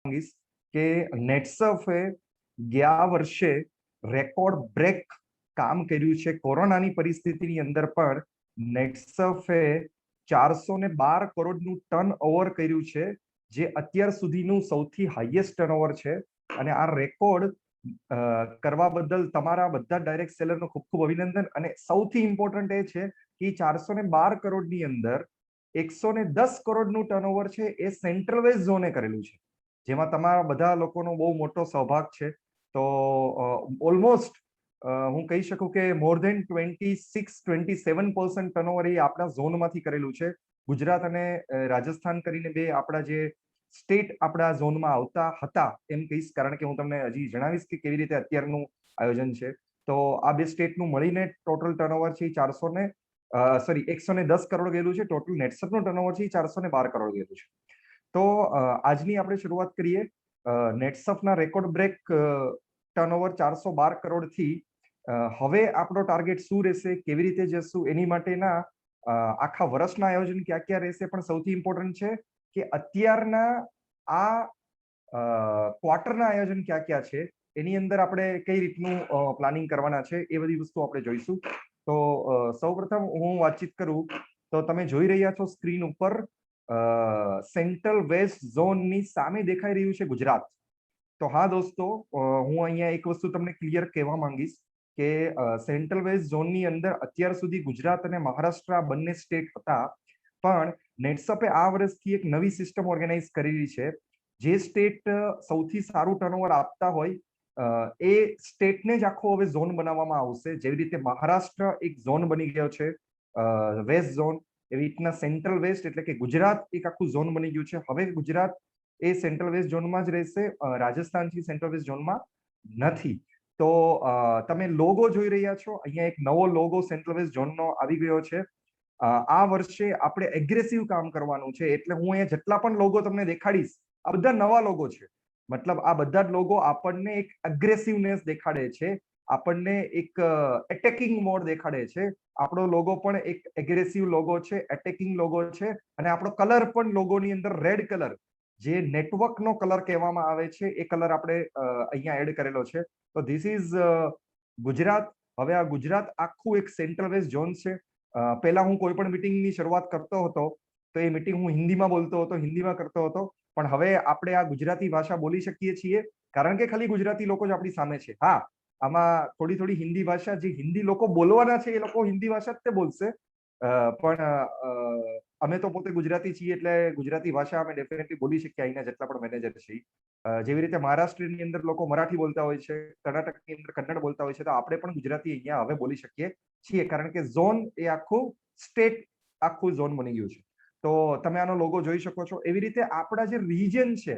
માંગીશ કે નેટસર્ફે ગયા વર્ષે રેકોર્ડ બ્રેક કામ કર્યું છે. કોરોનાની પરિસ્થિતિની અંદર પણ નેટસર્ફે 412 કરોડનું ટર્ન ઓવર કર્યું છે, જે અત્યાર સુધીનું સૌથી હાઈએસ્ટ ટર્નઓવર છે. અને આ રેકોર્ડ કરવા બદલ તમારા બધા ડાયરેક્ટ સેલરનો ખૂબ ખૂબ અભિનંદન. અને સૌથી ઇમ્પોર્ટન્ટ એ છે કે 412 કરોડની અંદર 110 કરોડનું ટર્નઓવર છે એ સેન્ટ્રલ વેસ્ટ ઝોને કરેલું છે, જેમાં તમારા બધા લોકોનો બહુ મોટો સહભાગ છે. તો ઓલમોસ્ટ હું કહી શકું કે મોર ધેન 26-27% ટર્નઓવર એ આપણા ઝોનમાંથી કરેલું છે. ગુજરાત અને રાજસ્થાન કરીને બે આપણા જે સ્ટેટ આપણા ઝોનમાં આવતા હતા એમ કહીશ, કારણ કે હું તમને હજી જણાવીશ કે કેવી રીતે અત્યારનું આયોજન છે. તો આ બે સ્ટેટનું મળીને ટોટલ ટર્નઓવર છે 110 કરોડ ગયેલું છે. ટોટલ નેટસર્ફનું ટર્નઓવર છે 412 કરોડ ગયેલું છે. તો આજની આપણે શરૂઆત કરીએ નેટસર્ફના રેકોર્ડ બ્રેક ટર્નઓવર 412 કરોડથી. હવે આપણો ટાર્ગેટ શું રહેશે, કેવી રીતે જશું, એની માટેના આખા વર્ષના આયોજન ક્યાં ક્યાં રહેશે, પણ સૌથી ઇમ્પોર્ટન્ટ છે કે અત્યારના આ ક્વાર્ટરના આયોજન ક્યાં ક્યાં છે, એની અંદર આપણે કઈ રીતનું પ્લાનિંગ કરવાના છે એ બધી વસ્તુ આપણે જોઈશું. તો સૌપ્રથમ હું વાતચીત કરું તો તમે જોઈ રહ્યા છો સ્ક્રીન ઉપર સેન્ટ્રલ વેસ્ટ ઝોનની સામે દેખાઈ રહ્યું છે ગુજરાત. તો હા દોસ્તો, હું અહીંયા એક વસ્તુ તમને ક્લિયર કહેવા માંગીશ કે સેન્ટ્રલ વેસ્ટ ઝોનની અંદર અત્યાર સુધી ગુજરાત અને મહારાષ્ટ્ર બંને સ્ટેટ હતા, પણ નેટસર્ફે આ વર્ષથી એક નવી સિસ્ટમ ઓર્ગેનાઇઝ કરેલી છે. જે સ્ટેટ સૌથી સારું ટર્નઓવર આપતા હોય એ સ્ટેટને જ આખો હવે ઝોન બનાવવામાં આવશે. જેવી રીતે મહારાષ્ટ્ર એક ઝોન બની ગયો છે વેસ્ટ ઝોન, એવી રીતના સેન્ટ્રલ વેસ્ટ એટલે કે ગુજરાત એક આખું ઝોન બની ગયું છે. હવે ગુજરાત એ સેન્ટ્રલ વેસ્ટ ઝોનમાં જ રહેશે, રાજસ્થાનથી સેન્ટ્રલ વેસ્ટ ઝોનમાં નથી. તો તમે લોગો જોઈ રહ્યા છો, અહીંયા એક નવો લોગો સેન્ટ્રલ વેસ્ટ ઝોનનો આવી ગયો છે. આ વર્ષે આપણે એગ્રેસિવ કામ કરવાનું છે, એટલે હું અહીંયા જેટલા પણ લોગો તમને દેખાડીશ આ બધા નવા લોગો છે. મતલબ આ બધા જ લોગો આપણને એક એગ્રેસિવનેસ દેખાડે છે, આપણને એક એટેકિંગ મોડ દેખાડે છે. આપણો લોગો પણ એક એગ્રેસિવ લોગો છે, એટેકિંગ લોગો છે. અને આપણો કલર પણ લોગોની અંદર રેડ કલર, જે નેટવર્કનો કલર કહેવામાં આવે છે, એ કલર આપણે અહીંયા એડ કરેલો છે. તો ધીસ ઇઝ ગુજરાત. હવે આ ગુજરાત આખું એક સેન્ટ્રલ વેસ્ટ ઝોન છે. પહેલા હું કોઈ પણ મીટિંગની શરૂઆત કરતો હતો તો એ મીટિંગ હું હિન્દીમાં બોલતો હતો, હિન્દીમાં કરતો હતો, પણ હવે આપણે આ ગુજરાતી ભાષા બોલી શકીએ છીએ, કારણ કે ખાલી ગુજરાતી લોકો જ આપણી સામે છે. હા, આમાં થોડી થોડી હિન્દી ભાષા, જે હિન્દી લોકો બોલવાના છે એ લોકો હિન્દી ભાષા જ તે બોલશે, પણ અમે તો પોતે ગુજરાતી છીએ એટલે ગુજરાતી ભાષા અમે ડેફિનેટલી બોલી શકીએ અહીંના જેટલા પણ મેનેજર છે. જેવી રીતે મહારાષ્ટ્રની અંદર લોકો મરાઠી બોલતા હોય છે, કર્ણાટકની અંદર કન્નડ બોલતા હોય છે, તો આપણે પણ ગુજરાતી અહીંયા હવે બોલી શકીએ છીએ, કારણ કે ઝોન એ આખું સ્ટેટ આખું ઝોન બની ગયું છે. તો તમે આનો લોગો જોઈ શકો છો. એવી રીતે આપણા જે રીજન છે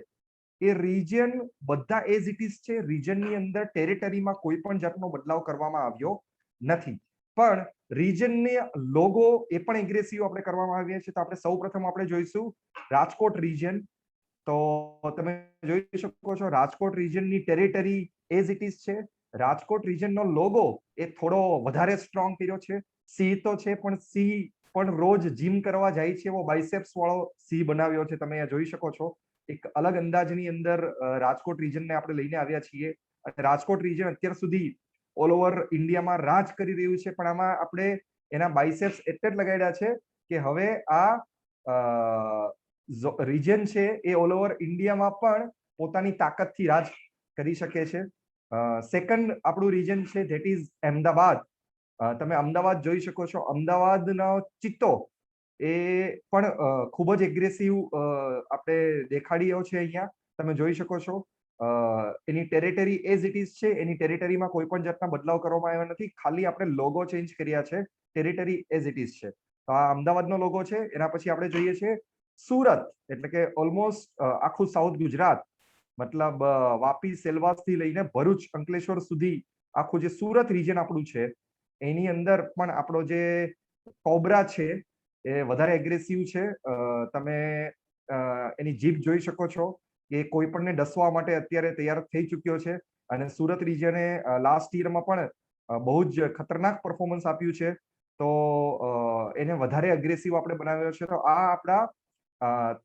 એ રીજન બધા એઝ ઇટ ઇઝ છે. રીજનની અંદર ટેરેટરીમાં કોઈ પણ જાતનો બદલાવ કરવામાં આવ્યો નથી, પણ રીજનને લોગો એ પણ એગ્રેસિવ આપણે કરવામાં આવ્યા છે. તો આપણે સૌપ્રથમ આપણે જોઈશું રાજકોટ રીજન. તો તમે જોઈ શકો છો રાજકોટ રીજનની ટેરેટરી એઝ ઇટ ઇઝ છે. રાજકોટ રીજનનો લોગો એ થોડો વધારે સ્ટ્રોંગ કર્યો છે. સી તો છે, પણ સી પણ રોજ જીમ કરવા જાય છે એવો બાઇસેપ્સ વાળો સી બનાવ્યો છે. તમે અહીંયા જોઈ શકો છો એક અલગ અંદાજની અંદર રાજકોટ રીજનને આપણે લઈને આવ્યા છીએ. અને રાજકોટ રીજન અત્યાર સુધી ઓલ ઓવર ઇન્ડિયામાં રાજ કરી રહ્યું છે, પણ આમાં આપણે એના બાઇસેપ્સ એટલે જ લગાડ્યા છે કે હવે આ રીજન છે એ ઓલ ઓવર ઇન્ડિયામાં પણ પોતાની તાકાતથી રાજ કરી શકે છે. સેકન્ડ આપણું રીજન છે ધેટ ઇઝ અમદાવાદ. તમે અમદાવાદ જોઈ શકો છો. અમદાવાદનો ચિત્તો એ પણ ખૂબ જ એગ્રેસિવ આપણે દેખાડ્યો છે. અહીંયા તમે જોઈ શકો છો એની ટેરેટરી એઝ ઇટ ઇઝ છે. એની ટેરેટરીમાં કોઈ પણ જાતના બદલાવ કરવામાં આવ્યા નથી, ખાલી આપણે લોગો ચેન્જ કર્યા છે. ટેરેટરી એઝ ઇટ ઇઝ છે. તો આ અમદાવાદનો લોગો છે. એના પછી આપણે જોઈએ છે સુરત, એટલે કે ઓલમોસ્ટ આખું સાઉથ ગુજરાત, મતલબ વાપી સેલવાસથી લઈને ભરૂચ અંકલેશ્વર સુધી આખું જે સુરત રીજન આપણું છે, એની અંદર પણ આપણો જે કોબરા છે એ વધારે એગ્રેસિવ છે. તમે એની જીભ જોઈ શકો છો કે કોઈ પણને ડસવા માટે અત્યારે તૈયાર થઈ ચૂક્યો છે. અને સુરત રીજને લાસ્ટ યરમાં પણ બહુ જ ખતરનાક પરફોર્મન્સ આપ્યું છે. તો એને વધારે અગ્રેસિવ આપણે બનાવ્યો છે. તો આ આપણા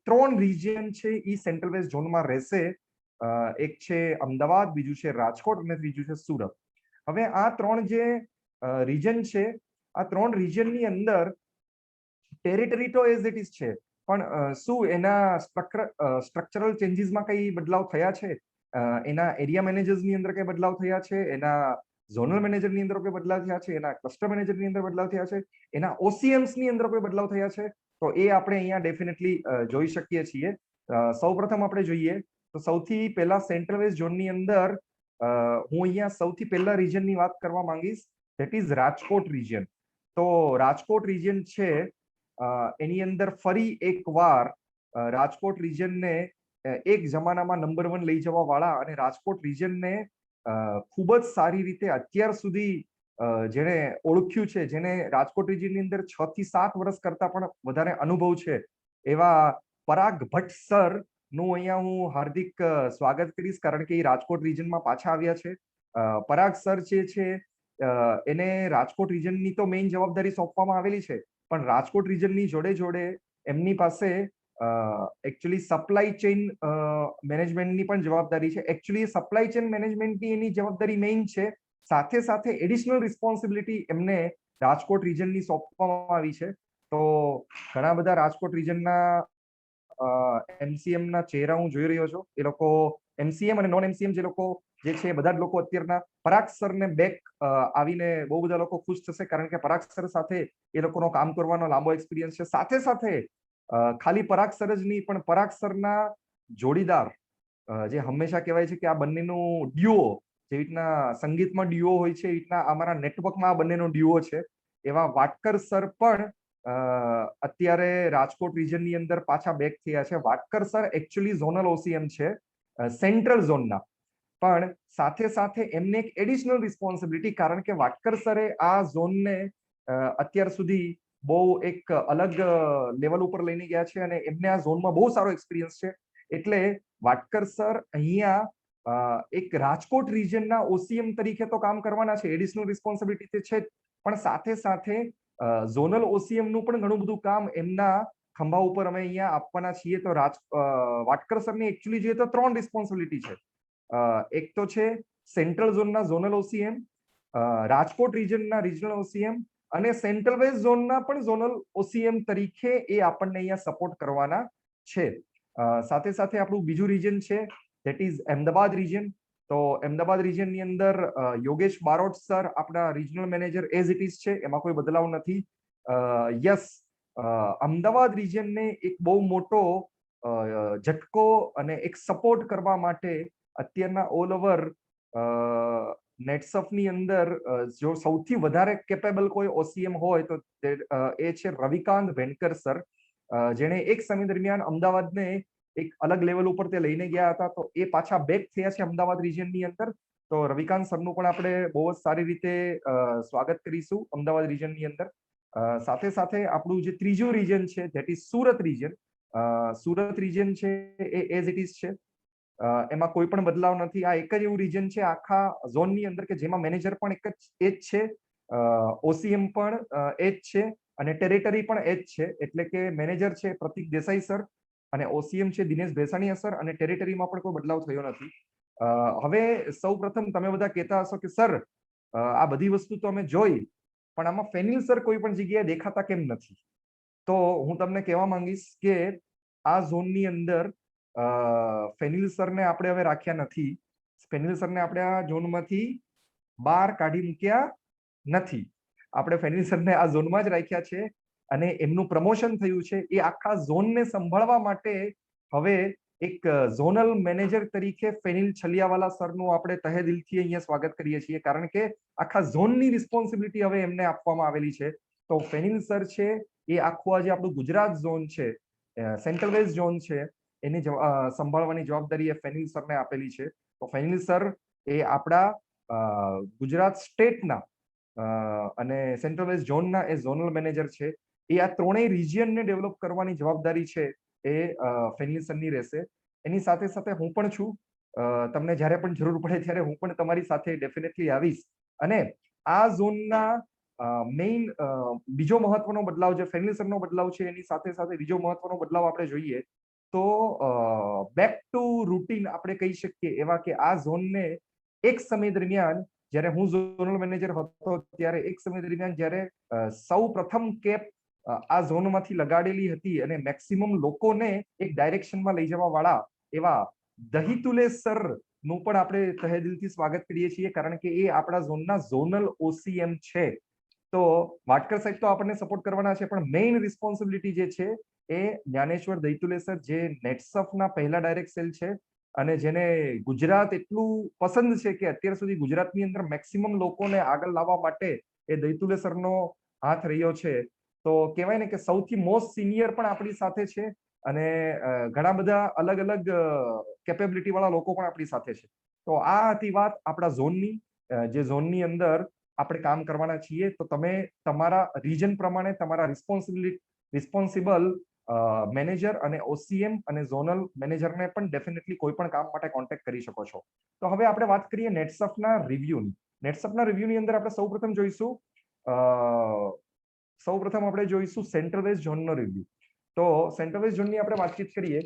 3 રીજન છે એ સેન્ટ્રલ વેસ્ટ ઝોનમાં રહેશે. એક છે અમદાવાદ, બીજું છે રાજકોટ અને ત્રીજું છે સુરત. હવે આ 3 જે રીજન છે, આ 3 રીજનની અંદર ટેરિટરી તો એઝ ઇટ ઇઝ છે, પણ શું એના સ્ટ્રક્ચરલ ચેન્જીસમાં કઈ બદલાવ થયા છે? એના એરિયા મેનેજર્સની અંદર કઈ બદલાવ થયા છે? એના ઝોનલ મેનેજરની અંદર કોઈ બદલાવ થયા છે? એના ક્લસ્ટર મેનેજરની અંદર બદલાવ થયા છે? એના ઓસીએમ્સની અંદર કોઈ બદલાવ થયા છે? તો એ આપણે અહીંયા ડેફિનેટલી જોઈ શકીએ છીએ. સૌપ્રથમ આપણે જોઈએ તો સૌથી પહેલા સેન્ટ્રલ વેસ્ટ ઝોનની અંદર હું અહીંયા સૌથી પહેલા રીજનની વાત કરવા માંગીશ, ધેટ ઇઝ રાજકોટ રીજન. તો રાજકોટ રીજન છે, એની અંદર ફરી એકવાર રાજકોટ રીજનને એક જમાનામાં નંબર 1 લઈ જવા વાળા અને રાજકોટ રીજનને ખૂબ જ સારી રીતે અત્યાર સુધી જેને ઓળખ્યું છે, જેને રાજકોટ રીજનની અંદર 6 થી 7 વર્ષ કરતા પણ વધારે અનુભવ છે, એવા પરાગ ભટ્ટ સર નું અહીંયા હું હાર્દિક સ્વાગત કરીશ, કારણ કે એ રાજકોટ રીજનમાં પાછા આવ્યા છે. પરાગ સર જે છે એને રાજકોટ રીજનની તો મેઇન જવાબદારી સોંપવામાં આવેલી છે, પણ રાજકોટ રીજનની જોડે જોડે એમની પાસે એકચ્યુઅલી સપ્લાય ચેઇન મેનેજમેન્ટની પણ જવાબદારી છે. એકચ્યુઅલી સપ્લાય ચેઇન મેનેજમેન્ટની એની જવાબદારી મેઇન છે, સાથે સાથે એડિશનલ રિસ્પોન્સિબિલિટી એમને રાજકોટ રીજનની સોંપવામાં આવી છે. તો ઘણા બધા રાજકોટ રીજનના એમસીએમ ના ચહેરા હું જોઈ રહ્યો છું. એ લોકો એમસીએમ અને નોન એમસીએમ જે લોકો જે છે, બધા જ લોકો અત્યારના પરાગ સરને બેક આવીને બહુ બધા લોકો ખુશ થશે, કારણ કે પરાગ સર સાથે એ લોકોનો કામ કરવાનો લાંબો એક્સપિરિયન્સ છે. સાથે સાથે ખાલી પરાગ સર જ નહીં, પણ પરાગ સરના જોડીદાર જે હંમેશા કહેવાય છે કે આ બંનેનું ડ્યુઓ, જે રીતના સંગીતમાં ડ્યુઓ હોય છે, એ રીતના અમારા નેટવર્કમાં આ બંનેનો ડ્યુઓ છે. એવા વાટકર સર પણ અત્યારે રાજકોટ રીજનની અંદર પાછા બેક થયા છે. વાટકર સર એકચ્યુઅલી ઝોનલ ઓસીએમ છે સેન્ટ્રલ ઝોનના, પણ સાથે સાથે એમને એક એડિશનલ રિસ્પોન્સિબિલિટી, કારણ કે વાટકર સરે આ ઝોનને અત્યાર સુધી બહુ એક અલગ લેવલ ઉપર લઈને ગયા છે અને એમને આ ઝોનમાં બહુ સારો એક્સપિરિયન્સ છે. એટલે વાટકર સર અહીંયા એક રાજકોટ રીજનના ઓસીએમ તરીકે તો કામ કરવાના છે, એડિશનલ રિસ્પોન્સિબિલિટી છે, પણ સાથે સાથે ઝોનલ ઓસીએમ નું પણ ઘણું બધું કામ એમના ખંભા ઉપર અમે અહીંયા આપવાના છીએ. તો વાટકર સરની એકચ્યુઅલી જોઈએ તો 3 રિસ્પોન્સિબિલિટી છે. એક તો છે સેન્ટ્રલ ઝોનના zonal OCM, Rajkot રીજનના regional OCM અને સેન્ટ્રલ વેસ્ટ ઝોનના પણ ઝોનલ ઓસીએમ તરીકે એ આપણને અહીંયા સપોર્ટ કરવાના છે. સાથે સાથે આપણું બીજું રીજન છે, ધેટ ઇઝ અમદાવાદ રીજન. તો અમદાવાદ રીજનની અંદર યોગેશ બારોટ સર આપણા regional manager as it is છે, એમાં કોઈ બદલાવ નથી. યસ, અમદાવાદ રીજનને એક બહુ મોટો ઝટકો અને એક સપોર્ટ કરવા માટે અત્યારના ઓલ ઓવર નેટસફની અંદર જો સૌથી વધારે કેપેબલ કોઈ ઓસીએમ હોય તો એ છે રવિકાંત વેનકર સર, જેણે એક સમય દરમિયાન અમદાવાદને એક અલગ લેવલ ઉપર તે લઈને ગયા હતા. તો એ પાછા બેક થયા છે અમદાવાદ રીજનની અંદર. તો રવિકાંત સરનું પણ આપણે બહુ જ સારી રીતે સ્વાગત કરીશું અમદાવાદ રીજનની અંદર. સાથે સાથે આપણું જે ત્રીજું રીજન છે, that is Surat region. Surat region છે એ એઝ ઇટ ઇઝ છે, એમાં કોઈ પણ બદલાવ નથી. આ એક જ એવું રીજન છે આખા ઝોનની અંદર કે જેમાં મેનેજર પણ એક જ એ જ છે, ઓસીએમ પણ એ જ છે અને ટેરિટરી પણ એ જ છે. એટલે કે મેનેજર છે પ્રતિક દેસાઈ સર અને ઓસીએમ છે દિનેશ ભેસાણીયા સર, અને ટેરિટરીમાં પણ કોઈ બદલાવ થયો નથી. હવે સૌ પ્રથમ તમે બધા કહેતા હશો કે સર આ બધી વસ્તુ તો અમે જોઈ, પણ આમાં ફેનિલ સર કોઈ પણ જગ્યાએ દેખાતા કેમ નથી? તો હું તમને કહેવા માંગીશ કે આ ઝોનની અંદર ફેનિલ સરને આપણે હવે રાખ્યા નથી. ફેનિલ સરને આપણે આ ઝોનમાંથી બહાર કાઢી મૂક્યા નથી. આપણે ફેનિલ સરને આ ઝોનમાં જ રાખ્યા છે અને એમનું પ્રમોશન થયું છે. એ આખા ઝોનને સંભાળવા માટે હવે એક ઝોનલ મેનેજર તરીકે ફેનિલ છલિયાવાલા સરનું આપણે તહે દિલથી અહીંયા સ્વાગત કરીએ છીએ, કારણ કે આખા ઝોનની રિસ્પોન્સિબિલિટી હવે એમને આપવામાં આવેલી છે. તો ફેનિલ સર છે એ આખું આજે આપણું ગુજરાત ઝોન છે, સેન્ટ્રલ વેસ્ટ ઝોન છે, એની સંભાળવાની જવાબદારી એ ફેનિલ સરને આપેલી છે. તો ફેનિલ સર એ આપણા ગુજરાત સ્ટેટના અને સેન્ટ્રલ વેસ્ટ ઝોનના એ ઝોનલ મેનેજર છે. એ આ ત્રણેય રિજિયનને ડેવલપ કરવાની જવાબદારી છે એ ફેનિલ સરની રહેશે. એની સાથે સાથે હું પણ છું, તમને જ્યારે પણ જરૂર પડે ત્યારે હું પણ તમારી સાથે ડેફિનેટલી આવીશ. અને આ ઝોનના મેઇન બીજો મહત્વનો બદલાવ જે ફેનિલ સરનો બદલાવ છે, એની સાથે સાથે બીજો મહત્વનો બદલાવ આપણે જોઈએ તો બેક ટુ રૂટીન આપણે કહી શકીએ એવા કે આ ઝોનને એક સમય દરમિયાન જ્યારે હું ઝોનલ મેનેજર હતો ત્યારે એક સમય દરમિયાન જ્યારે સૌ પ્રથમ કેપ આ ઝોનમાંથી લગાડેલી હતી અને મેક્સિમમ લોકોને એક ડાયરેક્શનમાં લઈ જવા વાળા એવા દહીતુલે સર નું પણ આપણે તહે દિલથી સ્વાગત કરીએ છીએ, કારણ કે એ આપણા ઝોનના ઝોનલ ઓસીએમ છે. તો વાટકર સાહેબ તો આપણને સપોર્ટ કરવાના છે, પણ મેઇન રિસ્પોન્સિબિલિટી જે છે એ જ્ઞાનેશ્વર દહીતુલે સર, જે નેટસફના પહેલા ડાયરેક્ટ સેલ છે અને જેને ગુજરાત એટલું પસંદ છે કે અત્યાર સુધી ગુજરાતની અંદર મેક્સિમમ લોકોને આગળ લાવવા માટે એ દહીતુલે સરનો હાથ રહ્યો છે. તો કહેવાય ને કે સૌથી મોસ્ટ સિનિયર પણ આપણી સાથે છે અને ઘણા બધા અલગ અલગ કેપેબિલિટી વાળા લોકો પણ આપણી સાથે છે. તો આ હતી વાત આપણા ઝોનની, જે ઝોનની અંદર આપણે કામ કરવાના છીએ. તો તમે તમારા રીજન પ્રમાણે તમારા રિસ્પોન્સિબલ મેનેજર અને ઓસીએમ અને ઝોનલ મેનેજરને પણ ડેફિનેટલી કોઈ પણ કામ માટે કોન્ટેક્ટ કરી શકો છો. તો હવે આપણે વાત કરીએ નેટસફના રિવ્યુની. નેટસફના રિવ્યુની અંદર આપણે સૌપ્રથમ જોઈશું સેન્ટ્રલ વેસ્ટ ઝોનનો રિવ્યુ. તો સેન્ટ્રલ વેસ્ટ ઝોનની આપણે વાતચીત કરીએ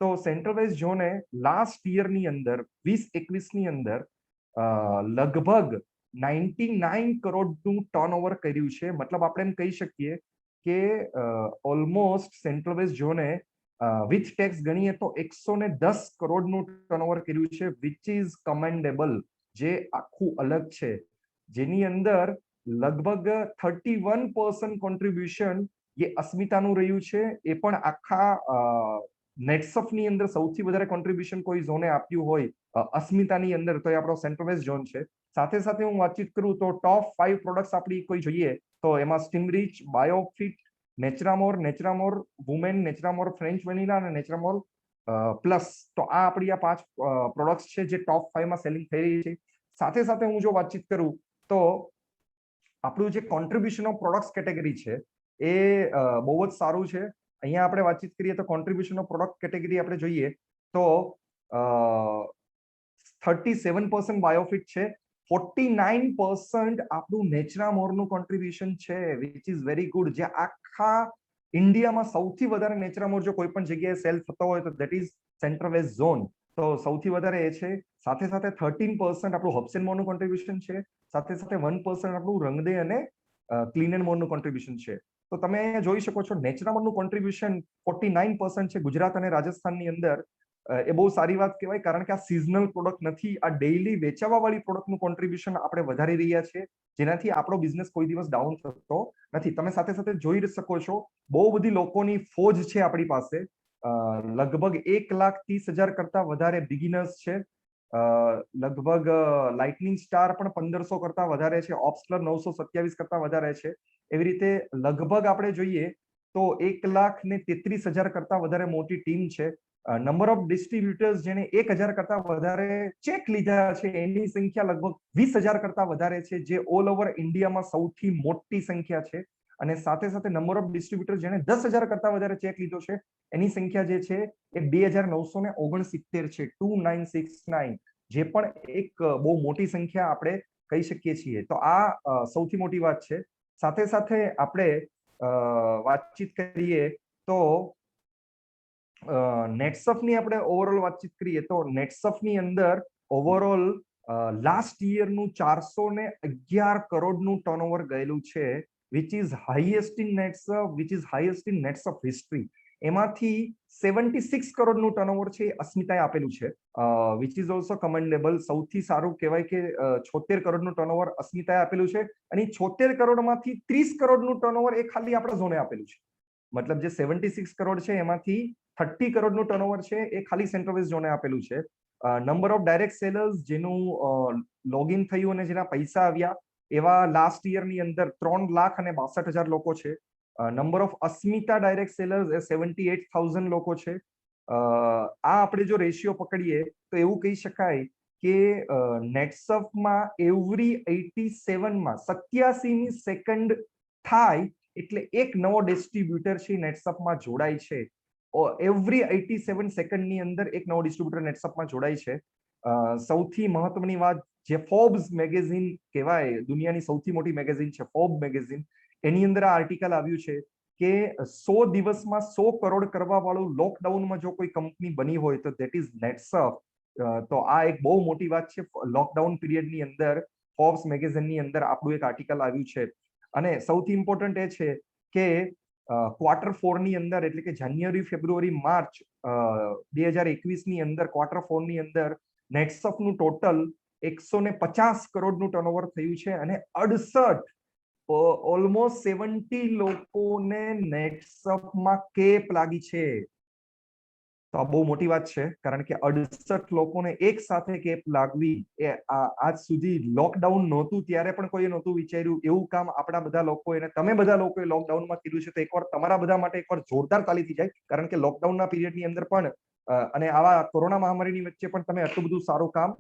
તો સેન્ટ્રલ વેસ્ટ ઝોને લાસ્ટ યરની અંદર 2021 ની અંદર લગભગ 99 કરોડનું ટર્નઓવર કર્યું છે. મતલબ આપણે એમ કહી શકીએ કે ઓલમોસ્ટ સેન્ટ્રલ વેસ્ટ ઝોને વિથ ટેક્સ ગણીએ તો 110 કરોડનું ટર્નઓવર કર્યું છે, વિચ ઇઝ કમેન્ડેબલ, જે આખું અલગ છે, જેની અંદર લગભગ 31% કોન્ટ્રીબ્યુશન એ અસ્મિતાનું રહ્યું છે. એ પણ આખા નેટસફની અંદર સૌથી વધારે કોન્ટ્રીબ્યુશન કોઈ ઝોને આપ્યું હોય અસ્મિતાની અંદર તો એ આપણો સેન્ટ્રલ વેસ્ટ ઝોન છે. સાથે સાથે હું વાતચીત કરું તો ટોપ 5 પ્રોડક્ટ્સ આપણી કોઈ જોઈએ તો એમાં Steamrich, Biofit, Naturamore women, Naturamore French vanilla અને નેચરામોર પ્લસ. તો આ આપણી આ 5 પ્રોડક્ટ્સ છે જે ટોપ 5 માં સેલિંગ થઈ રહી છે. સાથે સાથે હું જો વાતચીત કરું તો આપણું જે કોન્ટ્રીબ્યુશન ઓફ પ્રોડક્ટ્સ કેટેગરી છે એ બહુ જ સારું છે. અહીંયા આપણે વાતચીત કરીએ તો કોન્ટ્રીબ્યુશન ઓફ પ્રોડક્ટ કેટેગરી આપણે જોઈએ તો 37% બાયોફિટ છે, 49% આપણું નેચરામોરનું કોન્ટ્રીબ્યુશન છે, વિચ ઇઝ વેરી ગુડ. જે આખા ઇન્ડિયામાં સૌથી વધારે નેચરામોર જો કોઈ પણ જગ્યાએ સેલ થતો હોય તો that is central west zone. તો સૌથી વધારે એ છે. સાથે સાથે 13% આપણું હોપ્સેનમોરનું કોન્ટ્રીબ્યુશન છે. સાથે સાથે 1% આપણું રંગદે અને ક્લીન એન્ડ મોરનું કોન્ટ્રીબ્યુશન છે. તો તમે જોઈ શકો છો નેચરામોરનું કોન્ટ્રીબ્યુશન 49% છે ગુજરાત અને રાજસ્થાનની અંદર. એ બહુ સારી વાત કહેવાય, કારણ કે આ સિઝનલ પ્રોડક્ટ નથી, આ ડેઈલી વેચાવા વાળી પ્રોડક્ટનું કોન્ટ્રીબ્યુશન આપણે વધારી રહ્યા છે, જેનાથી આપણો બિઝનેસ કોઈ દિવસ ડાઉન થતો નથી. તમે સાથે સાથે જોઈ શકો છો બહુ બધી લોકોની ફોજ છે આપણી પાસે. લગભગ 1,30,000 કરતા વધારે બિગિનર્સ છે. લગભગ લાઇટનિંગ સ્ટાર પણ 1500 કરતા વધારે છે, ઓપ્સલર 927 કરતા વધારે છે. એવી રીતે લગભગ આપણે જોઈએ તો 1,33,000 કરતા વધારે મોટી ટીમ છે. નંબર ઓફ ડિસ્ટ્રીબ્યુટર્સ જેને 1,000 કરતા વધારે ચેક લીધા છે એની સંખ્યા લગભગ 20,000 કરતા વધારે છે, જે ઓલ ઓવર ઇન્ડિયામાં સૌથી મોટી સંખ્યા છે. અને સાથે સાથે નંબર ઓફ ડિસ્ટ્રીબ્યુટર જેને 10,000 કરતા વધારે ચેક લીધો છે એની સંખ્યા જે છે એ 2,969 છે, 2969, જે પણ એક બહુ મોટી સંખ્યા આપણે કહી શકીએ છીએ. તો આ સૌથી મોટી વાત છે. સાથે સાથે આપણે વાતચીત કરીએ તો નેટસફની આપણે ઓવરઓલ વાતચીત કરીએ તો નેટસફની અંદર ઓવરઓલ લાસ્ટ યરનું 411 કરોડનું ટર્નઓવર ગયેલું છે, which is highest in Netsurf history. એમાંથી 76 કરોડનું ટર્નઓવર છે અસ્મિતાએ આપેલું છે, વિચ ઇઝ ઓલ્સો કમેન્ડેબલ. સૌથી સારું કહેવાય કે 76 કરોડનું ટર્નઓવર અસ્મિતાએ આપેલું છે અને 76 કરોડમાંથી 30 કરોડનું ટર્નઓવર એ ખાલી આપણા ઝોને આપેલું છે. મતલબ જે 76 કરોડ છે એમાંથી 30 કરોડનું ટર્નઓવર છે એ ખાલી સેન્ટ્રલ વેસ્ટ ઝોને આપેલું છે. નંબર ઓફ ડાયરેક્ટ સેલર્સ જેનું લોગિન થયું અને જેના પૈસા આવ્યા એવા લાસ્ટ યરની અંદર 3,62,000 લોકો છે. Number of Asmita direct sellers એ 78,000 લોકો છે. આ આપણે જો રેશિયો પકડીએ તો એવું કહી શકાય કે નેટસફમાં એવરી 87માં 87મી સેકન્ડ થાય એટલે એક નવો ડિસ્ટ્રીબ્યુટર છે નેટસફમાં જોડાય છે. એવરી 87 સેકન્ડની અંદર એક નવો ડિસ્ટ્રીબ્યુટર નેટસફમાં જોડાય છે. સૌથી મહત્વની વાત, જે ફોર્બ્સ મેગેઝિન કહેવાય, દુનિયાની સૌથી મોટી મેગેઝિન છે ફોર્બ મેગેઝિન, એની અંદર આ આર્ટિકલ આવ્યું છે કે 100 દિવસમાં 100 કરોડ કરવા વાળું લોકડાઉનમાં જો કોઈ કંપની બની હોય તો ધેટ ઇઝ નેટસર્ફ. તો આ એક બહુ મોટી વાત છે. લોકડાઉન પીરિયડની અંદર ફોર્બ્સ મેગેઝિનની અંદર આપણું એક આર્ટિકલ આવ્યું છે. અને સૌથી ઇમ્પોર્ટન્ટ એ છે કે Q4 ની અંદર એટલે કે જાન્યુઆરી, ફેબ્રુઆરી, માર્ચ 2021 ની અંદર Q4 ની અંદર નેટસર્ફનું ટોટલ 150 કરોડનું ટર્નઓવર થયું છે અને 68 ઓલમોસ્ટ 70 લોકોને નેટસર્ફમાં કેપ લાગી છે. તો આ બહુ મોટી વાત છે, કારણ કે 68 લોકોને એક સાથે કેપ લાગવી એ આજ સુધી લોકડાઉન નહોતું ત્યારે પણ કોઈએ નહોતું વિચાર્યું. એવું કામ આપણા બધા લોકોએ અને તમે બધા લોકોએ લોકડાઉનમાં કર્યું છે. તો એકવાર તમારા બધા માટે એકવાર જોરદાર તાલી થઈ જાય, કારણ કે લોકડાઉનના પીરિયડની અંદર પણ અને આવા કોરોના મહામારીની વચ્ચે પણ તમે આટલું બધું સારું કામ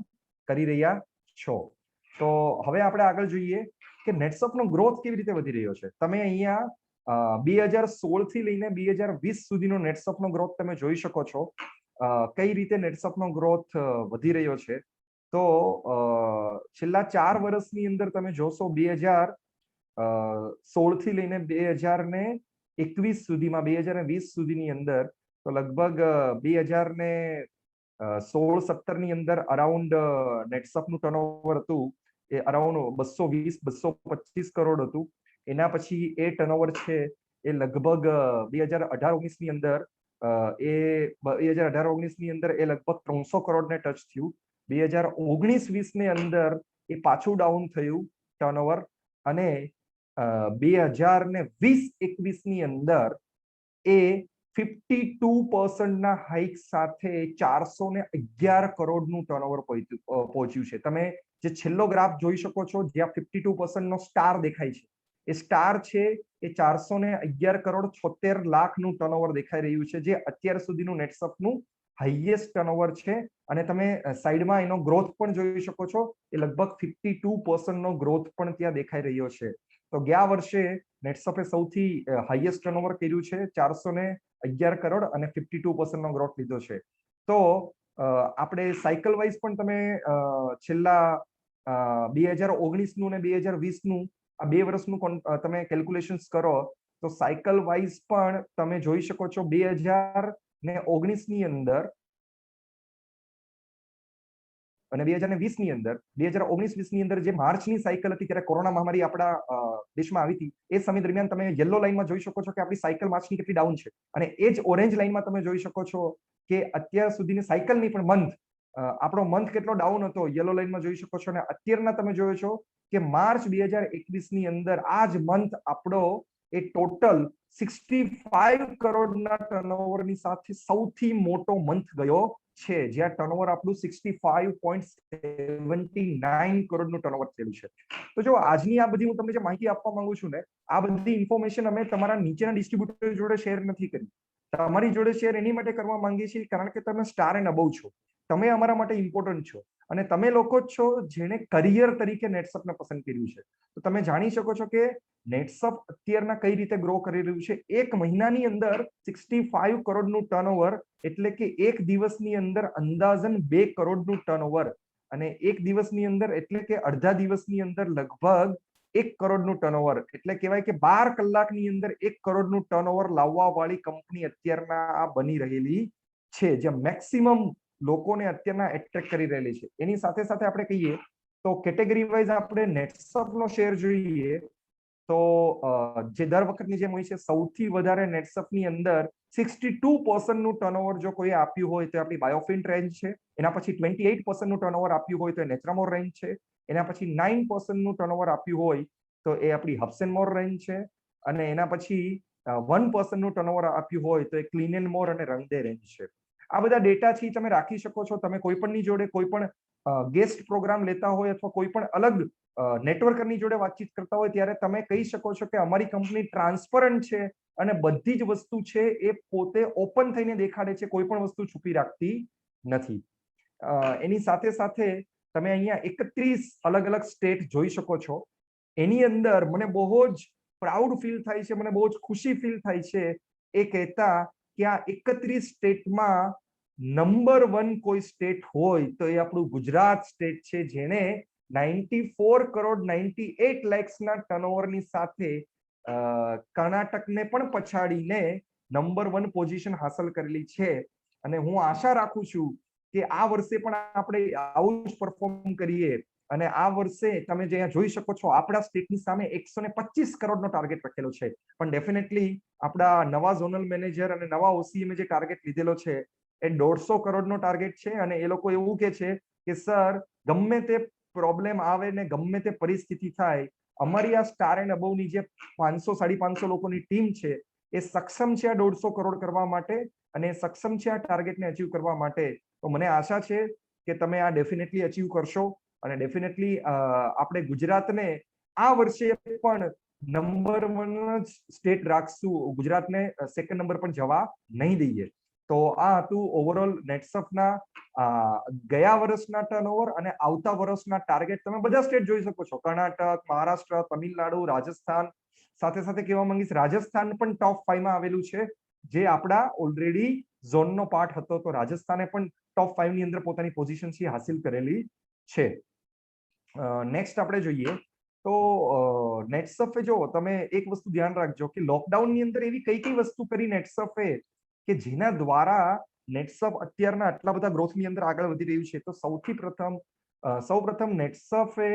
કરી રહ્યા છો. તો હવે આપણે આગળ જોઈએ કે નેટસર્ફનો ગ્રોથ કેવી રીતે વધી રહ્યો છે. તમે અહીંયા 2016 થી લઈને 2020 સુધીનો નેટસર્ફનો ગ્રોથ તમે જોઈ શકો છો. કઈ રીતે નેટસર્ફનો ગ્રોથ વધી રહ્યો છે. તો છેલ્લા 4 વર્ષની અંદર તમે જોશો 2016 થી લઈને 2021 સુધીમાં 2020 સુધીની અંદર તો લગભગ 2016-17 ની અંદર અરાઉન્ડ નેટસર્ફનું ટર્નઓવર હતું એ અરાઉન્ડ 220-225 કરોડ હતું. એના પછી એ ટર્નઓવર છે એ લગભગ 2018-19 ની અંદર એ લગભગ 300 કરોડને ટચ થયું. 2019-20 ની અંદર એ પાછું ડાઉન થયું ટર્નઓવર અને 2020-21 ની અંદર એ 52% ના હાઇક સાથે 411 કરોડનું ટર્નઓવર પહોંચ્યું છે. તમે જે છેલ્લો ગ્રાફ જોઈ શકો છો જ્યાં 52% નો સ્ટાર દેખાય છે, એ સ્ટાર છે એ 411 કરોડ 76 લાખનું ટર્નઓવર દેખાઈ રહ્યું છે, જે અત્યાર સુધીનું નેટસર્ફનું હાઈએસ્ટ ટર્નઓવર છે. અને તમે સાઈડમાં એનો ગ્રોથ પણ જોઈ શકો છો, એ લગભગ 52% નો ગ્રોથ પણ ત્યાં દેખાઈ રહ્યો છે. તો ગયા વર્ષે નેટસર્ફે સૌથી હાઈએસ્ટ ટર્નઓવર કર્યું છે 411 કરોડ અને 52% નો ગ્રોથ લીધો છે. તો આપણે સાયકલ વાઇઝ પણ તમે છેલ્લા 2019 નું અને 2020 નું આ 2 વર્ષનું તમે કેલ્ક્યુલેશન્સ કરો તો સાયકલ વાઇઝ પણ તમે જોઈ શકો છો 2019 ની અંદર અને 2020 ની અંદર 2019-20 ની અંદર જે માર્ચની સાયકલ હતી ત્યારે કોરોના મહામારી આપણા દેશમાં આવી હતી. એ સમય દરમિયાન તમે યલો લાઈનમાં જોઈ શકો છો કે આપણી સાયકલ માર્ચની કેટલી ડાઉન છે અને એ જ ઓરેન્જ લાઈનમાં તમે જોઈ શકો છો કે અત્યાર સુધીની સાયકલની પણ મંથ આપણો મંથ કેટલો ડાઉન હતો યલો લાઈનમાં જોઈ શકો છો. અને અત્યારના તમે જોયો છો કે માર્ચ 2021 ની અંદર આ જ મંથ આપણો એ ટોટલ 65 કરોડના ટર્નઓવરની સાથે સૌથી મોટો મંથ ગયો છે, જ્યાં ટર્નઓવર આપણું 65.79 કરોડનું ટર્નઓવર થયેલું છે. તો જો આજની આ બધી હું તમને જે માહિતી આપવા માંગુ છું ને, આ બધી ઇન્ફોર્મેશન અમે તમારા નીચેના ડિસ્ટ્રીબ્યુટર જોડે શેર નથી કરી. તમારી જોડે શેર એની માટે કરવા માંગીએ છીએ કારણ કે તમે સ્ટાર એન્ડ અબવ છો, તમે અમારા માટે ઇમ્પોર્ટન્ટ છો અને તમે લોકો જ છો જેને કરિયર તરીકે નેટસર્ફને પસંદ કર્યું છે. તો તમે જાણી શકો છો કે નેટસર્ફ અત્યારના કઈ રીતે ગ્રો કરી રહ્યું છે. એક મહિનાની અંદર 65 કરોડનું ટર્નઓવર એટલે કે એક દિવસની અંદર અંદાજન 2 કરોડનું ટર્નઓવર અને એક દિવસની અંદર એટલે કે અડધા દિવસની અંદર લગભગ 1 કરોડનું ટર્નઓવર એટલે કહેવાય કે 12 કલાકની અંદર 1 કરોડનું ટર્નઓવર લાવવા વાળી કંપની અત્યારના આ બની રહેલી છે, જે મેક્સિમમ લોકોને અત્યારના એટ્રેક્ટ કરી રહેલી છે. એની સાથે સાથે આપણે કહીએ તો કેટેગરી વાઇઝ આપણે નેટસર્ફનો શેર જોઈએ તો જે દર વખતની જેમ હોય છે સૌથી વધારે નેટસર્ફની અંદર 62% ટર્નઓવર જો કોઈ આપ્યું હોય તો આપણી બાયોફિન રેન્જ છે. એના પછી 28% ટર્નઓવર આપ્યું હોય તો નેત્રામોર રેન્જ છે. એના પછી 9% ટર્નઓવર આપ્યું હોય તો એ આપણી હબ્સેનમોર રેન્જ છે. અને એના પછી 1% ટર્નઓવર આપ્યું હોય તો એ ક્લીન એન્ડ મોર અને રંગદે રેન્જ છે. આ બધા ડેટાથી તમે રાખી શકો છો. તમે કોઈ પણની જોડે કોઈ પણ ગેસ્ટ પ્રોગ્રામ લેતા હોય અથવા કોઈ પણ અલગ નેટવર્કરની જોડે વાતચીત કરતા હોય ત્યારે તમે કહી શકો છો કે અમારી કંપની ટ્રાન્સપરન્ટ છે અને બધી જ વસ્તુ છે એ પોતે ઓપન થઈને દેખાડે છે, કોઈ પણ વસ્તુ છુપી રાખતી નથી. એની સાથે સાથે તમે અહીંયા 31 અલગ અલગ સ્ટેટ જોઈ શકો છો. એની અંદર મને બહુ જ પ્રાઉડ ફીલ થાય છે, મને બહુ જ ખુશી ફીલ થાય છે એ કહેતા કે આ 31 સ્ટેટમાં નંબર 1 કોઈ સ્ટેટ હોય તો એ આપણું ગુજરાત સ્ટેટ છે, જેને 94 કરોડ 98 લાખના ટર્નઓવરની સાથે કર્ણાટકને પણ પછાડીને નંબર 1 પોઝિશન હાંસલ કરેલી છે. અને હું આશા રાખું છું કે આ વર્ષે પણ આપણે આવું જ પરફોર્મ કરીએ. અને આ વર્ષે તમે જે અહીંયા જોઈ શકો છો, આપણા સ્ટેટની સામે 125 કરોડનો ટાર્ગેટ રાખેલો છે. પણ ડેફિનેટલી આપણા નવા ઝોનલ મેનેજર અને નવા ઓસીએમ જે ટાર્ગેટ લીધેલો છે એ 150 કરોડનો ટાર્ગેટ છે. અને એ લોકો એવું કે છે કે સર, ગમે તે પ્રોબ્લેમ આવે ને ગમે તે પરિસ્થિતિ થાય, અમારી આ સ્ટાર એન્ડ અબવની જે 500-550 લોકોની ટીમ છે એ સક્ષમ છે આ 150 કરોડ કરવા માટે અને સક્ષમ છે આ ટાર્ગેટને અચીવ કરવા માટે. તો મને આશા છે કે તમે આ ડેફિનેટલી અચીવ કરશો અને ડેફિનેટલી આપણે ગુજરાતને આ વર્ષે પણ નંબર 1 સ્ટેટ રાખશું. ગુજરાતને સેકન્ડ નંબર પર જવા નહીં દઈએ. તો આ હતું ઓવરઓલ નેટસફના ગયા વર્ષના ટર્નઓવર અને આવતા વર્ષના ટાર્ગેટ. તમે બધા સ્ટેટ જોઈ શકો છો, કર્ણાટક, મહારાષ્ટ્ર, તમિલનાડુ, રાજસ્થાન. સાથે સાથે કહેવા માંગીશ, રાજસ્થાન પણ ટોપ 5 માં આવેલું છે, જે આપણા ઓલરેડી ઝોનનો પાર્ટ હતો. તો રાજસ્થાને પણ ટોપ 5 ની અંદર પોતાની પોઝિશન છે હાસિલ કરેલી છે. નેક્સ્ટ આપણે જોઈએ તો નેટસફે, જો તમે એક વસ્તુ ધ્યાન રાખજો કે લોકડાઉનની અંદર એવી કઈ વસ્તુ કરી નેટસફે કે જેના દ્વારા નેટસફ અત્યારના આટલા બધા ગ્રોથની અંદર આગળ વધી રહ્યું છે. તો સૌપ્રથમ નેટસફે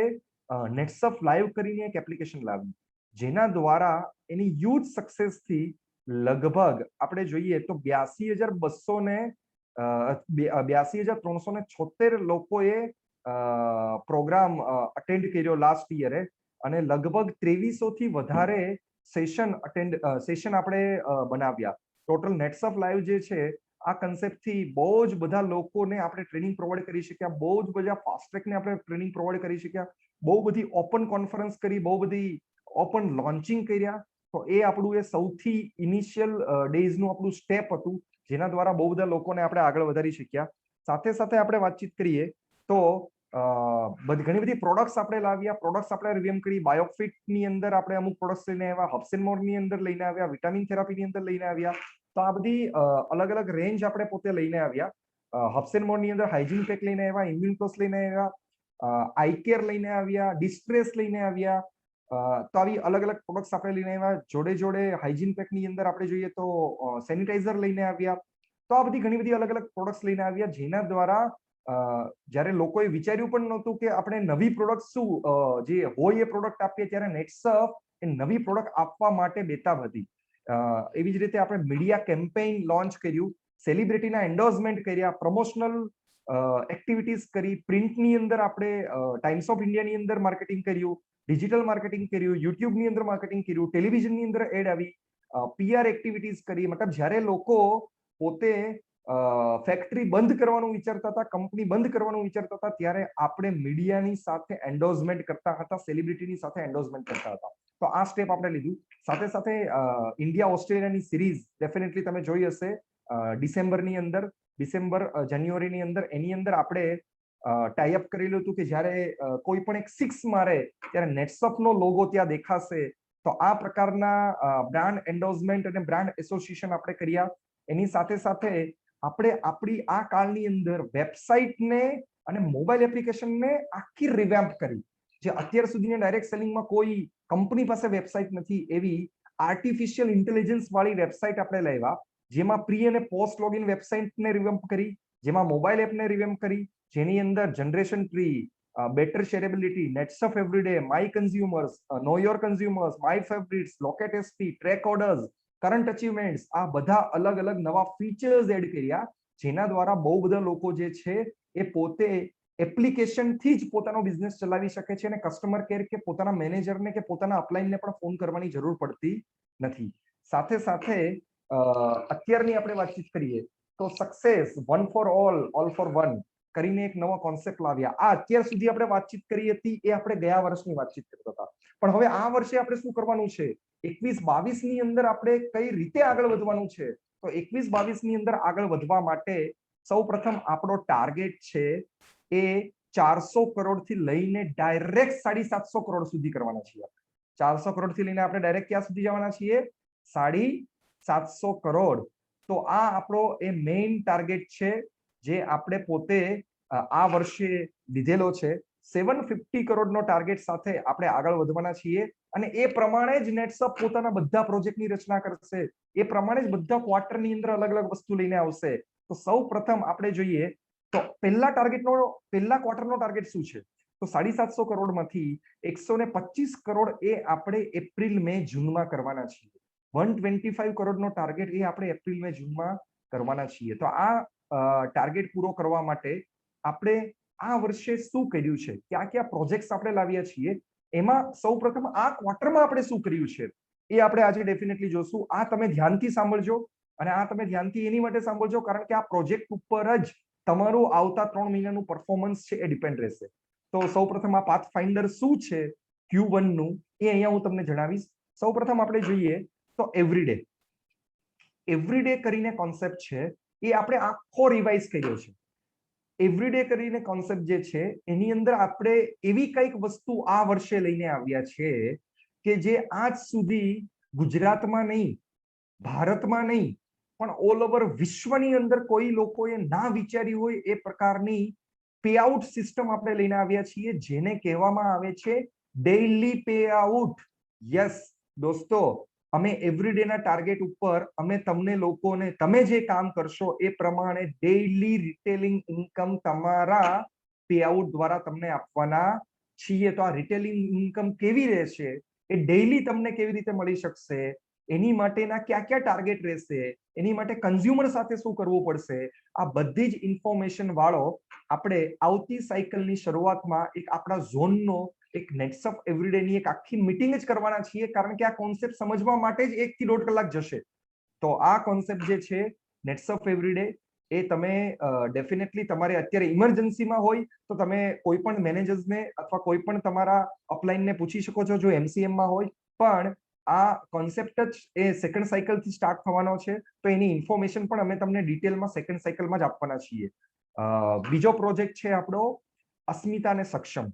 નેટસફ લાઈવ કરીને એક એપ્લિકેશન લાવી, જેના દ્વારા એની હ્યુજ સક્સેસથી લગભગ આપણે જોઈએ તો 82,200 ને 82,376 લોકોએ પ્રોગ્રામ અટેન્ડ કર્યો લાસ્ટ યરે. અને લગભગ 2300 થી વધારે સેશન આપણે બનાવ્યા. ટોટલ નેટસફ લાઈવ જે છે આ કન્સેપ્ટથી બહુ જ બધા લોકોને આપણે ટ્રેનિંગ પ્રોવાઈડ કરી શક્યા. બહુ જ બધા ફાસ્ટ ટ્રેકને આપણે ટ્રેનિંગ પ્રોવાઈડ કરી શક્યા. બહુ બધી ઓપન કોન્ફરન્સ કરી, બહુ બધી ઓપન લોન્ચિંગ કર્યા. તો એ આપણું એ સૌથી ઇનિશિયલ ડેઝનું આપણું સ્ટેપ હતું, જેના દ્વારા બહુ બધા લોકોને આપણે આગળ વધારી શક્યા. સાથે સાથે આપણે વાતચીત કરીએ તો ઘણી બધી પ્રોડક્ટ્સ આપણે લાવ્યા. પ્રોડક્ટ્સ આપણે રિવ્યમ કરી. બાયોફિટની અંદર આપણે અમુક પ્રોડક્ટ્સ લઈને આવ્યા, હબ્સેનમોરની અંદર લઈને આવ્યા, વિટામિન થેરાપીની અંદર લઈને આવ્યા. તો આ બધી અલગ અલગ રેન્જ આપણે પોતે લઈને આવ્યા. હબ્સેનમોરની અંદર હાઇજીન પેક લઈને આવ્યા, ઇમ્યુન પ્લસ લઈને આવ્યા, આઈ કેર લઈને આવ્યા, ડિસ્ટ્રેસ લઈને આવ્યા. તો આવી અલગ અલગ પ્રોડક્ટ્સ આપણે લઈને આવ્યા. જોડે જોડે હાઇજીન પેકની અંદર આપણે જોઈએ તો સેનિટાઈઝર લઈને આવ્યા. તો આ બધી ઘણી બધી અલગ અલગ પ્રોડક્ટ્સ લઈને આવ્યા, જેના દ્વારા જ્યારે લોકોએ વિચાર્યું પણ નહોતું કે આપણે નવી પ્રોડક્ટ શું જે હોય એ પ્રોડક્ટ આપીએ, ત્યારે નેટસફ એ નવી પ્રોડક્ટ આપવા માટે બેતાબ હતી. એવી જ રીતે આપણે મીડિયા કેમ્પેઇન લોન્ચ કર્યું, સેલિબ્રિટીના એન્ડોર્સમેન્ટ કર્યા, પ્રમોશનલ એક્ટિવિટીઝ કરી. પ્રિન્ટની અંદર આપણે ટાઈમ્સ ઓફ ઇન્ડિયાની અંદર માર્કેટિંગ કર્યું, ડિજિટલ માર્કેટિંગ કર્યું, યુટ્યુબની અંદર માર્કેટિંગ કર્યું, ટેલિવિઝનની અંદર એડ આવી, પીઆર એક્ટિવિટીઝ કરી. મતલબ જ્યારે લોકો પોતે ફેક્ટરી બંધ કરવાનું વિચારતા હતા, કંપની બંધ કરવાનું વિચારતા હતા, ત્યારે આપણે મીડિયાની સાથે એન્ડોર્સમેન્ટ કરતા હતા, સેલિબ્રિટીની સાથે એન્ડોર્સમેન્ટ કરતા હતા. તો આ સ્ટેપ આપણે લીધું. સાથે સાથે ઇન્ડિયા ઓસ્ટ્રેલિયાની સિરીઝ ડેફિનેટલી તમે જોઈ હશે ડિસેમ્બરની અંદર, જાન્યુઆરીની અંદર. એની અંદર આપણે ટાઈઅપ કરેલું હતું કે જ્યારે કોઈ પણ એક 6 મારે ત્યારે નેટસફનો લોગો ત્યાં દેખાશે. તો આ પ્રકારના બ્રાન્ડ એન્ડોર્સમેન્ટ અને બ્રાન્ડ એસોસિએશન આપણે કર્યા. એની સાથે સાથે આપણે આપણી આ કાળની અંદર વેબસાઇટને અને મોબાઈલ એપ્લિકેશનને આખી રિવેમ્પ કરી. જે અત્યાર સુધીની ડાયરેક્ટ સેલિંગમાં કોઈ કંપની પાસે વેબસાઇટ નથી, એવી આર્ટિફિશિયલ ઇન્ટેલિજન્સ વાળી વેબસાઇટ આપણે લાવ્યા, જેમાં પ્રી અને પોસ્ટ લોગિન વેબસાઇટને રિવેમ્પ કરી, જેમાં મોબાઈલ એપને રિવેમ્પ કરી, જેની અંદર generation tree, better shareability, Netsurf everyday, my consumers, know your consumers, my favourites, locate SP, track orders, current achievements, આ બધા અલગ અલગ નવા ફીચર્સ એડ કર્યા, જેના દ્વારા બહુ બધા લોકો જે છે એ પોતે એપ્લિકેશનથી જ પોતાનો બિઝનેસ ચલાવી શકે છે અને કસ્ટમર કેર કે પોતાના મેનેજરને કે પોતાના અપલાઈનને પણ ફોન કરવાની જરૂર પડતી નથી. સાથે સાથે અત્યારની આપણે વાતચીત કરીએ તો success one for all for one કરીને એક નવો કોન્સેપ્ટ લાવ્યા. આ અત્યાર સુધી આપણે વાતચીત કરી હતી એ આપણે ગયા વર્ષની વાતચીત કરતા હતા, પણ હવે આ વર્ષે આપણે શું કરવાનું છે, 21-22 ની અંદર આપણે કઈ રીતે આગળ વધવાનું છે. તો 21-22 ની અંદર આગળ વધવા માટે સૌપ્રથમ આપણો ટાર્ગેટ છે એ 400 કરોડથી લઈને ડાયરેક્ટ 750 કરોડ સુધી કરવાના છીએ. 400 કરોડથી લઈને આપણે ડાયરેક્ટ ક્યાં સુધી જવાના છીએ? 750 કરોડ. તો આ આપણો એ મેઇન ટાર્ગેટ છે જે આપણે પોતે આ વર્ષે લીધેલો છે. 750 કરોડનો ટાર્ગેટ સાથે આપણે આગળ વધવાના છીએ અને એ પ્રમાણે જ નેટસપ પોતાના બધા પ્રોજેક્ટની રચના કરશે, એ પ્રમાણે જ બધા ક્વાર્ટરની અંદર અલગ અલગ વસ્તુ લઈને આવશે. તો સૌ પ્રથમ આપણે જોઈએ તો પહેલા ક્વાર્ટરનો ટાર્ગેટ શું છે? તો 750 કરોડમાંથી 125 કરોડ એ આપણે એપ્રિલ મે જૂનમાં કરવાના છીએ. 125 કરોડનો ટાર્ગેટ એ આપણે એપ્રિલ મે જૂનમાં કરવાના છીએ. તો આ ટાર્ગેટ પૂરો કરવા માટે આપણે આ વર્ષે શું કર્યું છે, ક્યાં ક્યાં પ્રોજેક્ટ્સ આપણે લાવ્યા છીએ, એમાં સૌપ્રથમ આ ક્વાર્ટરમાં આપણે શું કર્યું છે એ આપણે આજે ડેફિનેટલી જોશું. આ તમે ધ્યાનથી સાંભળજો અને આ તમે ધ્યાનથી એની માટે સાંભળજો કારણ કે આ પ્રોજેક્ટ ઉપર જ તમારું આવતા 3 મહિનાનું પરફોર્મન્સ છે એ ડિપેન્ડ રહેશે. તો સૌપ્રથમ આ પાથફાઇન્ડર શું છે Q1 નું એ અહીંયા હું તમને જણાવીશ. સૌપ્રથમ આપણે જોઈએ તો એવરીડે કરીને કોન્સેપ્ટ છે એ આપણે આખો રિવાઇઝ કર્યો છે. એવરીડે કરીને કોન્સેપ્ટ જે છે એની અંદર આપણે એવી કંઈક વસ્તુ આ વર્ષે લઈને આવ્યા છે કે જે આજ સુધી ગુજરાતમાં નહીં, ભારતમાં નહીં, પણ ઓલ ઓવર વિશ્વની અંદર કોઈ લોકોએ ના વિચાર્યું હોય એ પ્રકારની પેઆઉટ સિસ્ટમ આપણે લઈને આવ્યા છીએ, જેને કહેવામાં આવે છે ડેઇલી પેઆઉટ. યસ દોસ્તો, અમે એવરીડેના ટાર્ગેટ ઉપર અમે તમને લોકોને તમે જે કામ કરશો એ પ્રમાણે ડેઇલી રિટેલિંગ ઇન્કમ તમારા પેઆઉટ દ્વારા તમને આપવાના છીએ. તો આ રિટેલિંગ ઇન્કમ કેવી રહેશે, એ ડેઇલી તમને કેવી રીતે મળી શકશે, એની માટેના કયા કયા ટાર્ગેટ રહેશે, એની માટે કન્ઝ્યુમર સાથે શું કરવું પડશે, આ બધી જ ઇન્ફોર્મેશન વાળો આપણે આવતી સાયકલની શરૂઆતમાં એક આપણા ઝોનનો એક નેટસપ એવરીડે ની એક આખી મીટિંગ જ કરવાના છીએ કારણ કે આ કોન્સેપ્ટ સમજવા માટે જ 1 થી 1.5 કલાક જશે. તો આ કોન્સેપ્ટ જે છે નેટસપ એવરીડે એ તમે ડેફિનેટલી તમારે અત્યારે ઇમરજન્સીમાં હોય તો તમે કોઈ પણ મેનેજર્સને અથવા કોઈ પણ તમારા અપલાઈનને પૂછી શકો છો જો MCM માં હોય. પણ આ કોન્સેપ્ટ જ એ સેકન્ડ સાયકલ થી સ્ટાર્ટ થવાનો છે તો એની ઇન્ફોર્મેશન પણ અમે તમને ડિટેલમાં સેકન્ડ સાયકલમાં જ આપવાના છીએ. બીજો પ્રોજેક્ટ છે આપણો અસ્મિતા અને સક્ષમ.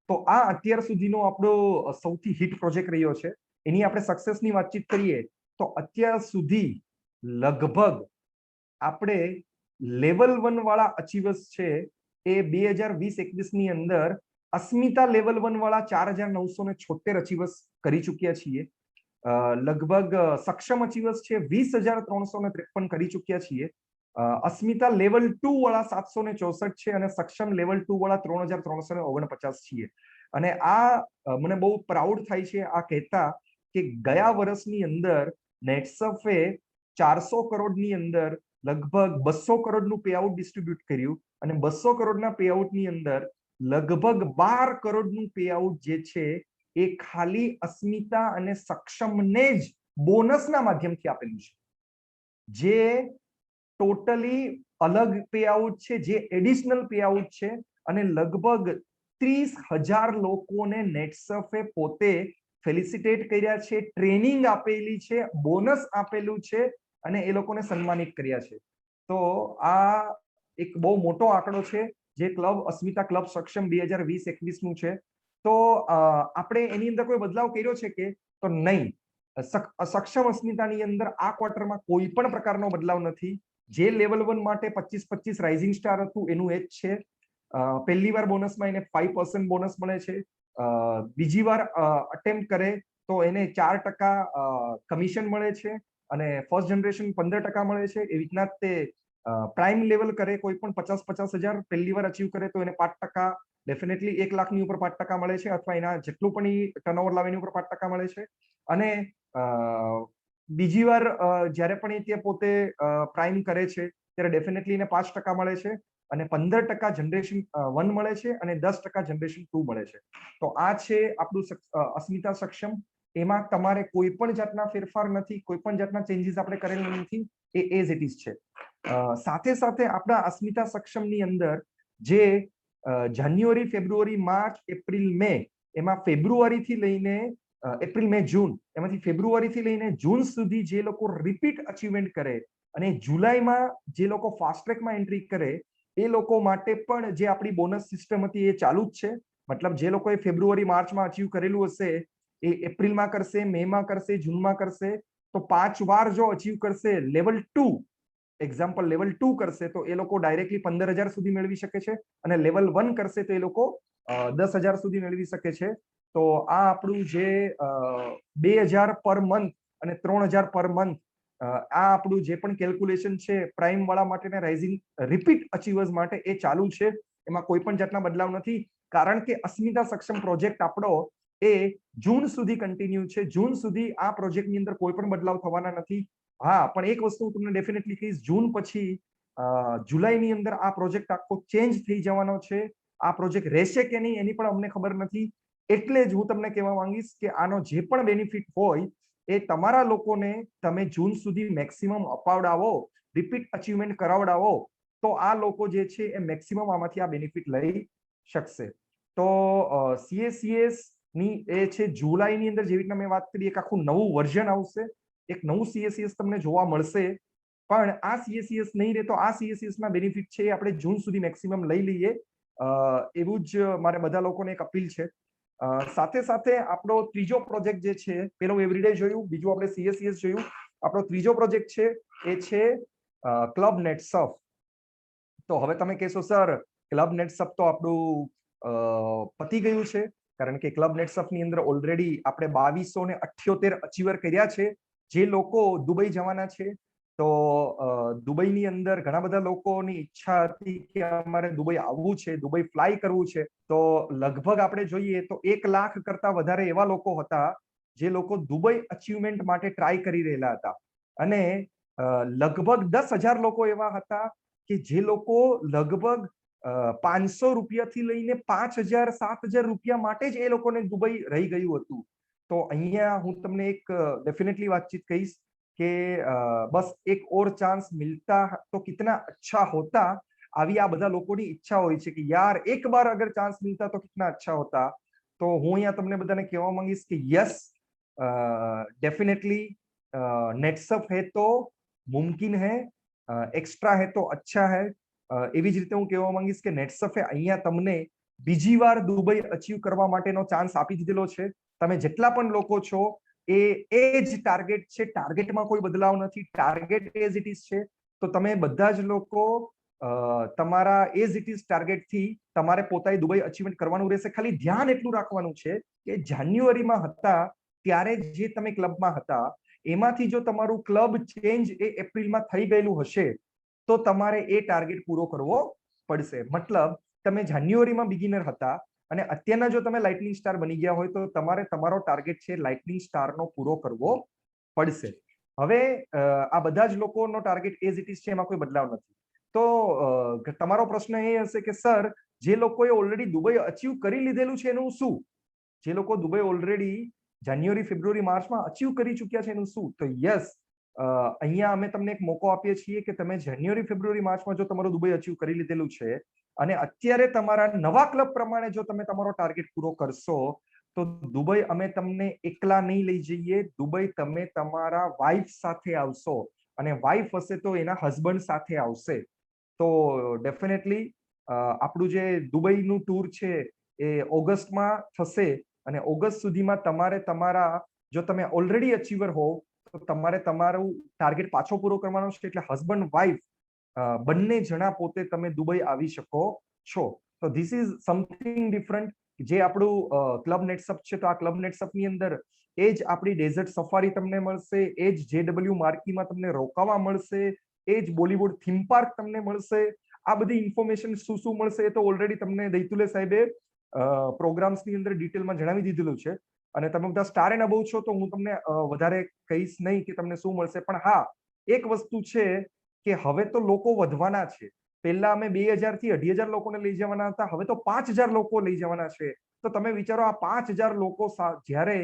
તો આ અત્યાર સુધીનો આપણો સૌથી હિટ પ્રોજેક્ટ રહ્યો છે. એની આપણે સક્સેસની વાતચીત કરીએ તો અત્યાર સુધી લગભગ આપણે લેવલ 1 વાળા અચીવર્સ છે એ 2020-21 ની અંદર અસ્મિતા લેવલ 1 વાળા 4976 અચીવર્સ કરી ચૂક્યા છીએ. લગભગ સક્ષમ અચીવર્સ છે 20353 કરી ચૂક્યા છીએ. અસ્મિતા લેવલ 2 વાળા 764 છે અને સક્ષમ લેવલ 2 વાળા 3349 છીએ. અને આ મને બહુ પ્રાઉડ થાય છે આ કહેતા કે ગયા વર્ષની અંદર નેટસફે 400 કરોડની અંદર લગભગ 200 કરોડનું પેઆઉટ ડિસ્ટ્રીબ્યુટ કર્યું અને 200 કરોડના પેઆઉટની અંદર લગભગ 12 કરોડનું પેઆઉટ જે છે એ ખાલી અસ્મિતા અને સક્ષમને જ બોનસના માધ્યમથી આપેલું છે, જે ટોટલી અલગ પેઆઉટ છે, જે એડિશનલ પેઆઉટ છે અને લગભગ 30,000 લોકોને નેટસફે પોતે ફેલિસિટેટ કર્યા છે, ટ્રેનિંગ આપેલી છે, બોનસ આપેલું છે અને એ લોકોને સન્માનિત કર્યા છે. તો આ એક બહુ મોટો આંકડો છે જે ક્લબ અસ્મિતા ક્લબ સક્ષમ 2020-21 નું છે. તો આપણે એની અંદર કોઈ બદલાવ કર્યો છે કે તો નહીં. સક્ષમ અસ્મિતાની અંદર આ ક્વાર્ટરમાં કોઈ પણ પ્રકારનો બદલાવ નથી. જે લેવલ 1 માટે 25-25 રાઇઝિંગ સ્ટાર હતું એનું એ જ છે. પહેલી વાર બોનસમાં એને 5% બોનસ મળે છે. બીજી વાર અટેમ્પ્ટ કરે તો એને 4% કમિશન મળે છે અને ફર્સ્ટ જનરેશન 15% મળે છે. એવી રીતના તે પ્રાઇમ લેવલ કરે કોઈ પણ 50-50 હજાર પહેલી વાર અચીવ કરે તો એને 5% ડેફિનેટલી 1 લાખની ઉપર 5% મળે છે અથવા એના જેટલું પણ એ ટર્નઓવર લાવે એની ઉપર 5% મળે છે. અને બીજી વાર જ્યારે પણ એ પોતે પ્રાઇમ કરે છે ત્યારે ડેફિનેટલી એને 5% મળે છે અને 15% જનરેશન 1 મળે છે અને 10% જનરેશન 2 મળે છે. તો આ છે આપણું અસ્મિતા સક્ષમ. એમાં તમારે કોઈ પણ જાતના ફેરફાર નથી, કોઈ પણ જાતના ચેન્જીસ આપણે કરેલા નથી, એ એઝ ઇટ ઇઝ છે. સાથે સાથે આપણા અસ્મિતા સક્ષમની અંદર જે જાન્યુઆરી, ફેબ્રુઆરી, માર્ચ, એપ્રિલ, મે, એમાં ફેબ્રુઆરીથી લઈને એપ્રિલ, મે, જૂન, એમાંથી ફેબ્રુઆરીથી લઈને જૂન સુધી જે લોકો રિપીટ અચીવમેન્ટ કરે અને જુલાઈમાં જે લોકો ફાસ્ટ ટ્રેકમાં એન્ટ્રી કરે એ લોકો માટે પણ જે આપણી બોનસ સિસ્ટમ હતી એ ચાલુ જ છે. મતલબ જે લોકોએ ફેબ્રુઆરી, માર્ચમાં અચીવ કરેલું હશે એ એપ્રિલમાં કરશે, મેમાં કરશે, જૂનમાં કરશે. તો 5 વાર જો અચીવ કરશે લેવલ 2 એક્ઝામ્પલ લેવલ 2 કરશે તો એ લોકો ડાયરેક્ટલી 15,000 સુધી મેળવી શકે છે, અને લેવલ 1 કરશે તો એ લોકો 10,000 સુધી મેળવી શકે છે. તો આ આપણું જે 2,000 પર મંથ અને 3,000 પર મંથ, આ આપણું જે પણ કેલ્ક્યુલેશન છે પ્રાઇમ વાળા માટે ને રાઇઝિંગ રિપીટ અચીવર્સ માટે, એ ચાલુ છે. એમાં કોઈ પણ જાતના બદલાવ નથી, કારણ કે અસ્મિતા સક્ષમ પ્રોજેક્ટ આપણો એ જૂન સુધી કન્ટિન્યુ છે. જૂન સુધી આ પ્રોજેક્ટની અંદર કોઈ પણ બદલાવ થવાના નથી. હા, પણ એક વસ્તુ તમને ડેફિનેટલી કહીશ, જૂન પછી જુલાઈની અંદર આ પ્રોજેક્ટ આખો ચેન્જ થઈ જવાનો છે. આ પ્રોજેક્ટ રહેશે કે નહીં એની પણ અમને ખબર નથી. એટલે જ હું તમને કહેવા માંગીશ કે આનો જે પણ બેનિફિટ હોય એ તમારા લોકોને તમે જૂન સુધી મેક્સિમમ અપાવડાવો, રિપીટ અચીવમેન્ટ કરાવડાવો, તો આ લોકો જે છે એ મેક્સિમમ આમાંથી આ બેનિફિટ લઈ શકશે. તો CACS ની એ છે જુલાઈની અંદર, જેવી રીતના મેં વાત કરી, એક આખું નવું વર્ઝન આવશે, એક નવું CACS તમને જોવા મળશે. પણ આ CACS નહીં રહે તો આ CACS ના બેનિફિટ છે આપણે જૂન સુધી મેક્સિમમ લઈ લઈએ, એવું જ મારે બધા લોકોને એક અપીલ છે. સાથે સાથે આપણો ત્રીજો પ્રોજેક્ટ જે છે, પેલો એવરીડે જોયું, બીજું આપણે CACS જોયું. આપણો ત્રીજો પ્રોજેક્ટ છે એ છે ક્લબ નેટસફ. તો હવે તમે કહેશો સર ક્લબ નેટસફ તો આપણું પતી ગયું છે, કારણ કે ક્લબ નેટસફ ની અંદર ઓલરેડી આપણે 2278 અચીવર કર્યા છે. જે લોકો દુબઈ જવાના છે, તો દુબઈની અંદર ઘણા બધા લોકોની ઈચ્છા હતી કે અમારે દુબઈ આવવું છે, દુબઈ ફ્લાય કરવું છે. તો લગભગ આપણે જોઈએ તો 1 લાખ કરતા વધારે એવા લોકો હતા જે લોકો દુબઈ અચીવમેન્ટ માટે ટ્રાય કરી રહેલા હતા, અને લગભગ 10,000 લોકો એવા હતા કે જે લોકો લગભગ 500 રૂપિયાથી લઈને 5,000 7,000 રૂપિયા માટે જ એ લોકોને દુબઈ રહી ગયું હતું. તો અહીંયા હું તમને એક ડેફિનેટલી વાતચીત કહીશ કે બસ એક ઓર ચાન્સ મિલતા તો કિતના અચ્છા હોતા. આવી આ બધા લોકોની ઈચ્છા હોય છે કે યાર એક બાર અગર ચાન્સ મિલતા તો કિતના અચ્છા હોતા. તો હું અહીંયા તમને બધાને કહેવા માંગીશ કે યસ, डेफिनेटली नेटसफ है तो मुमकिन है, एक्स्ट्रा है तो अच्छा है. એવી જ રીતે હું કહેવા માંગીશ કે નેટસફે અહીંયા તમને બીજી વાર દુબઈ અચીવ કરવા માટેનો ચાન્સ આપી દીધેલો છે. તમે જેટલા પણ લોકો છો એ જ ટાર્ગેટ છે, ટાર્ગેટમાં કોઈ બદલાવ નથી, ટાર્ગેટ એઝ ઇટ ઇઝ છે. તો તમે બધા જ લોકો તમારા એઝ ઇટ ઇઝ ટાર્ગેટથી તમારે પોતાએ દુબઈ અચીવમેન્ટ કરવાનું રહેશે. ખાલી ધ્યાન એટલું રાખવાનું છે કે જાન્યુઆરીમાં હતા ત્યારે જે તમે ક્લબમાં હતા એમાંથી જો તમારું ક્લબ ચેન્જ એ એપ્રિલમાં થઈ ગયેલું હશે તો તમારે એ ટાર્ગેટ પૂરો કરવો પડશે. મતલબ તમે જાન્યુઆરીમાં બિગિનર હતા અને અત્યારના જો તમે લાઇટનિંગ સ્ટાર બની ગયા હોય તો તમારે તમારો ટાર્ગેટ છે લાઇટનિંગ સ્ટારનો પૂરો કરવો પડશે. હવે આ બધા જ લોકોનો ટાર્ગેટ એઝ ઇટ ઇઝ છે, એમાં કોઈ બદલાવ નથી. તો તમારો પ્રશ્ન એ હશે કે સર જે લોકોએ ઓલરેડી દુબઈ અચીવ કરી લીધેલું છે એનું શું? જે લોકો દુબઈ ઓલરેડી જાન્યુઆરી ફેબ્રુઆરી માર્ચમાં અચીવ કરી ચૂક્યા છે એનું શું? તો યસ, અહીંયા અમે તમને એક મોકો આપીએ છીએ કે તમે જાન્યુઆરી ફેબ્રુઆરી માર્ચમાં જો તમારું દુબઈ અચીવ કરી લીધેલું છે અને અત્યારે તમારા નવા ક્લબ પ્રમાણે જો તમે તમારો ટાર્ગેટ પૂરો કરશો તો દુબઈ અમે તમને એકલા નહીં લઈ જઈએ. દુબઈ તમે તમારા વાઇફ સાથે આવશો, અને વાઇફ હશે તો એના હસબન્ડ સાથે આવશે. તો ડેફિનેટલી આપણું જે દુબઈનું ટૂર છે એ ઓગસ્ટમાં થશે, અને ઓગસ્ટ સુધીમાં તમારે તમારા, જો તમે ઓલરેડી અચીવર હો તો તમારે તમારું ટાર્ગેટ પાછો પૂરો કરવાનો છે. એટલે હસબન્ડ વાઇફ બંને જણા પોતે તમે દુબઈ આવી શકો છો. તો ધીસ ઇઝ સમથિંગ ડિફરન્ટ. જે આપણું ક્લબ નેટસફ છે, તો આ ક્લબ નેટસફની અંદર એ જ આપણી ડેઝર્ટ સફારી તમને મળશે, એ જ JW માર્કીમાં તમને રોકાવા મળશે, એ જ બોલીવુડ થીમ પાર્ક તમને મળશે. આ બધી ઇન્ફોર્મેશન શું શું મળશે એ તો ઓલરેડી તમને દૈતુલે સાહેબે પ્રોગ્રામ્સની અંદર ડિટેલમાં જણાવી દીધેલું છે. અને તમે બધા સ્ટાર એન્ડ અબોવ છો તો હું તમને વધારે કહીશ નહીં કે તમને શું મળશે. પણ હા, એક વસ્તુ છે કે હવે તો લોકો વધવાના છે. પહેલા અમે 2,000 થી 2,500 લોકોને લઈ જવાના હતા, હવે તો 5,000 લોકો લઈ જવાના છે. તો તમે વિચારો આ 5,000 લોકો જ્યારે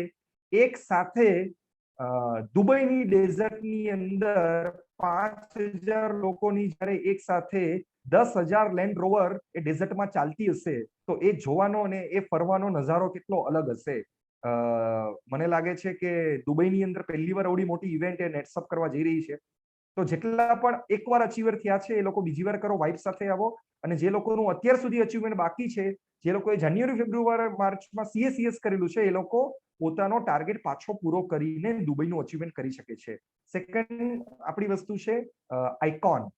એક સાથે દુબઈની ડેઝર્ટની અંદર 5,000 લોકોની જ્યારે એક સાથે 10,000 લેન્ડ રોવર એ ડેઝર્ટમાં ચાલતી હશે તો એ જોવાનો અને એ ફરવાનો નજારો કેટલો અલગ હશે. મને લાગે છે કે દુબઈની અંદર પહેલી વાર આવડી મોટી ઇવેન્ટ એ નેટસફ કરવા જઈ રહી છે. તો જેટલા પણ એકવાર અચીવર થયા છે એ લોકો બીજી વાર કરો, વાઇફ સાથે આવો. અને જે લોકોનું અત્યાર સુધી અચીવમેન્ટ બાકી છે, જે લોકોએ જાન્યુઆરી ફેબ્રુઆરી માર્ચમાં સીએસીએસ કરેલું છે, એ લોકો પોતાનો ટાર્ગેટ પાછો પૂરો કરીને દુબઈનું અચીવમેન્ટ કરી શકે છે. સેકન્ડ આપણી વસ્તુ છે આઇકોન.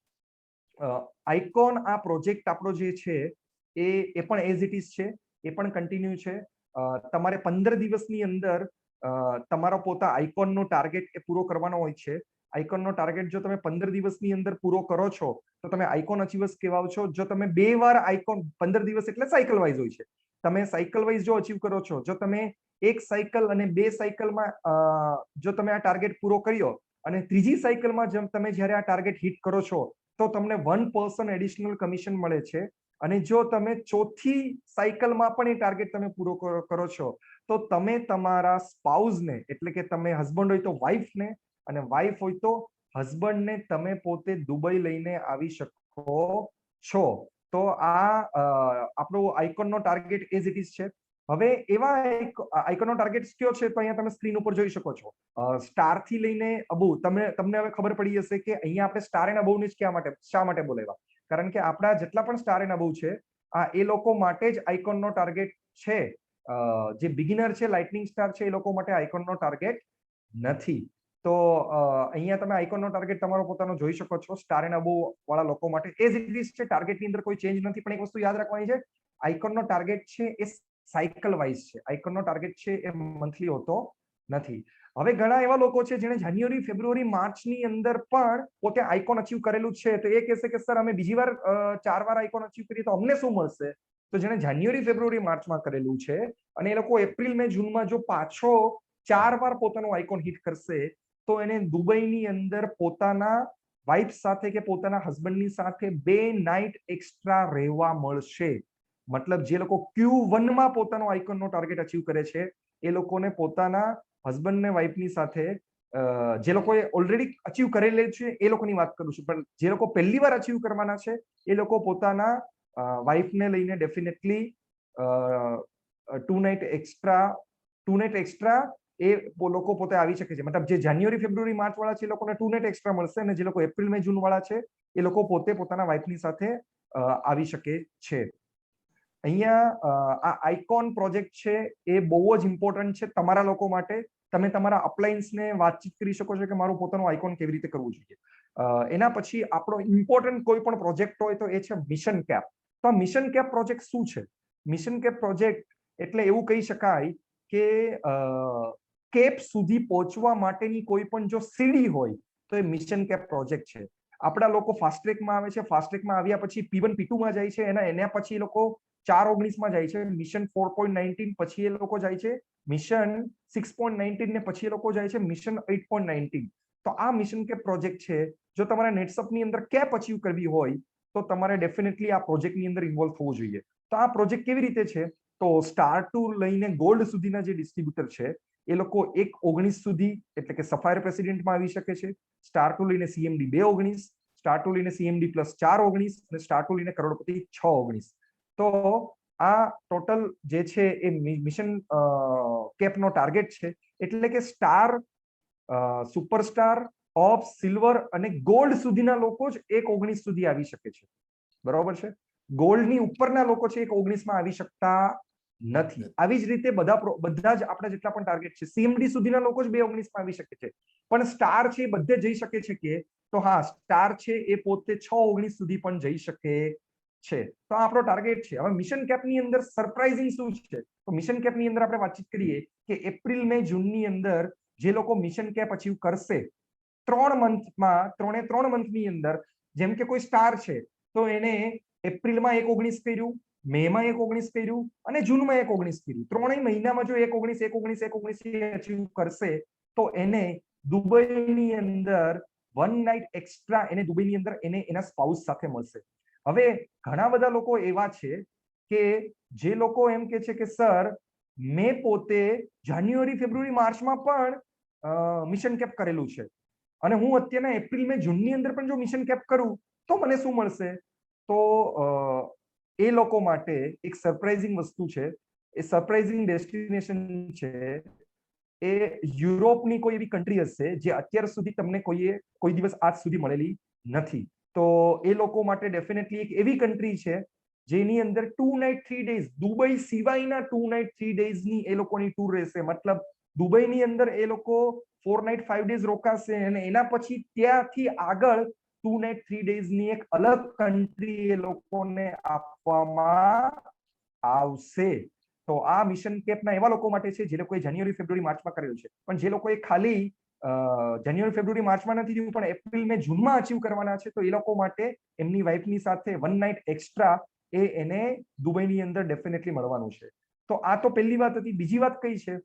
આઇકોન આ પ્રોજેક્ટ આપણો જે છે એ પણ એઝ ઇટ ઇઝ છે, એ પણ કન્ટિન્યુ છે. તમારે 15 દિવસની અંદર તમારો પોતા આઇકોનનો ટાર્ગેટ એ પૂરો કરવાનો હોય છે. આઇકોનનો ટાર્ગેટ જો તમે 15 દિવસની અંદર પૂરો કરો છો તો તમે આઇકોન અચીવર્સ કહેવાઓ છો. જો તમે 2 વાર આઇકોન, 15 દિવસ એટલે સાયકલ વાઇઝ હોય છે, તમે સાયકલ વાઇઝ જો અચીવ કરો છો, જો તમે એક સાયકલ અને 2 સાયકલમાં જો તમે આ ટાર્ગેટ પૂરો કર્યો અને ત્રીજી સાયકલમાં જેમ તમે જ્યારે આ ટાર્ગેટ હિટ કરો છો તો તમને 1% એડિશનલ કમિશન મળે છે. અને જો તમે ચોથી સાયકલમાં પણ એ ટાર્ગેટ તમે પૂરો કરો છો તો તમે તમારા સ્પાઉઝને, એટલે કે તમે હસબન્ડ હોય તો વાઇફને અને વાઇફ હોય તો હસબન્ડને તમે પોતે દુબઈ લઈને આવી શકો છો. તો આ આપણો આઇકોનનો ટાર્ગેટ એઝ ઇટ ઇઝ છે. હવે એવા એક આઇકોનનો ટાર્ગેટ કયો છે તો અહીંયા તમે સ્ક્રીન ઉપર જોઈ શકો છો. સ્ટાર થી લઈને અબોવ, તમને હવે ખબર પડી હશે કે અહીંયા આપણે સ્ટાર એન્ડ અબોવ ને શા માટે બોલાવ્યા. કારણ કે આપણા જેટલા પણ સ્ટાર એન્ડ અબોવ છે એ લોકો માટે જ આઇકોનનો ટાર્ગેટ છે. જે બિગિનર છે, લાઇટનિંગ સ્ટાર છે, એ લોકો માટે આઇકોનનો ટાર્ગેટ નથી. તો અહીંયા તમે આઇકોનનો ટાર્ગેટ તમારો પોતાનો જોઈ શકો છો. સ્ટાર એન્ડ અબોવ વાળા લોકો માટે એઝ ઇટ ઇઝ છે, ટાર્ગેટની અંદર કોઈ ચેન્જ નથી. પણ એક વસ્તુ યાદ રાખવાની છે, આઇકોનનો ટાર્ગેટ છે એ સાયકલ વાઇઝ છે. આઇકોનનો ટાર્ગેટ છે એ મંથલી હોતો નથી. હવે ઘણા એવા લોકો છે જેણે જાન્યુઆરી ફેબ્રુઆરી માર્ચની અંદર પણ પોતે આઇકોન અચીવ કરેલું છે, તો એ કહેશે કે સર અમે બીજી વાર 4 વાર આઇકોન અચીવ કરીએ તો અમને શું મળશે? તો જેણે જાન્યુઆરી ફેબ્રુઆરી માર્ચમાં કરેલું છે અને એ લોકો એપ્રિલ મે જૂનમાં જો પાછો 4 વાર પોતાનું આઇકોન હિટ કરશે તો એને દુબઈની અંદર પોતાના વાઇફ સાથે કે પોતાના હસબન્ડની સાથે 2 નાઇટ એક્સ્ટ્રા રહેવા મળશે. મતલબ જે લોકો Q1 માં પોતાનો આઇકોનનો ટાર્ગેટ અચીવ કરે છે એ લોકોને પોતાના હસબન્ડ ને વાઇફની સાથે, જે લોકોએ ઓલરેડી અચીવ કરેલી છે એ લોકોની વાત કરું છું, પણ જે લોકો પહેલી વાર અચીવ કરવાના છે એ લોકો પોતાના વાઇફને લઈને ડેફિનેટલી 2 નાઇટ એક્સ્ટ્રા એ લોકો પોતે આવી શકે છે. મતલબ જે જાન્યુઆરી ફેબ્રુઆરી માર્ચ વાળા છે એ લોકોને 2 નાઇટ એક્સ્ટ્રા મળશે અને જે લોકો એપ્રિલ મે જૂન વાળા છે એ લોકો પોતે પોતાના વાઇફની સાથે આવી શકે છે. અહીંયા આ આઇકોન પ્રોજેક્ટ છે એ બહુ જ ઇમ્પોર્ટન્ટ છે તમારા લોકો માટે. તમે તમારા અપ્લાયન્સને વાતચીત કરી શકો છો કે મારું પોતાનું આઇકોન કેવી રીતે કરવું જોઈએ. એના પછી આપણો ઇમ્પોર્ટન્ટ કોઈ પણ પ્રોજેક્ટ હોય તો એ છે મિશન કેપ. તો આ મિશન કેપ પ્રોજેક્ટ શું છે? મિશન કેપ પ્રોજેક્ટ એટલે એવું કહી શકાય કે કેપ સુધી પહોંચવા માટેની કોઈ પણ જો સીડી હોય તો એ મિશન કેપ પ્રોજેક્ટ છે. આપણા લોકો ફાસ્ટ ટ્રેકમાં આવે છે, ફાસ્ટ ટ્રેકમાં આવ્યા પછી P1 P2 માં જાય છે, એના પછી લોકો 419 માં જાય છે, મિશન 4.19 પછી એ લોકો જાય છે મિશન 6.19 ને પછી એ લોકો જાય છે મિશન 8.19. તો આ મિશન કેપ પ્રોજેક્ટ છે. જો તમારે નેટસપની અંદર કેપ અચીવ કરવી હોય તો તમારે ડેફિનેટલી આ પ્રોજેક્ટની અંદર ઇન્વોલ્વ થવું જોઈએ. તો આ પ્રોજેક્ટ કેવી રીતે છે? તો સ્ટાર ટુ લઈને ગોલ્ડ સુધીના જે ડિસ્ટ્રીબ્યુટર છે એ લોકો 1.19 સુધી, એટલે કે સફાયર પ્રેસિડેન્ટમાં આવી શકે છે. સ્ટાર ટુ લઈને CMD 2.19, સ્ટાર ટુ લઈને CMD પ્લસ 4.19 અને સ્ટાર ટુ લઈને કરોડપતિ 6.19. તો આ ટોટલ જે છે એ મિશન કેપનો ટાર્ગેટ છે. એટલે કે સ્ટાર, સુપરસ્ટાર, ઓફ, સિલ્વર અને ગોલ્ડ સુધીના લોકો જ 1.19 સુધી આવી શકે છે. બરોબર છે? ગોલ્ડની ઉપરના લોકો છે 1.19 માં આવી શકતા નથી. આવી જ રીતે બધા જ આપણા જેટલા પણ ટાર્ગેટ છે CMD સુધીના લોકો જ 2.19 માં આવી શકે છે. પણ સ્ટાર છે બધે જઈ શકે છે કે? તો હા, સ્ટાર છે એ પોતે 6.19 સુધી પણ જઈ શકે છે. તો આ આપણો ટાર્ગેટ છે. હવે મિશન કેપની અંદર સરપ્રાઇઝિંગ શું છે? તો મિશન કેપની અંદર આપણે વાતચીત કરીએ કે એપ્રિલ મે જૂનની અંદર જે લોકો મિશન કેપ અચીવ કરશે 3 મંથની અંદર, જેમ કે કોઈ સ્ટાર છે તો એને એપ્રિલમાં 1.19 કર્યું, મેમાં 1.19 કર્યું અને જૂનમાં 1.19 કર્યું. 3 મહિનામાં જો 1.19 અચીવ કરશે તો એને દુબઈની અંદર 1 નાઇટ એક્સ્ટ્રા એને દુબઈની અંદર એને એના સ્પાઉસ સાથે મળશે. હવે ઘણા બધા લોકો એવા છે કે જે લોકો એમ કે છે કે સર મેં પોતે જાન્યુઆરી ફેબ્રુઆરી માર્ચમાં પણ મિશન કેપ કરેલું છે અને હું અત્યારના એપ્રિલ મે જૂનની અંદર પણ જો મિશન કેપ કરું તો મને શું મળશે? તો એ લોકો માટે એક સરપ્રાઇઝિંગ વસ્તુ છે, એ સરપ્રાઇઝિંગ ડેસ્ટિનેશન છે. એ યુરોપની કોઈ એવી કન્ટ્રી હશે જે અત્યાર સુધી તમને કોઈ દિવસ આજ સુધી મળેલી નથી. તો એ લોકો માટે ડેફિનેટલી એક એવી કન્ટ્રી છે જેની અંદર 2 નાઇટ 3 ડેઝ દુબઈ સિવાયના 2 નાઇટ 3 ડેઝની એ લોકોની ટૂર રહેશે. મતલબ દુબઈની અંદર એ લોકો 4 નાઇટ 5 ડેઝ રોકાશે અને એના પછી ત્યાંથી આગળ 2 નાઇટ 3 ડેઝની એક અલગ કન્ટ્રી એ લોકોને આપવામાં આવશે. તો આ મિશન કેપના એવા લોકો માટે છે જે લોકોએ જાન્યુઆરી ફેબ્રુઆરી માર્ચમાં કરેલું છે, પણ જે લોકોએ ખાલી જાન્યુઆરી ફેબ્રુઆરી માર્ચમાં નથી થયું પણ એપ્રિલ મે જૂનમાં અચીવ કરવાના છે, તો એ લોકો માટે એમની વાઇફની સાથે 1 નાઇટ એક્સ્ટ્રા એને દુબઈની અંદર ડેફિનેટલી મળવાનું છે. તો આ તો પહેલી વાત હતી. બીજી વાત કઈ છે?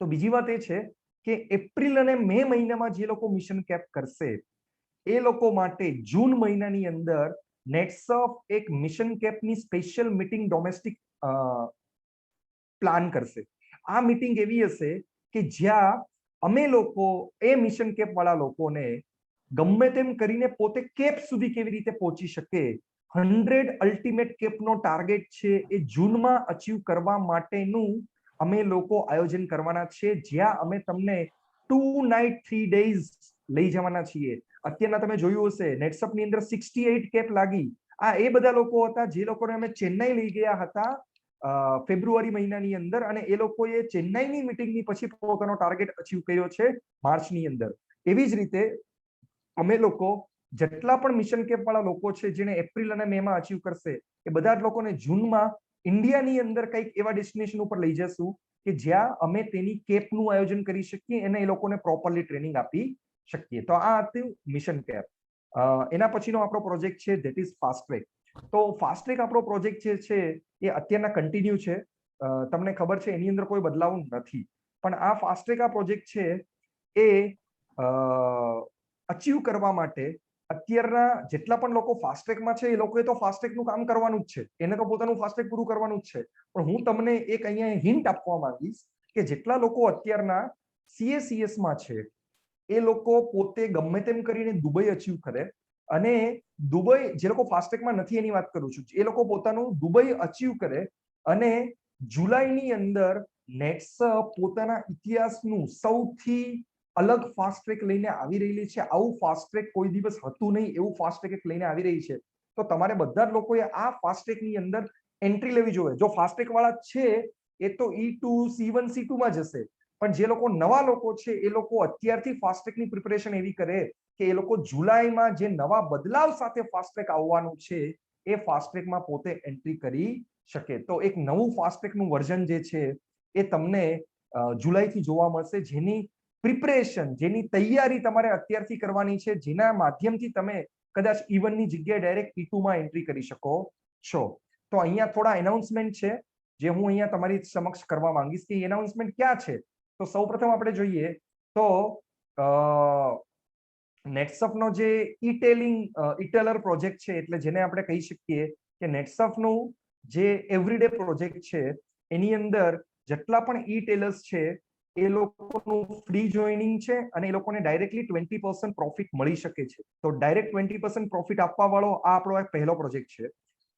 તો બીજી વાત એ છે કે એપ્રિલ અને મે મહિનામાં જે લોકો મિશન કેપ કરશે એ લોકો માટે જૂન મહિનાની અંદર નેટસફ એક મિશન કેપની સ્પેશિયલ મીટિંગ ડોમેસ્ટિક પ્લાન કરશે. આ મીટિંગ એવી હશે કે જ્યાં અમે લોકો એ મિશન કેપ વાળા લોકોને ગમે તેમ કરીને પોતે કેપ સુધી કેવી રીતે પહોંચી શકે, 100 અલ્ટિમેટ કેપનો ટાર્ગેટ છે એ જૂનમાં અચીવ કરવા માટેનું અમે લોકો આયોજન કરવાના છે, જ્યાં અમે તમને 2 નાઇટ 3 ડેઝ લઈ જવાના છીએ. અત્યારના તમે જોયું હશે નેટસપની અંદર 68 કેપ લાગી. આ એ બધા લોકો હતા જે લોકોને અમે ચેન્નાઈ લઈ ગયા હતા ફેબ્રુઆરી મહિનાની અંદર, અને એ લોકોએ ચેન્નાઈની મીટિંગની પછી પોતાનો ટાર્ગેટ અચીવ કર્યો છે માર્ચની અંદર. એવી જ રીતે અમે લોકો જેટલા પણ મિશન કેપ વાળા લોકો છે જેને એપ્રિલ અને મે માં અચીવ કરશે એ બધા જ લોકોને જૂનમાં ઇન્ડિયાની અંદર કંઈક એવા ડેસ્ટિનેશન ઉપર લઈ જશું કે જ્યાં અમે તેની કેપનું આયોજન કરી શકીએ અને એ લોકોને પ્રોપરલી ટ્રેનિંગ આપી શકીએ. તો આ હતું મિશન કેપ. એના પછીનો આપણો પ્રોજેક્ટ છે ધેટ ઇઝ ફાસ્ટ ટ્રેક. તો ફાસ્ટ ટ્રેક આપણો પ્રોજેક્ટ જે છે એ અત્યારના કન્ટિન્યુ છે. તમને ખબર છે એની અંદર કોઈ બદલાવ નથી, પણ આ ફાસ્ટ ટ્રેક આ પ્રોજેક્ટ છે એ અચીવ કરવા માટે અત્યારના જેટલા પણ લોકો ફાસ્ટ ટ્રેકમાં છે એ લોકોએ તો ફાસ્ટ ટ્રેકનું કામ કરવાનું જ છે, એને તો પોતાનું ફાસ્ટ ટ્રેક પૂરું કરવાનું જ છે. પણ હું તમને એક અહીંયા હિન્ટ આપવા માંગીશ કે જેટલા લોકો અત્યારના CACSમાં છે એ લોકો પોતે ગમે તેમ કરીને દુબઈ અચીવ કરે, અને દુબઈ જે લોકો ફાસ્ટ ટ્રેકમાં નથી એની વાત કરું છું, એ લોકો પોતાનું દુબઈ અચીવ કરે અને જુલાઈની અંદર નેટસપ પોતાના ઇતિહાસનું સૌથી અલગ ફાસ્ટ ટ્રેક લઈને આવી રહેલી છે. આવું ફાસ્ટ ટ્રેક કોઈ દિવસ હતું નહીં, એવું ફાસ્ટ ટ્રેક લઈને આવી રહી છે. તો તમારે બધા જ લોકોએ આ ફાસ્ટ ટ્રેકની અંદર એન્ટ્રી લેવી જોઈએ. જો ફાસ્ટ ટ્રેક વાળા છે એ તો E2 C1 C2 માં જશે, પણ જે લોકો નવા લોકો છે એ લોકો અત્યારથી ફાસ્ટ ટ્રેકની પ્રિપેરેશન એવી કરે કે એ લોકો જુલાઈમાં જે નવા બદલાવ સાથે ફાસ્ટ ટ્રેક આવવાનું છે એ ફાસ્ટ ટ્રેકમાં પોતે એન્ટ્રી કરી શકે. તો એક નવું ફાસ્ટ ટ્રેકનું વર્ઝન જે છે એ તમને જુલાઈથી જોવા મળશે, જેની પ્રિપરેશન જેની તૈયારી તમારે અત્યારથી કરવાની છે, જેના માધ્યમથી તમે કદાચ E1 ની જગ્યાએ ડાયરેક્ટ E2 માં એન્ટ્રી કરી શકો છો. તો અહીંયા થોડા એનાઉન્સમેન્ટ છે જે હું અહીંયા તમારી સમક્ષ કરવા માંગીશ કે એનાઉન્સમેન્ટ ક્યાં છે. તો સૌપ્રથમ આપણે જોઈએ તો નેટસફનો જે ઇટેલર પ્રોજેક્ટ છે, એટલે જેને આપણે કહી શકીએ કે નેટસફનું જે એવરીડે પ્રોજેક્ટ છે એની અંદર જેટલા પણ ઈ-ટેલર્સ છે એ લોકોનું ફ્રી જોઈનિંગ છે અને એ લોકોને ડાયરેક્ટલી 20% પ્રોફિટ મળી શકે છે. તો ડાયરેક્ટ 20% પ્રોફિટ આપવા વાળો આ આપણો એક પહેલો પ્રોજેક્ટ છે.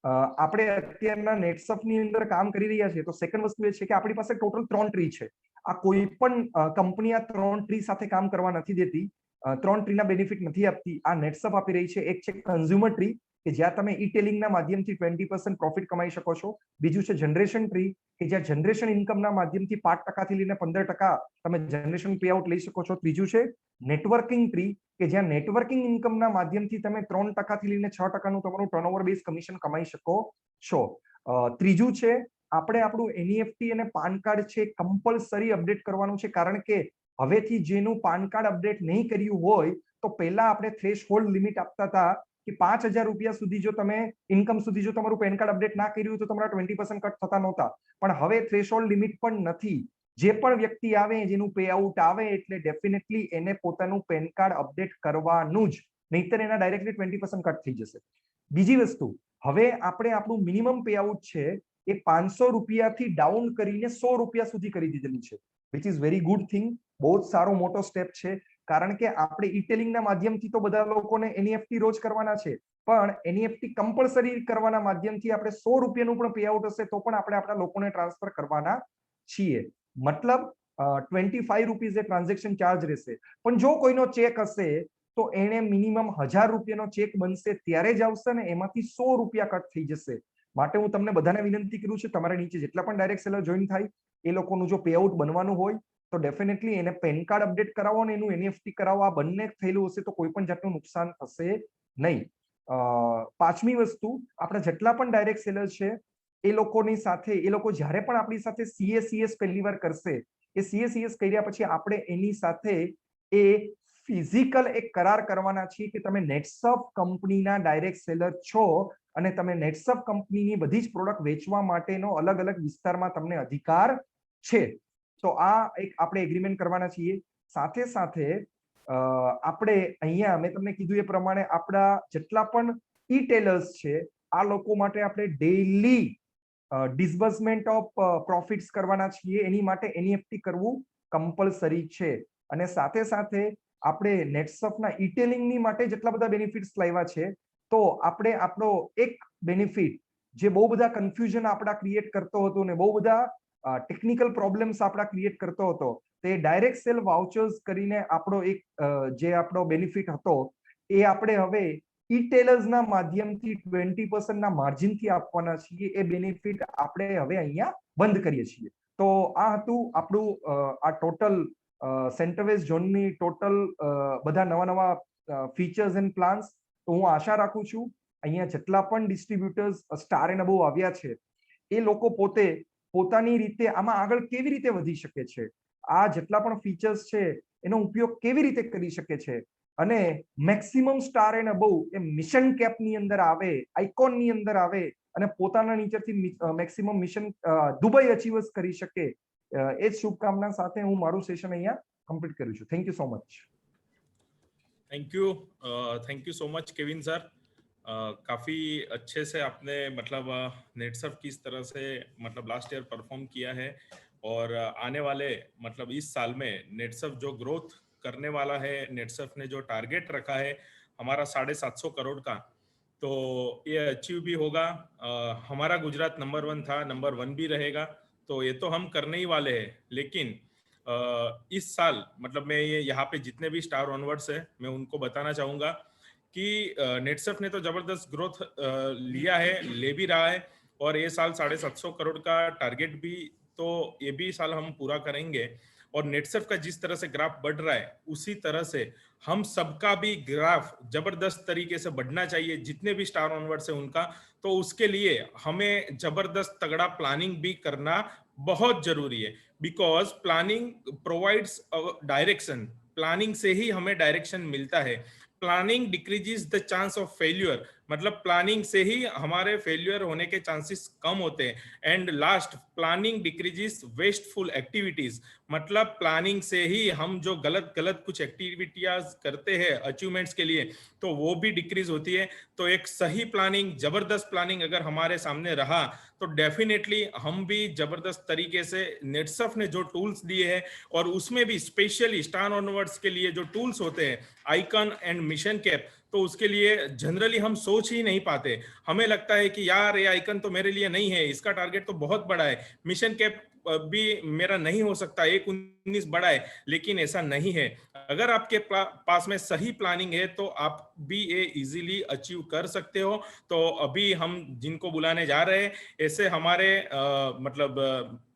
આપણે અત્યારના નેટસફની અંદર કામ કરી રહ્યા છીએ તો સેકન્ડ વસ્તુ એ છે કે આપણી પાસે ટોટલ 3 ટ્રી છે. આ કોઈ પણ કંપની આ 3 ટ્રી સાથે કામ કરવા નથી દેતી, 3 ટ્રીના બેનિફિટ નથી આપતી. આ નેટસફ આપી રહી છે. એક છે કન્ઝ્યુમર ટ્રી કે જ્યાં તમે ઈ-ટેલિંગના માધ્યમથી 20% પ્રોફિટ કમાઈ શકો છો. બીજું છે જનરેશન ટ્રી કે જ્યાં જનરેશન ઇન્કમના માધ્યમથી 5% થી લઈને 15% તમે જનરેશન પે આઉટ લઈ શકો છો. ત્રીજું છે નેટવર્કિંગ ટ્રી કે જ્યાં નેટવર્કિંગ ઇન્કમના માધ્યમથી તમે 3% થી લઈને 6%નું તમારું ટર્નઓવર બેઝ કમિશન કમાઈ શકો છો. ત્રીજું છે આપણે આપણું NEFT અને પાન કાર્ડ છે કમ્પલસરી અપડેટ કરવાનું છે, કારણ કે હવેથી જેનું પાન કાર્ડ અપડેટ નહીં કર્યું હોય તો પહેલા આપણે થ્રેશહોલ્ડ લિમિટ આપતા હતા કે 5,000 રૂપિયા સુધી જો તમે ઇન્કમ સુધી જો તમારું પેન કાર્ડ અપડેટ ના કર્યું તો તમારા 20% કટ થતા નહોતા, પણ હવે થ્રેશહોલ્ડ લિમિટ પણ નથી. જે પણ વ્યક્તિ આવે જેનું પે આઉટ આવે એટલે ડેફિનેટલી એને પોતાનું પેન કાર્ડ અપડેટ કરવાનું જ, નહીતર એના ડાયરેક્ટલી 20% કટ થઈ જશે. બીજી વસ્તુ, હવે આપણે આપણું મિનિમમ પે આઉટ છે એ 500 રૂપિયાથી ડાઉન કરીને 100 રૂપિયા સુધી કરી દીધેલું છે, which is very good thing. બહુ જ સારો મોટો સ્ટેપ છે, કારણ કે આપણે ઈ-ટેલિંગના માધ્યમથી તો બધા લોકોને NEFT રોજ કરવાના છે, પણ NEFT કમ્પલસરી કરવાના માધ્યમથી આપણે 100 રૂપિયાનું પણ પે આઉટ હશે તો પણ આપણે આપણા લોકોને ટ્રાન્સફર કરવાના છીએ. મતલબ ₹25 એ ટ્રાન્ઝેક્શન ચાર્જ રહેશે. પણ જો કોઈનો ચેક હશે તો એને મિનિમમ ₹1000 ચેક બનશે ત્યારે જ આવશે ને એમાંથી ₹100 કટ થઈ જશે. માટે હું તમને બધાને વિનંતી કરું છું, તમારા નીચે જેટલા પણ ડાયરેક્ટ સેલર જોઈન થાય એ લોકોનું જો પે આઉટ બનવાનું હોય તો ડેફિનેટલી એને પેન કાર્ડ અપડેટ કરાવો અને એનું એનઈએફટી કરાવો. આ બંને થયેલું હશે તો કોઈ પણ જાતનું નુકસાન થશે નહીં. પાંચમી વસ્તુ, આપણા જેટલા પણ ડાયરેક્ટ સેલર છે એ લોકોની સાથે, એ લોકો જ્યારે પણ આપણી સાથે સીએસીએસ પહેલી વાર કરશે, એ સીએસીએસ કર્યા પછી આપણે એની સાથે એ ફિઝિકલ એક કરાર કરવાના છીએ કે તમે નેટસફ કંપનીના ડાયરેક્ટ સેલર છો અને તમે નેટસફ કંપનીની બધી જ પ્રોડક્ટ વેચવા માટેનો અલગ અલગ વિસ્તારમાં તમને અધિકાર છે. તો આ એક આપણે એગ્રીમેન્ટ કરવાના છીએ. સાથે સાથે આપણે અહીંયા મેં તમને કીધું એ પ્રમાણે આપણા જેટલા પણ ઈ ટેલર્સ છે આ લોકો માટે આપણે ડેઈલી ડિસબર્સમેન્ટ ઓફ પ્રોફિટ્સ કરવાના છીએ. એની માટે એનઈએફટી કરવું કમ્પલસરી છે. અને સાથે સાથે આપણે નેટસફના ઈ-ટેલિંગની માટે જેટલા બધા બેનિફિટ્સ લાવ્યા છે તો આપણે આપણો એક બેનિફિટ જે બહુ બધા કન્ફ્યુઝન આપણા ક્રિએટ કરતો હતો ને બહુ બધા ટેકનિકલ પ્રોબ્લેમ્સ આપણા ક્રિએટ કરતો હતો, તે ડાયરેક્ટ સેલ વાઉચર્સ કરીને આપણો એક જે આપણો બેનિફિટ હતો એ આપણે હવે ઈ-ટેલર્સના માધ્યમથી 20% માર્જિનથી આપવાના છીએ. એ બેનિફિટ આપણે હવે અહીંયા બંધ કરીએ છીએ. તો આ હતું આપણું આ ટોટલ સેન્ટરવેઝ ઝોનની ટોટલ બધા નવા નવા ફીચર્સ એન્ડ પ્લાન્સ. તો હું આશા રાખું છું અહીંયા જેટલા પણ ડિસ્ટ્રીબ્યુટર્સ સ્ટાર એન્ડ અબોવ આવ્યા છે એ લોકો પોતે પોતાની રીતે આમાં આગળ કેવી રીતે વધી શકે છે, આ જેટલા પણ ફીચર્સ છે એનો ઉપયોગ કેવી રીતે કરી શકે છે અને મેક્સિમમ સ્ટાર એન્ડ અબોવ એ મિશન કેપની અંદર આવે, આઇકોનની અંદર આવે અને પોતાના નીચેથી મેક્સિમમ મિશન દુબઈ અચીવર્સ કરી શકે, એ જ શુભકામના સાથે હું મારું સેશન અહીંયા કમ્પ્લીટ કરું છું. Thank you so much. Thank you so much Kevin sir. काफ़ी अच्छे से आपने मतलब नेटसफ किस तरह से मतलब लास्ट ईयर परफॉर्म किया है और आने वाले मतलब इस साल में नेटसफ जो ग्रोथ करने वाला है, नेटसफ ने जो टारगेट रखा है हमारा 750 करोड़ का, तो ये अचीव भी होगा. हमारा गुजरात नंबर 1 था, नंबर 1 भी रहेगा, तो ये तो हम करने ही वाले हैं. लेकिन इस साल मतलब मैं ये यहाँ पे जितने भी स्टार ऑनवर्ड्स है मैं उनको बताना चाहूँगा कि नेटसफ ने तो जबरदस्त ग्रोथ लिया है, ले भी रहा है और ये साल 750 करोड़ का टारगेट भी तो ये भी साल हम पूरा करेंगे. और नेटसफ का जिस तरह से ग्राफ बढ़ रहा है उसी तरह से हम सबका भी ग्राफ जबरदस्त तरीके से बढ़ना चाहिए, जितने भी स्टार ऑनवर्ड्स है उनका. तो उसके लिए हमें जबरदस्त तगड़ा प्लानिंग भी करना बहुत जरूरी है, because planning provides direction. Planning से ही हमें डायरेक्शन मिलता है. Planning decreases the chance of failure, मतलब प्लानिंग से ही हमारे फेल्यूर होने के चांसेस कम होते हैं. And last, planning decreases wasteful activities, मतलब प्लानिंग से ही हम जो गलत गलत कुछ एक्टिविटीज करते हैं अचीवमेंट्स के लिए तो वो भी डिक्रीज होती है. तो एक सही प्लानिंग, जबरदस्त प्लानिंग अगर हमारे सामने रहा तो डेफिनेटली हम भी जबरदस्त तरीके से नेटसफ ने जो टूल्स दिए हैं और उसमें भी स्पेशली स्टार ऑनवर्ड्स के लिए जो टूल्स होते हैं आइकन एंड मिशन कैप, तो उसके लिए जनरली हम सोच ही नहीं पाते. हमें लगता है कि यार ये आइकन तो मेरे लिए नहीं है, इसका टारगेट तो बहुत बड़ा है, मिशन कैप भी मेरा नहीं हो सकता, 1.19 बड़ा है. लेकिन ऐसा नहीं है. अगर आपके पास में सही प्लानिंग है तो आप भी ये इजीली अचीव कर सकते हो. तो अभी हम जिनको बुलाने जा रहे हैं ऐसे हमारे मतलब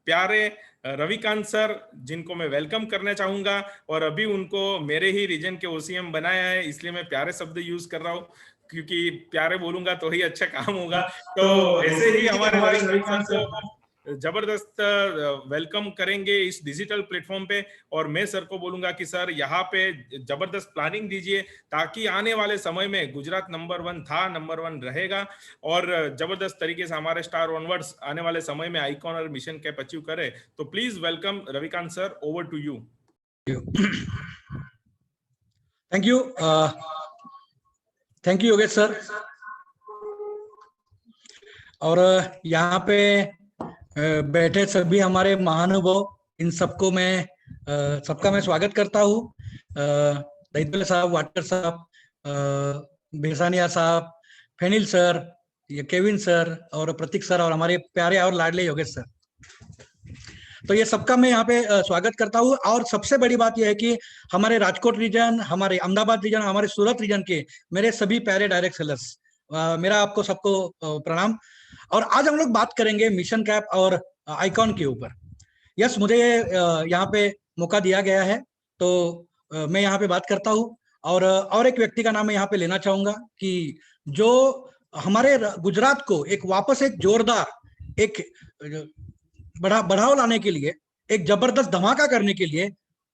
प्यारे रविकांत सर, जिनको मैं वेलकम करना चाहूंगा. और अभी उनको मेरे ही रीजन के ओसीएम बनाया है, इसलिए मैं प्यारे शब्द यूज कर रहा हूँ क्योंकि प्यारे बोलूंगा तो ही अच्छा काम होगा. तो ऐसे ही हमारे रविकांत सर जबरदस्त वेलकम करेंगे इस डिजिटल प्लेटफॉर्म पे. और मैं सर को बोलूंगा कि सर यहाँ पे जबरदस्त प्लानिंग दीजिए ताकि आने वाले समय में गुजरात नंबर 1 था, नंबर 1 रहेगा और जबरदस्त तरीके से हमारे स्टार ऑनवर्ड्स आने वाले समय में आइकॉन और मिशन कैप अचीव करे. तो please welcome Ravikant sir, over to you. Thank you Yogesh sir. और यहाँ पे बैठे सभी हमारे महानुभाव, इन सबको मैं सबका मैं स्वागत करता हूँ. दैतल साहब, वाटर साहब, बेसानिया साहब, फेनिल सर, ये केविन सर और प्रतीक सर और हमारे प्यारे और लाडले योगेश सर. तो ये सबका मैं यहाँ पे स्वागत करता हूँ। और सबसे बड़ी बात यह है कि हमारे राजकोट रीजन, हमारे अहमदाबाद रीजन, हमारे सूरत रीजन के मेरे सभी प्यारे डायरेक्ट सेलर्स, मेरा आपको सबको प्रणाम। और आज हम लोग बात करेंगे मिशन कैप और आइकॉन के ऊपर। यस, मुझे यहाँ पे मौका दिया गया है, तो मैं यहाँ पे बात करता हूँ। और एक व्यक्ति का नाम मैं यहाँ पे लेना चाहूंगा कि जो हमारे गुजरात को वापस एक जोरदार एक बढ़ाव लाने के लिए, एक जबरदस्त धमाका करने के लिए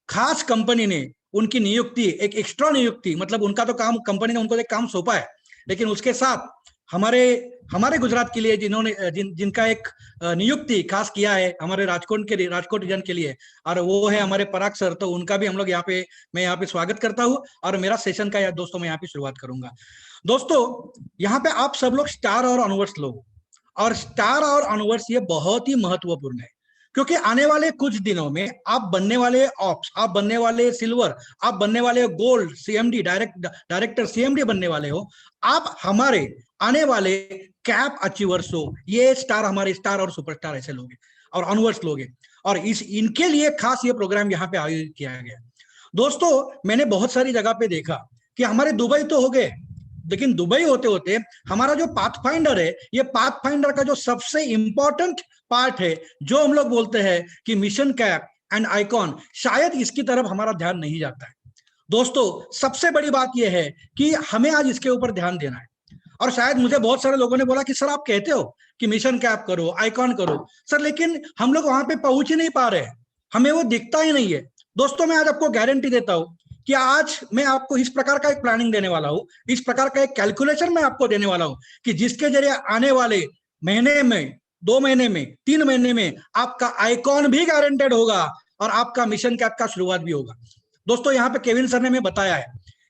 खास कंपनी ने उनकी नियुक्ति, एक एक्स्ट्रा नियुक्ति, मतलब उनका तो काम, कंपनी ने उनको एक काम सौंपा है, लेकिन उसके साथ हमारे गुजरात के लिए जिनका एक नियुक्ति खास किया है हमारे राजकोट रीजन के लिए, और वो है हमारे पराग सर। तो उनका भी हम लोग मैं यहाँ पे स्वागत करता हूँ और मेरा सेशन का दोस्तों मैं यहाँ पे शुरुआत करूंगा। दोस्तों, यहाँ पे आप सब लोग स्टार और अनवर्स लोग, और स्टार और अनवर्स ये बहुत ही महत्वपूर्ण है, क्योंकि आने वाले कुछ दिनों में आप बनने वाले ऑप्स, आप बनने वाले सिल्वर, आप बनने वाले गोल्ड, सीएमडी डायरेक्टर सीएमडी बनने वाले हो। आप हमारे आने वाले कैप अचीवर्स हो। ये स्टार, हमारे स्टार और सुपरस्टार ऐसे लोग हैं और अनवर्स लोग हैं, और इनके लिए खास ये प्रोग्राम यहाँ पे आयोजित किया गया। दोस्तों, मैंने बहुत सारी जगह पे देखा कि हमारे दुबई तो हो गए, लेकिन दुबई होते होते हमारा जो पाथफाइंडर है, ये पाथफाइंडर का जो सबसे इंपॉर्टेंट पार्ट है, जो हम लोग बोलते हैं कि मिशन कैप एंड आइकॉन, शायद इसकी तरफ हमारा ध्यान नहीं जाता है। दोस्तों, सबसे बड़ी बात यह है कि हमें आज इसके ऊपर ध्यान देना है। और शायद मुझे बहुत सारे लोगों ने बोला कि सर आप कहते हो कि मिशन कैप करो, आइकॉन करो सर, लेकिन हम लोग वहां पे पहुंच ही नहीं पा रहे हैं, हमें वो दिखता ही नहीं है। दोस्तों, मैं आज आपको गारंटी देता हूं कि आज मैं आपको इस प्रकार का एक प्लानिंग देने वाला हूं, इस प्रकार का एक कैलकुलेशन मैं आपको देने वाला हूं कि जिसके जरिए आने वाले महीने में, 2 महीने में, 3 महीने में आपका आइकॉन भी गारंटेड होगा और आपका मिशन कैप का शुरुआत भी होगा। दोस्तों, यहाँ पे केविन सर ने हमें बताया है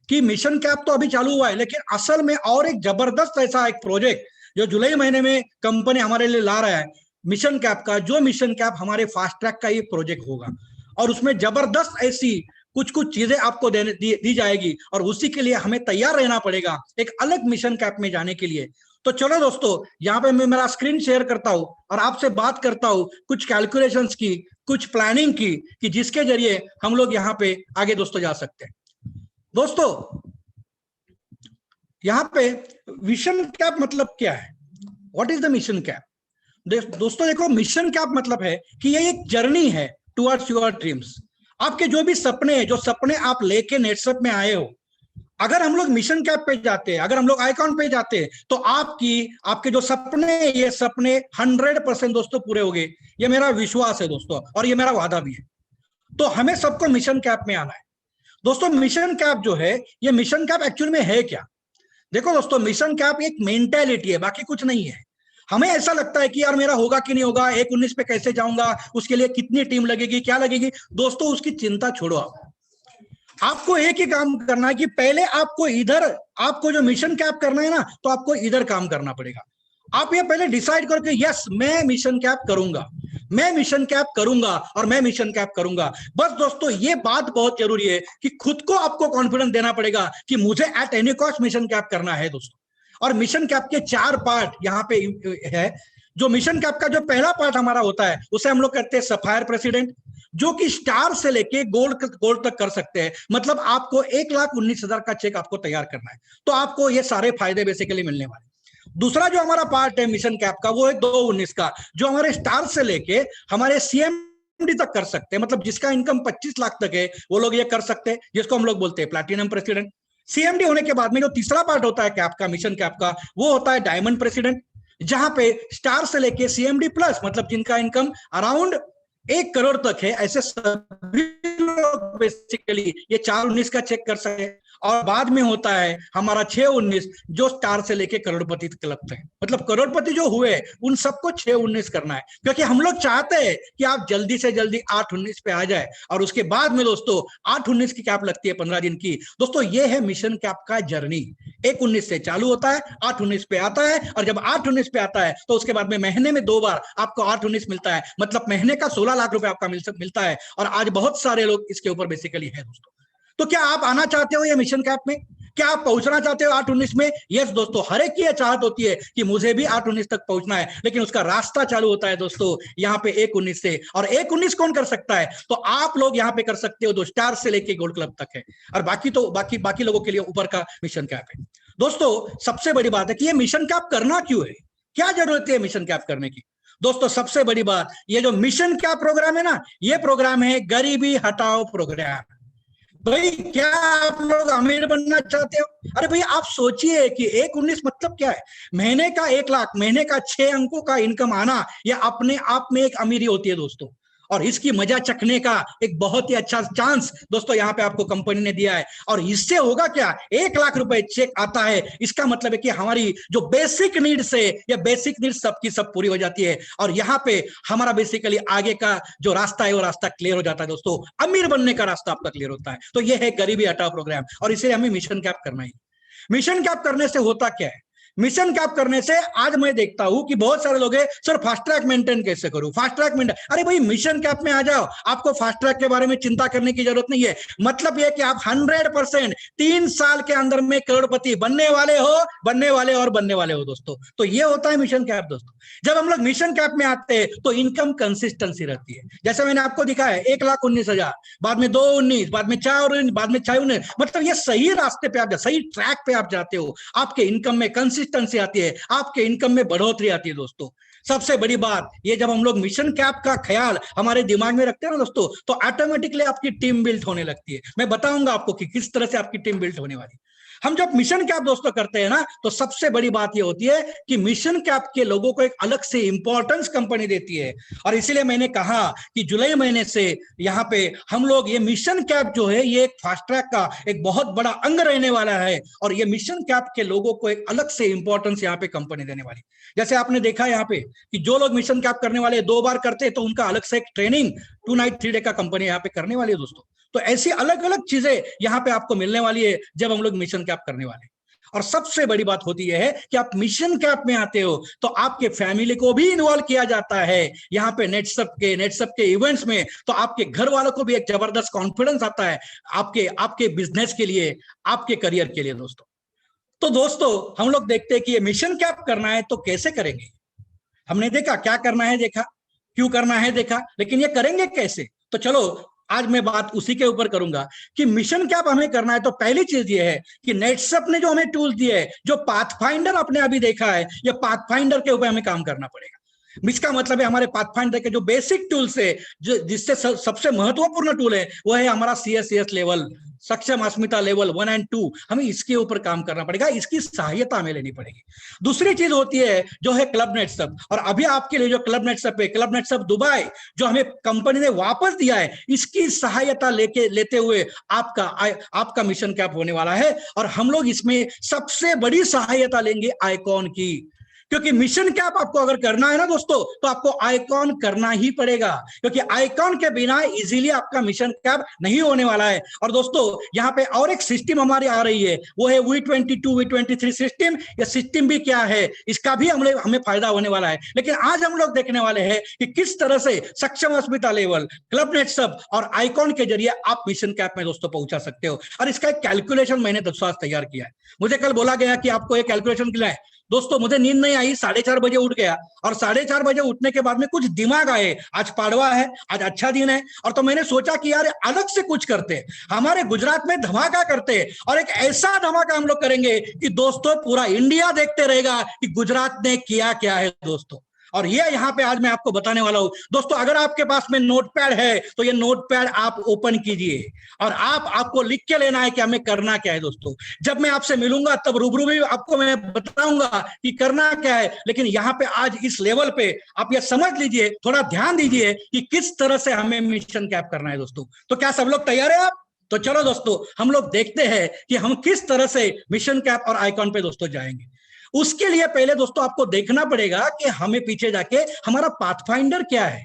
कि मिशन कैप तो अभी चालू हुआ है, लेकिन असल में और एक जबरदस्त ऐसा एक प्रोजेक्ट जो जुलाई महीने में कंपनी हमारे लिए ला रहा है, मिशन कैप का, जो मिशन कैप हमारे फास्ट ट्रैक का एक प्रोजेक्ट होगा, और उसमें जबरदस्त ऐसी कुछ चीजें आपको दी जाएगी, और उसी के लिए हमें तैयार रहना पड़ेगा एक अलग मिशन कैप में जाने के लिए। तो चलो दोस्तों, यहाँ पे मैं मेरा स्क्रीन शेयर करता हूं और आपसे बात करता हूं कुछ कैलकुलेशंस की, कुछ प्लानिंग की, कि जिसके जरिए हम लोग यहाँ पे आगे दोस्तों जा सकते हैं। दोस्तों, यहाँ पे मिशन कैप मतलब क्या है? What is the mission cap? दोस्तों देखो, मिशन कैप मतलब है कि ये एक जर्नी है टुवर्ड्स योर ड्रीम्स। आपके जो भी सपने हैं, जो सपने आप लेके नेटसप में आए हो, अगर हम लोग मिशन कैप पे जाते हैं, अगर हम लोग आइकॉन पे जाते हैं, तो आपके जो सपने, ये सपने 100% दोस्तों पूरे हो गए। ये मेरा विश्वास है दोस्तों, और ये मेरा वादा भी है। तो हमें सबको मिशन कैप में आना है। दोस्तों, मिशन कैप जो है, ये मिशन कैप एक्चुअल में है क्या? देखो दोस्तों, मिशन कैप एक मेंटालिटी है, बाकी कुछ नहीं है। हमें ऐसा लगता है कि यार मेरा होगा कि नहीं होगा, 1-19 पे कैसे जाऊंगा, उसके लिए कितनी टीम लगेगी, क्या लगेगी। दोस्तों, उसकी चिंता छोड़ो। आपको एक ही काम करना है कि पहले आपको जो मिशन कैप करना है ना, तो आपको इधर काम करना पड़ेगा। आप ये पहले डिसाइड करो कि यस, मैं मिशन कैप करूंगा, मैं मिशन कैप करूंगा और मैं मिशन कैप करूंगा। बस दोस्तों, ये बात बहुत जरूरी है कि खुद को आपको कॉन्फिडेंस देना पड़ेगा कि मुझे at any cost mission cap करना है दोस्तों। और मिशन कैप के 4 पार्ट यहाँ पे है। जो मिशन कैप का जो पहला पार्ट हमारा होता है, उसे हम लोग कहते हैं सफायर प्रेसिडेंट, जो कि स्टार से लेके गोल्ड तक कर सकते हैं। मतलब आपको 1,19,000 का चेक आपको तैयार करना है, तो आपको ये सारे फायदे बेसिकली मिलने वाले। दूसरा जो हमारा पार्ट है मिशन कैप का, वो है 2-19 का, जो हमारे स्टार से लेके हमारे सीएमडी तक कर सकते हैं। मतलब जिसका इनकम 25 लाख तक है, वो लोग ये कर सकते हैं, जिसको हम लोग बोलते हैं प्लैटिनम प्रेसिडेंट। सीएमडी होने के बाद में जो तीसरा पार्ट होता है कैप का, मिशन कैप का, वो होता है डायमंड प्रेसिडेंट, जहां पे स्टार से लेके सीएमडी प्लस, मतलब जिनका इनकम अराउंड 1 करोड़ तक है, ऐसे सभी लोग बेसिकली ये 4-19 का चेक कर सकते हैं। और बाद में होता है हमारा 6-19, जो स्टार से लेके करोड़पति तक लगते हैं। मतलब करोड़पति जो हुए उन सबको 6-19 करना है, क्योंकि हम लोग चाहते हैं कि आप जल्दी से जल्दी 8-19 पे आ जाए। और उसके बाद में दोस्तों 8-19 की कैप लगती है 15 दिन की। दोस्तों, ये है मिशन कैप का जर्नी। 1-19 से चालू होता है, 8-19 पे आता है, और जब 8-19 पे आता है तो उसके बाद में महीने में 2 बार आपको 8-19 मिलता है। मतलब महीने का 16 लाख रुपए आपका मिलता है। और आज बहुत सारे लोग इसके ऊपर बेसिकली है दोस्तों। तो क्या आप आना चाहते हो ये मिशन कैप में? क्या आप पहुंचना चाहते हो 8-19 में? यस दोस्तों, हर एक की यह चाहत होती है कि मुझे भी 8-19 तक पहुंचना है, लेकिन उसका रास्ता चालू होता है दोस्तों यहाँ पे 1-19 से। और 1-19 कौन कर सकता है? तो आप लोग यहाँ पे कर सकते हो, जो स्टार से लेके गोल्ड क्लब तक है, और बाकी तो बाकी लोगों के लिए ऊपर का मिशन कैप है। दोस्तों सबसे बड़ी बात है कि ये मिशन कैप करना क्यों है, क्या जरूरत है मिशन कैप करने की? दोस्तों सबसे बड़ी बात, ये जो मिशन कैप प्रोग्राम है ना, ये प्रोग्राम है गरीबी हटाओ प्रोग्राम। भाई क्या आप लोग अमीर बनना चाहते हो? अरे भाई आप सोचिए कि 1-19 मतलब क्या है? महीने का 1 लाख, महीने का 6 अंकों का इनकम आना, यह अपने आप में एक अमीरी होती है दोस्तों। और इसकी मजा चखने का एक बहुत ही अच्छा चांस दोस्तों यहाँ पे आपको कंपनी ने दिया है। और इससे होगा क्या, 1 लाख रुपए चेक आता है, इसका मतलब है कि हमारी जो बेसिक नीड्स है, ये बेसिक नीड्स सबकी सब पूरी हो जाती है। और यहाँ पे हमारा बेसिकली आगे का जो रास्ता है वो रास्ता क्लियर हो जाता है दोस्तों, अमीर बनने का रास्ता आपका क्लियर होता है। तो ये है गरीबी हटाओ प्रोग्राम, और इसे हमें मिशन कैप करना ही। मिशन कैप करने से होता क्या है? मिशन कैप करने से आज मैं देखता हूं कि बहुत सारे लोग हैं, सर फास्ट ट्रैक मेंटेन कैसे करूं, फास्ट ट्रैक मेंटेन। अरे भाई मिशन कैप में आ जाओ, आपको फास्ट ट्रैक के बारे में चिंता करने की जरूरत नहीं है। मतलब यह कि आप 100% 3 साल के अंदर में करोड़पति बनने वाले हो दोस्तों। तो ये होता है मिशन कैप दोस्तों। जब हम लोग मिशन कैप में आते हैं तो इनकम कंसिस्टेंसी रहती है, जैसे मैंने आपको दिखाया 1,19,000, बाद में 2,19, बाद में 4,19, बाद में 6,19। मतलब ये सही रास्ते पे आप, सही ट्रैक पे आप जाते हो, आपके इनकम में कंसिस्टेंसी आती है, आपके इनकम में बढ़ोतरी आती है दोस्तों। सबसे बड़ी बात ये, जब हम लोग मिशन कैप का ख्याल हमारे दिमाग में रखते हैं ना दोस्तों, तो ऑटोमेटिकली आपकी टीम बिल्ड होने लगती है। मैं बताऊंगा आपको कि किस तरह से आपकी टीम बिल्ड होने वाली। हम जब मिशन कैप दोस्तों करते हैं ना, तो सबसे बड़ी बात ये होती है कि मिशन कैप के लोगों को एक अलग से इंपॉर्टेंस कंपनी देती है। और इसीलिए मैंने कहा कि जुलाई महीने से यहाँ पे हम लोग ये मिशन कैप जो है, ये एक फास्ट ट्रैक का एक बहुत बड़ा अंग रहने वाला है। और ये मिशन कैप के लोगों को एक अलग से इंपॉर्टेंस यहाँ पे कंपनी देने वाली। जैसे आपने देखा यहाँ पे कि जो लोग मिशन कैप करने वाले 2 बार करते हैं, तो उनका अलग से एक ट्रेनिंग 2 नाइट 3 डे का कंपनी यहाँ पे करने वाली है दोस्तों। तो ऐसी अलग अलग चीजें यहाँ पे आपको मिलने वाली है जब हम लोग मिशन कैप करने वाले हैं। और सबसे बड़ी बात होती है कि आप मिशन कैप में आते हो तो आपके फैमिली को भी इन्वॉल्व किया जाता है यहाँ पे नेटसप के इवेंट्स में। तो आपके घर वालों को भी एक जबरदस्त कॉन्फिडेंस आता है आपके बिजनेस के लिए, आपके करियर के लिए दोस्तों। तो दोस्तों हम लोग देखते हैं कि ये मिशन कैप करना है तो कैसे करेंगे। हमने देखा क्या करना है, देखा क्यों करना है, देखा, लेकिन ये करेंगे कैसे। तो चलो आज मैं बात उसी के ऊपर करूंगा कि मिशन कैप हमें करना है। तो पहली चीज ये है कि नेटसप ने जो हमें टूल दिए है, जो पाथफाइंडर आपने अभी देखा है, ये पाथफाइंडर के ऊपर हमें काम करना पड़ेगा। इसका मतलब है हमारे पाथफाइंडर के जो बेसिक टूल्स है, जो जिससे सबसे महत्वपूर्ण टूल है, वो है हमारा CSCS लेवल, सक्षम अस्मिता लेवल 1 और 2। हमें इसके ऊपर काम करना पड़ेगा, इसकी सहायता हमें लेनी पड़ेगी। दूसरी चीज होती है जो है क्लब नेटसप। और अभी आपके लिए जो क्लब नेटसप है, क्लब नेटसप दुबई, जो हमें कंपनी ने वापस दिया है, इसकी सहायता लेते हुए आपका मिशन कैप होने वाला है। और हम लोग इसमें सबसे बड़ी सहायता लेंगे आईकॉन की, क्योंकि मिशन कैप आपको अगर करना है ना दोस्तों, तो आपको आईकॉन करना ही पड़ेगा, क्योंकि आईकॉन के बिना इजीली आपका मिशन कैप नहीं होने वाला है। और दोस्तों यहाँ पे और एक सिस्टम हमारी आ रही है, वो है V22 V23 सिस्टम। ये सिस्टम भी क्या है, इसका भी हमें फायदा होने वाला है। लेकिन आज हम लोग देखने वाले हैं कि किस तरह से सक्षम अस्मिता लेवल, क्लब नेटसप और आईकॉन के जरिए आप मिशन कैप में दोस्तों पहुंचा सकते हो। और इसका एक कैलकुलेशन मैंने दोस्तों तैयार किया है। मुझे कल बोला गया कि आपको एक कैलकुलेशन किया है दोस्तों। मुझे नींद नहीं आई, 4:30 बजे उठ गया, और 4:30 बजे उठने के बाद में कुछ दिमाग आए, आज पाड़वा है, आज अच्छा दिन है, और तो मैंने सोचा कि यार अलग से कुछ करते, हमारे गुजरात में धमाका करते, और एक ऐसा धमाका हम लोग करेंगे कि दोस्तों पूरा इंडिया देखते रहेगा कि गुजरात ने किया क्या है दोस्तों। और ये यहाँ पे आज मैं आपको बताने वाला हूं दोस्तों। अगर आपके पास में नोटपैड है तो ये नोटपैड आप ओपन कीजिए, और आपको लिख के लेना है कि हमें करना क्या है दोस्तों। जब मैं आपसे मिलूंगा तब रूबरू भी आपको मैं बताऊंगा कि करना क्या है। लेकिन यहाँ पे आज इस लेवल पे आप ये समझ लीजिए, थोड़ा ध्यान दीजिए कि किस तरह से हमें मिशन कैप करना है दोस्तों। तो क्या सब लोग तैयार है आप? तो चलो दोस्तों हम लोग देखते हैं कि हम किस तरह से मिशन कैप और आईकॉन पे दोस्तों जाएंगे। उसके लिए पहले दोस्तों आपको देखना पड़ेगा कि हमें पीछे जाके हमारा पाथफाइंडर क्या है।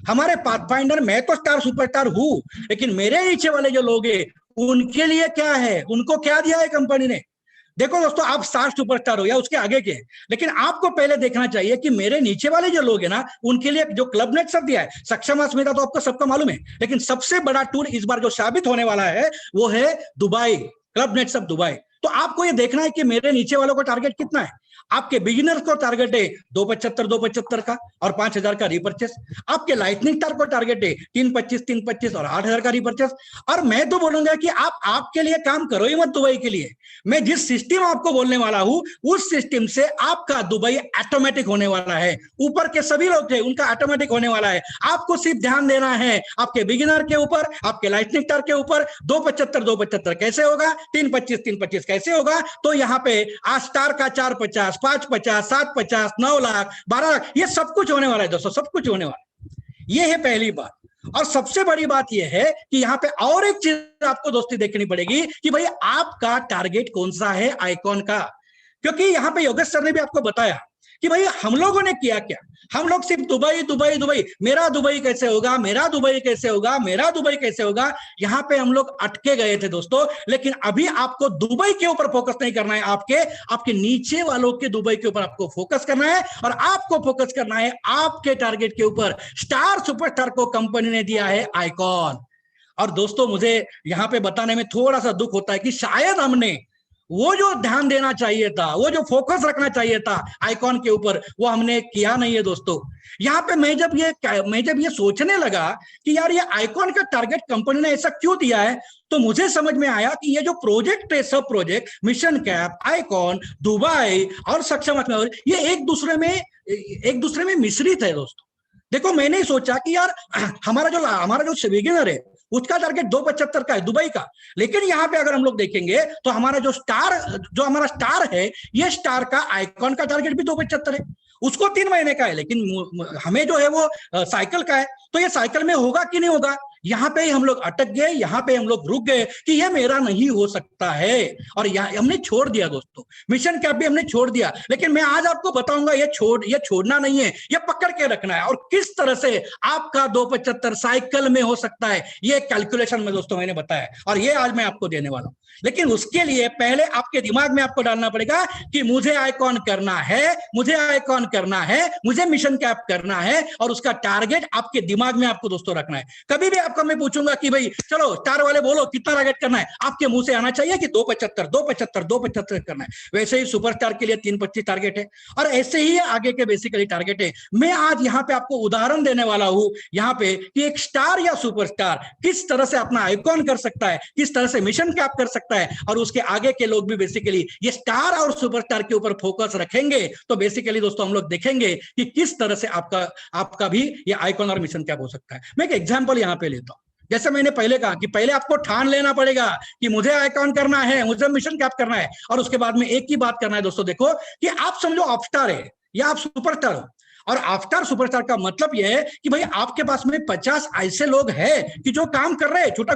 हमारे पाथफाइंडर, मैं तो स्टार सुपरस्टार हूं, लेकिन मेरे नीचे वाले जो लोग हैं उनके लिए क्या है, उनको क्या दिया है कंपनी ने। देखो दोस्तों, आप स्टार सुपरस्टार हो या उसके आगे के, लेकिन आपको पहले देखना चाहिए कि मेरे नीचे वाले जो लोग हैं ना, उनके लिए जो क्लब नेटसप दिया है, सक्षम अस्मिता तो आपको सबका मालूम है, लेकिन सबसे बड़ा टूल इस बार जो साबित होने वाला है वो है दुबई, क्लब नेटसप दुबई। तो आपको ये देखना है कि मेरे नीचे वालों का टारगेट कितना है। आपके बिगिनर्स को टारगेट है 275 का और 5000 का रिपर्चेस। आपके लाइटनिंग स्टार को टारगेट है 325 और 8000 का रिपर्चेस। और मैं तो बोलूंगा कि आप आपके लिए काम करो ही मत दुबई के लिए। मैं जिस सिस्टम आपको बोलने वाला हूं उस सिस्टम से आपका दुबई ऑटोमेटिक होने वाला है। ऊपर के सभी लोग थे उनका ऑटोमेटिक होने वाला है। आपको सिर्फ ध्यान देना है आपके बिगिनर के ऊपर, आपके लाइटनिंग स्टार के ऊपर। 275 कैसे होगा, 325 कैसे होगा, तो यहाँ पे आज स्टार का 450, 550, 750, 9 लाख, 12 लाख, ये सब कुछ होने वाला है दोस्तों, सब कुछ होने वाला है। ये है पहली बात। और सबसे बड़ी बात यह है कि यहाँ पे और एक चीज आपको दोस्ती देखनी पड़ेगी कि भाई आपका टारगेट कौन सा है आइकॉन का। क्योंकि यहाँ पे योगेश सर ने भी आपको बताया कि भाई हम लोगों ने किया क्या। हम लोग सिर्फ दुबई दुबई दुबई, मेरा दुबई कैसे होगा, मेरा दुबई कैसे होगा, मेरा दुबई कैसे होगा, यहाँ पे हम लोग अटके गए थे दोस्तों। लेकिन अभी आपको दुबई के ऊपर फोकस नहीं करना है, आपके नीचे वालों के दुबई के ऊपर आपको फोकस करना है। और आपको फोकस करना है आपके टारगेट के ऊपर। स्टार सुपरस्टार को कंपनी ने दिया है आइकॉन। और दोस्तों मुझे यहाँ पे बताने में थोड़ा सा दुख होता है कि शायद हमने वो जो ध्यान देना चाहिए था, वो जो फोकस रखना चाहिए था आइकॉन के ऊपर, वो हमने किया नहीं है दोस्तों। यहाँ पे मैं जब ये सोचने लगा कि यार ये आइकॉन का टारगेट कंपनी ने ऐसा क्यों दिया है, तो मुझे समझ में आया कि ये जो प्रोजेक्ट है, सब project mission cap, icon, Dubai और सक्षम, ये एक दूसरे में मिश्रित है दोस्तों। देखो मैंने सोचा कि यार हमारा जो बिगिनर है उसका टारगेट 275 का है दुबई का। लेकिन यहाँ पे अगर हम लोग देखेंगे तो हमारा स्टार है, ये स्टार का आइकॉन का टारगेट भी 275 है। उसको 3 महीने का है, लेकिन हमें जो है वो साइकिल का है। तो ये साइकिल में होगा कि नहीं होगा, यहाँ पे हम लोग अटक गए, यहाँ पे हम लोग रुक गए कि ये मेरा नहीं हो सकता है। और यहाँ हमने छोड़ दिया दोस्तों, मिशन कैप भी हमने छोड़ दिया। लेकिन मैं आज आपको बताऊंगा ये छोड़ना नहीं है, ये पकड़ के रखना है। और किस तरह से आपका 275 साइकिल में हो सकता है, ये कैलकुलेशन में दोस्तों मैंने बताया, और ये आज मैं आपको देने वाला हूं। लेकिन उसके लिए पहले आपके दिमाग में आपको डालना पड़ेगा कि मुझे आइकॉन करना है, मुझे आइकॉन करना है, मुझे मिशन कैप करना है। और उसका टारगेट आपके दिमाग में आपको दोस्तों रखना है। कभी भी आपको मैं पूछूंगा कि भाई चलो स्टार वाले बोलो कितना टारगेट करना है, आपके मुंह से आना चाहिए कि 275 करना है। वैसे ही सुपरस्टार के लिए 325 टारगेट है, और ऐसे ही आगे के बेसिकली टारगेट है। मैं आज यहाँ पे आपको उदाहरण देने वाला हूं यहाँ पे कि एक स्टार या सुपरस्टार किस तरह से अपना आइकॉन कर सकता है, किस तरह से मिशन कैप कर सकता है। और उसके आगे के लोग भी बेसिकली ये स्टार और सुपरस्टार के ऊपर फोकस रखेंगे तो बेसिकली दोस्तों हम लोग देखेंगे कि किस तरह से आपका भी ये आइकॉन और मिशन कैप हो सकता है। मैं एक एग्जांपल यहाँ पे लेता हूं। जैसे मैंने पहले कहा कि पहले आपको ठान लेना पड़ेगा कि मुझे आइकॉन करना है, मुझे मिशन कैप करना है। और उसके बाद में एक ही बात करना है दोस्तों, देखो कि आप समझो आप स्टार है या आप सुपरस्टार हो। और आफ्टर सुपरस्टार का मतलब यह है कि भाई आपके पास में 50 ऐसे लोग हैं कि जो काम कर रहे हैं, छोटा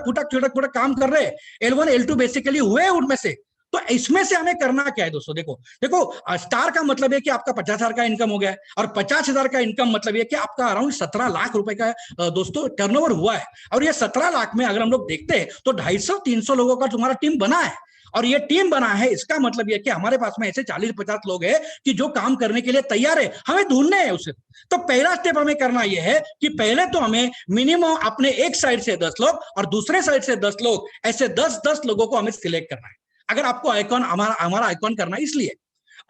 काम कर रहे हैं, L1 L2 बेसिकली हुए उनमें से। तो इसमें से हमें करना क्या है दोस्तों, देखो स्टार का मतलब है कि आपका 50,000 का इनकम हो गया है, और 50,000 का इनकम मतलब है कि आपका अराउंड 17 लाख रुपए का दोस्तों टर्नओवर हुआ है। और ये 17 लाख में अगर हम लोग देखते हैं तो 250-300 लोगों का तुम्हारा टीम बना है। और ये टीम बना है, इसका मतलब ये कि हमारे पास में ऐसे 40-50 लोग हैं कि जो काम करने के लिए तैयार है, हमें ढूंढने हैं उसे। तो पहला स्टेप हमें करना यह है कि पहले तो हमें मिनिमम अपने एक साइड से 10 लोग और दूसरे साइड से 10 लोग, ऐसे 10-10 लोगों को हमें सिलेक्ट करना है। अगर आपको आइकॉन हमारा आइकॉन करना है इसलिए,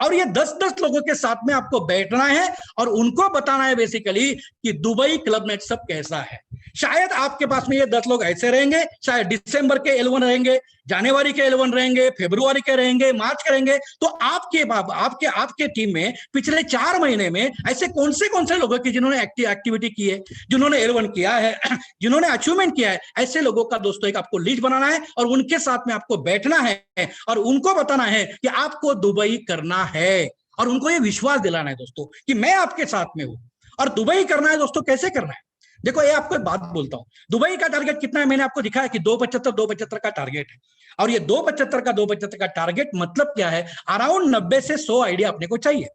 और ये 10-10 लोगों के साथ में आपको बैठना है और उनको बताना है बेसिकली कि दुबई क्लब नेट सब कैसा है। शायद आपके पास में ये 10 लोग ऐसे रहेंगे, शायद दिसंबर के L1 रहेंगे, जनवरी के L1 रहेंगे, फरवरी के रहेंगे, मार्च के रहेंगे। तो आपके टीम में पिछले 4 महीने में ऐसे कौन से लोगों की जिन्होंने एक्टिविटी की है, जिन्होंने L1 किया है, जिन्होंने अचीवमेंट किया है, ऐसे लोगों का दोस्तों एक आपको लिस्ट बनाना है और उनके साथ में आपको बैठना है और उनको बताना है कि आपको दुबई करना है। और उनको ये विश्वास दिलाना है दोस्तों कि मैं आपके साथ में हूं। और दुबई करना है दोस्तों, कैसे करना है, देखो ये आपको एक बात बोलता हूं। दुबई का टारगेट कितना है, मैंने आपको दिखाया कि 275 का टारगेट है। और ये 275 का टारगेट मतलब क्या है, अराउंड 90 से 100 आइडिया अपने को चाहिए।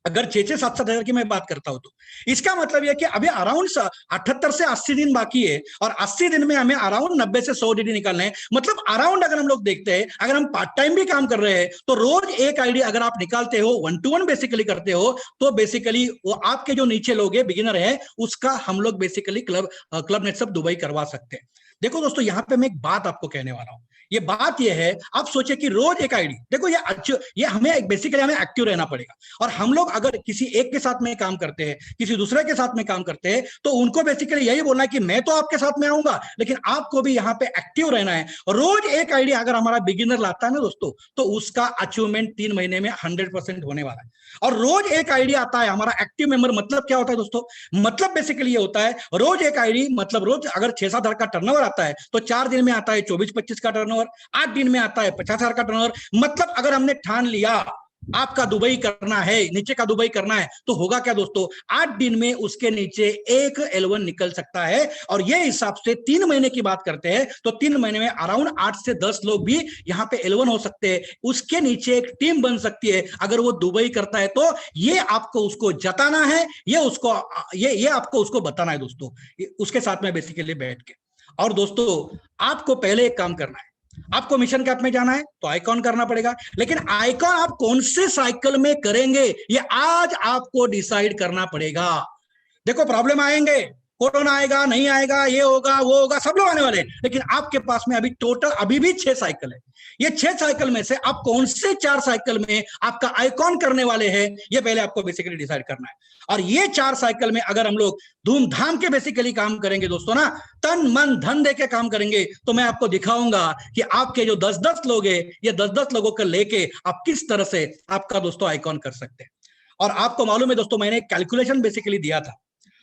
अगर 6-7 हजार की मैं बात करता हूं तो इसका मतलब यह कि अभी अराउंड 78 से 80 दिन बाकी है, और 80 दिन में हमें अराउंड 90 से 100 डीडी निकालने हैं। मतलब अराउंड अगर हम लोग देखते हैं, अगर हम पार्ट टाइम भी काम कर रहे हैं तो रोज एक आइडिया अगर आप निकालते हो, 1-to-1 बेसिकली करते हो, तो बेसिकली वो आपके जो नीचे लोग हैं, बिगिनर है, उसका हम लोग बेसिकली क्लब नेट सब दुबई करवा सकते हैं। देखो दोस्तों, यहाँ पे मैं एक बात आपको कहने वाला हूं। ये बात ये है, आप सोचिए कि रोज एक आईडी, देखो ये हमें बेसिकली हमें एक्टिव रहना पड़ेगा। और हम लोग अगर किसी एक के साथ में काम करते हैं, किसी दूसरे के साथ में काम करते हैं, तो उनको बेसिकली यही बोलना है कि मैं तो आपके साथ में आऊंगा, लेकिन आपको भी यहाँ पे एक्टिव रहना है। रोज एक आईडी अगर हमारा बिगिनर लाता है ना दोस्तों, तो उसका अचीवमेंट 3 महीने में 100% होने वाला है। और रोज एक आईडी आता है हमारा एक्टिव मेंबर, मतलब क्या होता है दोस्तों? मतलब बेसिकली ये होता है, रोज एक आईडी मतलब रोज अगर 6-7 हजार का टर्नओवर आता है, तो 4 दिन में आता है 24-25 का टर्नओवर, 8 दिन में आता है 50,000 का टर्नओवर। मतलब अगर हमने ठान लिया आपका दुबई करना है, नीचे का दुबई करना है, तो होगा क्या दोस्तों? 8 दिन में उसके नीचे एक L1 निकल सकता है। और ये हिसाब से 3 महीने की बात करते हैं, तो 3 महीने में अराउंड 8 से 10 लोग भी यहाँ पे L1 हो सकते हैं। उसके नीचे एक टीम बन सकती है अगर वो दुबई करता है। तो ये आपको उसको जताना है, ये आपको उसको बताना है दोस्तों, उसके साथ में बेसिकली बैठ के। और दोस्तों आपको पहले एक काम करना है, आपको मिशन कैप में जाना है तो आइकॉन करना पड़ेगा, लेकिन आइकॉन आप कौन से साइकिल में करेंगे ये आज आपको डिसाइड करना पड़ेगा। देखो प्रॉब्लम आएंगे, कोरोना आएगा, नहीं आएगा, ये होगा वो होगा, सब लोग आने वाले हैं, लेकिन आपके पास में अभी टोटल अभी भी 6 साइकिल है। ये 6 साइकिल में से आप कौन से 4 साइकिल में आपका आइकॉन करने वाले हैं, ये पहले आपको बेसिकली डिसाइड करना है। और ये 4 साइकिल में अगर हम लोग धूमधाम के बेसिकली काम करेंगे दोस्तों ना, तन मन धन दे के काम करेंगे, तो मैं आपको दिखाऊंगा कि आपके जो 10-10 लोग हैं, ये 10-10 लोगों को लेके आप किस तरह से आपका दोस्तों आइकॉन कर सकते हैं। और आपको मालूम है दोस्तों, मैंने एक कैलकुलेशन बेसिकली दिया था,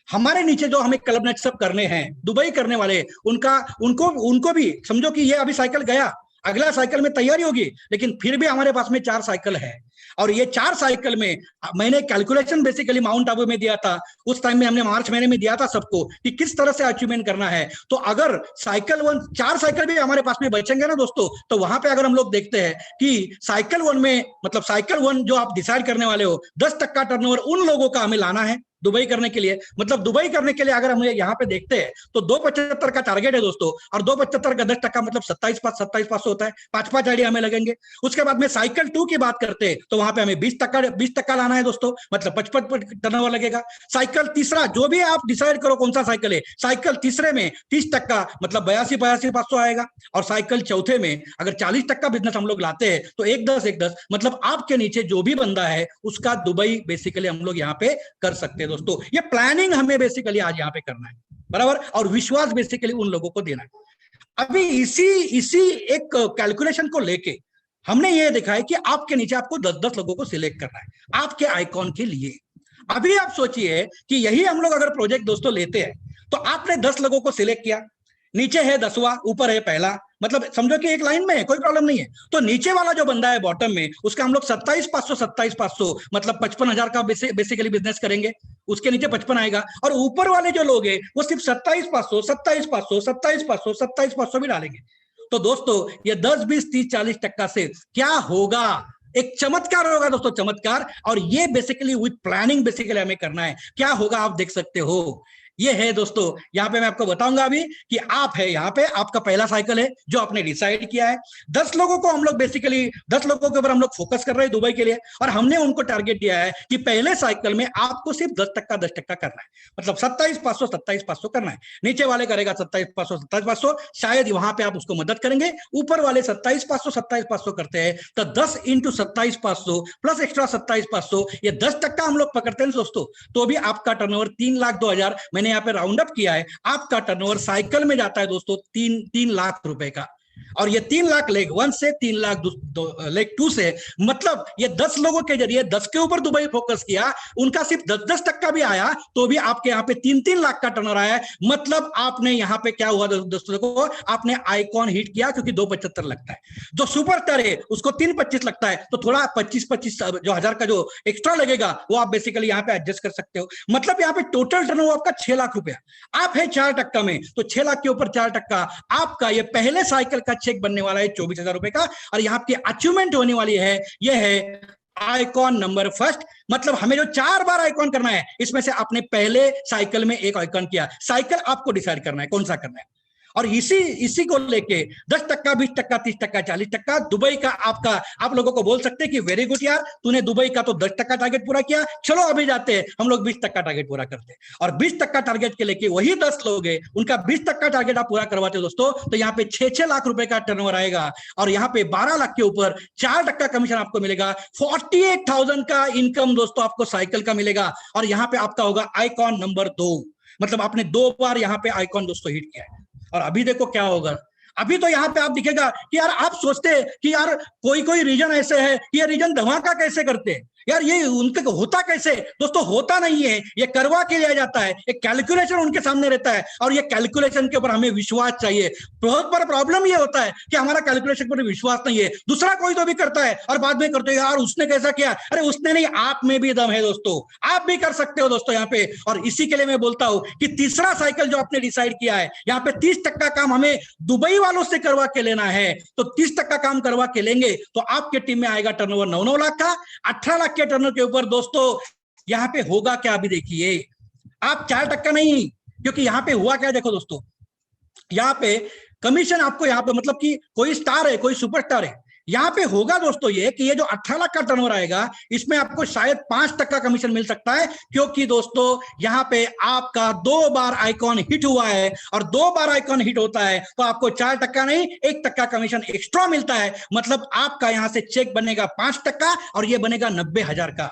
हमारे नीचे जो हमें क्लब नेट सब करने हैं, दुबई करने वाले, उनको भी समझो कि ये अभी साइकिल गया, अगला साइकिल में तैयारी होगी, लेकिन फिर भी हमारे पास में 4 साइकिल है। और ये 4 साइकिल में मैंने कैलकुलेशन बेसिकली माउंट आबू में दिया था, उस टाइम में हमने मार्च महीने में दिया था सबको कि किस तरह से अचीवमेंट करना है। तो अगर साइकिल 1 4 साइकिल भी हमारे पास में बचेंगे ना दोस्तों, तो वहां पे अगर हम लोग देखते हैं कि साइकिल 1 में मतलब साइकिल 1 जो आप डिसाइड करने वाले हो, 10% टर्नओवर उन लोगों का हमें लाना है दुबई करने के लिए। मतलब दुबई करने के लिए अगर हम यहाँ पे देखते हैं तो 275 का टारगेट है दोस्तों, और 275 का 10% मतलब 27,500 होता है, 5-5 आईडी हमें लगेंगे। उसके बाद में साइकिल 2 की बात करते हैं तो वहां पे हमें 20% लाना है दोस्तों, मतलब 55 टर्नओवर लगेगा। साइकिल तीसरा जो भी आप डिसाइड करो कौन सा साइकिल है, साइकिल तीसरे में 30% मतलब 82,500 आएगा। और साइकिल चौथे में अगर 40% बिजनेस हम लोग लाते हैं तो 1-10 मतलब आपके नीचे जो भी बंदा है उसका दुबई बेसिकली हम लोग यहाँ पे कर सकते हैं दोस्तों। ये प्लानिंग हमें बेसिकली आज यहाँ पे करना है, बराबर, और विश्वास बेसिकली उन लोगों को देना है। अभी इसी एक कैलकुलेशन को लेके हमने ये देखा है कि आपके नीचे आपको 10-10 लोगों को सिलेक्ट करना है आपके आइकॉन के लिए। अभी आप सोचिए कि यही हम लोग अगर प्रोजेक्ट दोस्तों लेते हैं, तो आपने 10 लोगों को सिलेक्ट किया, नीचे है 10वां, ऊपर है पहला, मतलब समझो कि एक लाइन में है, कोई प्रॉब्लम नहीं है। तो नीचे वाला जो बंदा है बॉटम में, उसका हम लोग 27,500 मतलब 55,000 का बेसिकली बिजनेस करेंगे, उसके नीचे 55 आएगा। और ऊपर वाले जो लोग हैं वो सिर्फ 27,500 भी डालेंगे। तो दोस्तों ये 10, 20, 30, 40% से क्या होगा? एक चमत्कार होगा दोस्तों, चमत्कार। और ये बेसिकली विद प्लानिंग बेसिकली हमें करना है। क्या होगा आप देख सकते हो, ये है दोस्तों, यहाँ पे मैं आपको बताऊंगा अभी कि आप है यहाँ पे, आपका पहला साइकिल है जो आपने डिसाइड किया है। 10 लोगों को हम लोग बेसिकली 10 लोगों के ऊपर हम लोग फोकस कर रहे हैं दुबई के लिए, और हमने उनको टारगेट दिया है कि पहले साइकिल में आपको सिर्फ 10% करना है, मतलब 27,500 करना है। नीचे वाले करेगा 27,500 शायद वहां पे आप उसको मदद करेंगे। ऊपर वाले 27,500 करते हैं तो 10 × 27,500 प्लस एक्स्ट्रा 27,500, ये 10% हम लोग पकड़ते हैं दोस्तों, तो भी आपका टर्नओवर 3,02,000 मैंने यहाँ पे राउंड अप किया है। आपका टर्नओवर साइकिल में जाता है दोस्तों 3 लाख रुपए का। और ये 3 लाख लेग 1 से 3 लाख लेग 2 से, मतलब ये 10 लोगों के जरिए 10 के ऊपर दुबई फोकस किया, उनका सिर्फ 10% भी आया, तो भी आपके यहाँ पे 3-3 लाख का टर्नओवर आया है। मतलब आपने यहाँ पे क्या हुआ दोस्तों को, आपने आइकॉन हिट किया, क्योंकि 275 लगता है। जो सुपरस्टार है उसको 325 लगता है, तो थोड़ा 25 जो हजार का जो एक्स्ट्रा लगेगा वो आप बेसिकली यहाँ पे एडजस्ट कर सकते हो। मतलब यहाँ पे टोटल टर्नओवर आपका 6 लाख रुपया, आप है 4% में, तो 6 लाख के ऊपर 4%, आपका ये पहले साइकिल का चेक बनने वाला है 24,000 रुपए का। और यहाँ की अचीवमेंट होने वाली है, यह है आइकॉन नंबर फर्स्ट। मतलब हमें जो 4 बार आइकॉन करना है, इसमें से आपने पहले साइकिल में एक आइकॉन किया, साइकिल आपको डिसाइड करना है कौन सा करना है। और इसी को लेके 10%, 20%, 30%, 40% दुबई का आपका, आप लोगों को बोल सकते हैं कि वेरी गुड यार, तूने दुबई का तो 10% टारगेट पूरा किया, चलो अभी जाते हैं हम लोग 20% टारगेट पूरा करते हैं। और 20% टारगेट के लेके वही 10 लोग हैं, उनका 20% टारगेट आप पूरा करवाते हो दोस्तों, तो यहाँ पे 6-6 लाख रुपए का टर्नओवर आएगा और यहाँ पे 12 लाख के ऊपर 4% कमीशन आपको मिलेगा। 48,000 का इनकम दोस्तों आपको साइकिल का मिलेगा। और यहाँ पे आपका होगा आइकॉन नंबर 2, मतलब आपने 2 बार यहाँ पे आइकॉन दोस्तों हिट किया है। और अभी देखो क्या होगा, अभी तो यहाँ पे आप दिखेगा कि यार आप सोचते हैं कि यार कोई रीजन ऐसे है, ये रीजन धमाका कैसे करते हैं यार, ये उनके होता कैसे दोस्तों, होता नहीं है, ये करवा के लिया जाता है, एक कैलकुलेशन उनके सामने रहता है और ये कैलकुलेशन के ऊपर हमें विश्वास चाहिए। बहुत बड़ा प्रॉब्लम ये होता है कि हमारा कैलकुलेशन पर विश्वास नहीं है, दूसरा कोई तो भी करता है और बाद में करते हैं यार उसने कैसा किया, अरे उसने नहीं, आप में भी दम है दोस्तों, आप भी कर सकते हो दोस्तों यहाँ पे। और इसी के लिए मैं बोलता हूं कि तीसरा साइकिल जो आपने डिसाइड किया है, यहाँ पे 30% काम हमें दुबई वालों से करवा के लेना है, तो 30% काम करवा के लेंगे तो आपके टीम में आएगा टर्नओवर 9-9 लाख का। 18 लाख के टर्नओवर के ऊपर दोस्तों यहाँ पे होगा क्या, अभी देखिए आप 4% नहीं, क्योंकि यहाँ पे हुआ क्या देखो दोस्तों, यहाँ पे कमीशन आपको यहाँ पे मतलब कि कोई स्टार है, कोई सुपरस्टार है, यहाँ पे होगा दोस्तों ये कि ये जो 18 लाख का टर्नओवर आएगा इसमें आपको शायद 5% कमीशन मिल सकता है, क्योंकि दोस्तों यहाँ पे आपका 2 बार आइकॉन हिट हुआ है और 2 बार आइकॉन हिट होता है तो आपको 4% नहीं 1% कमीशन एक्स्ट्रा मिलता है। मतलब आपका यहाँ से चेक बनेगा 5% और ये बनेगा 90,000 का।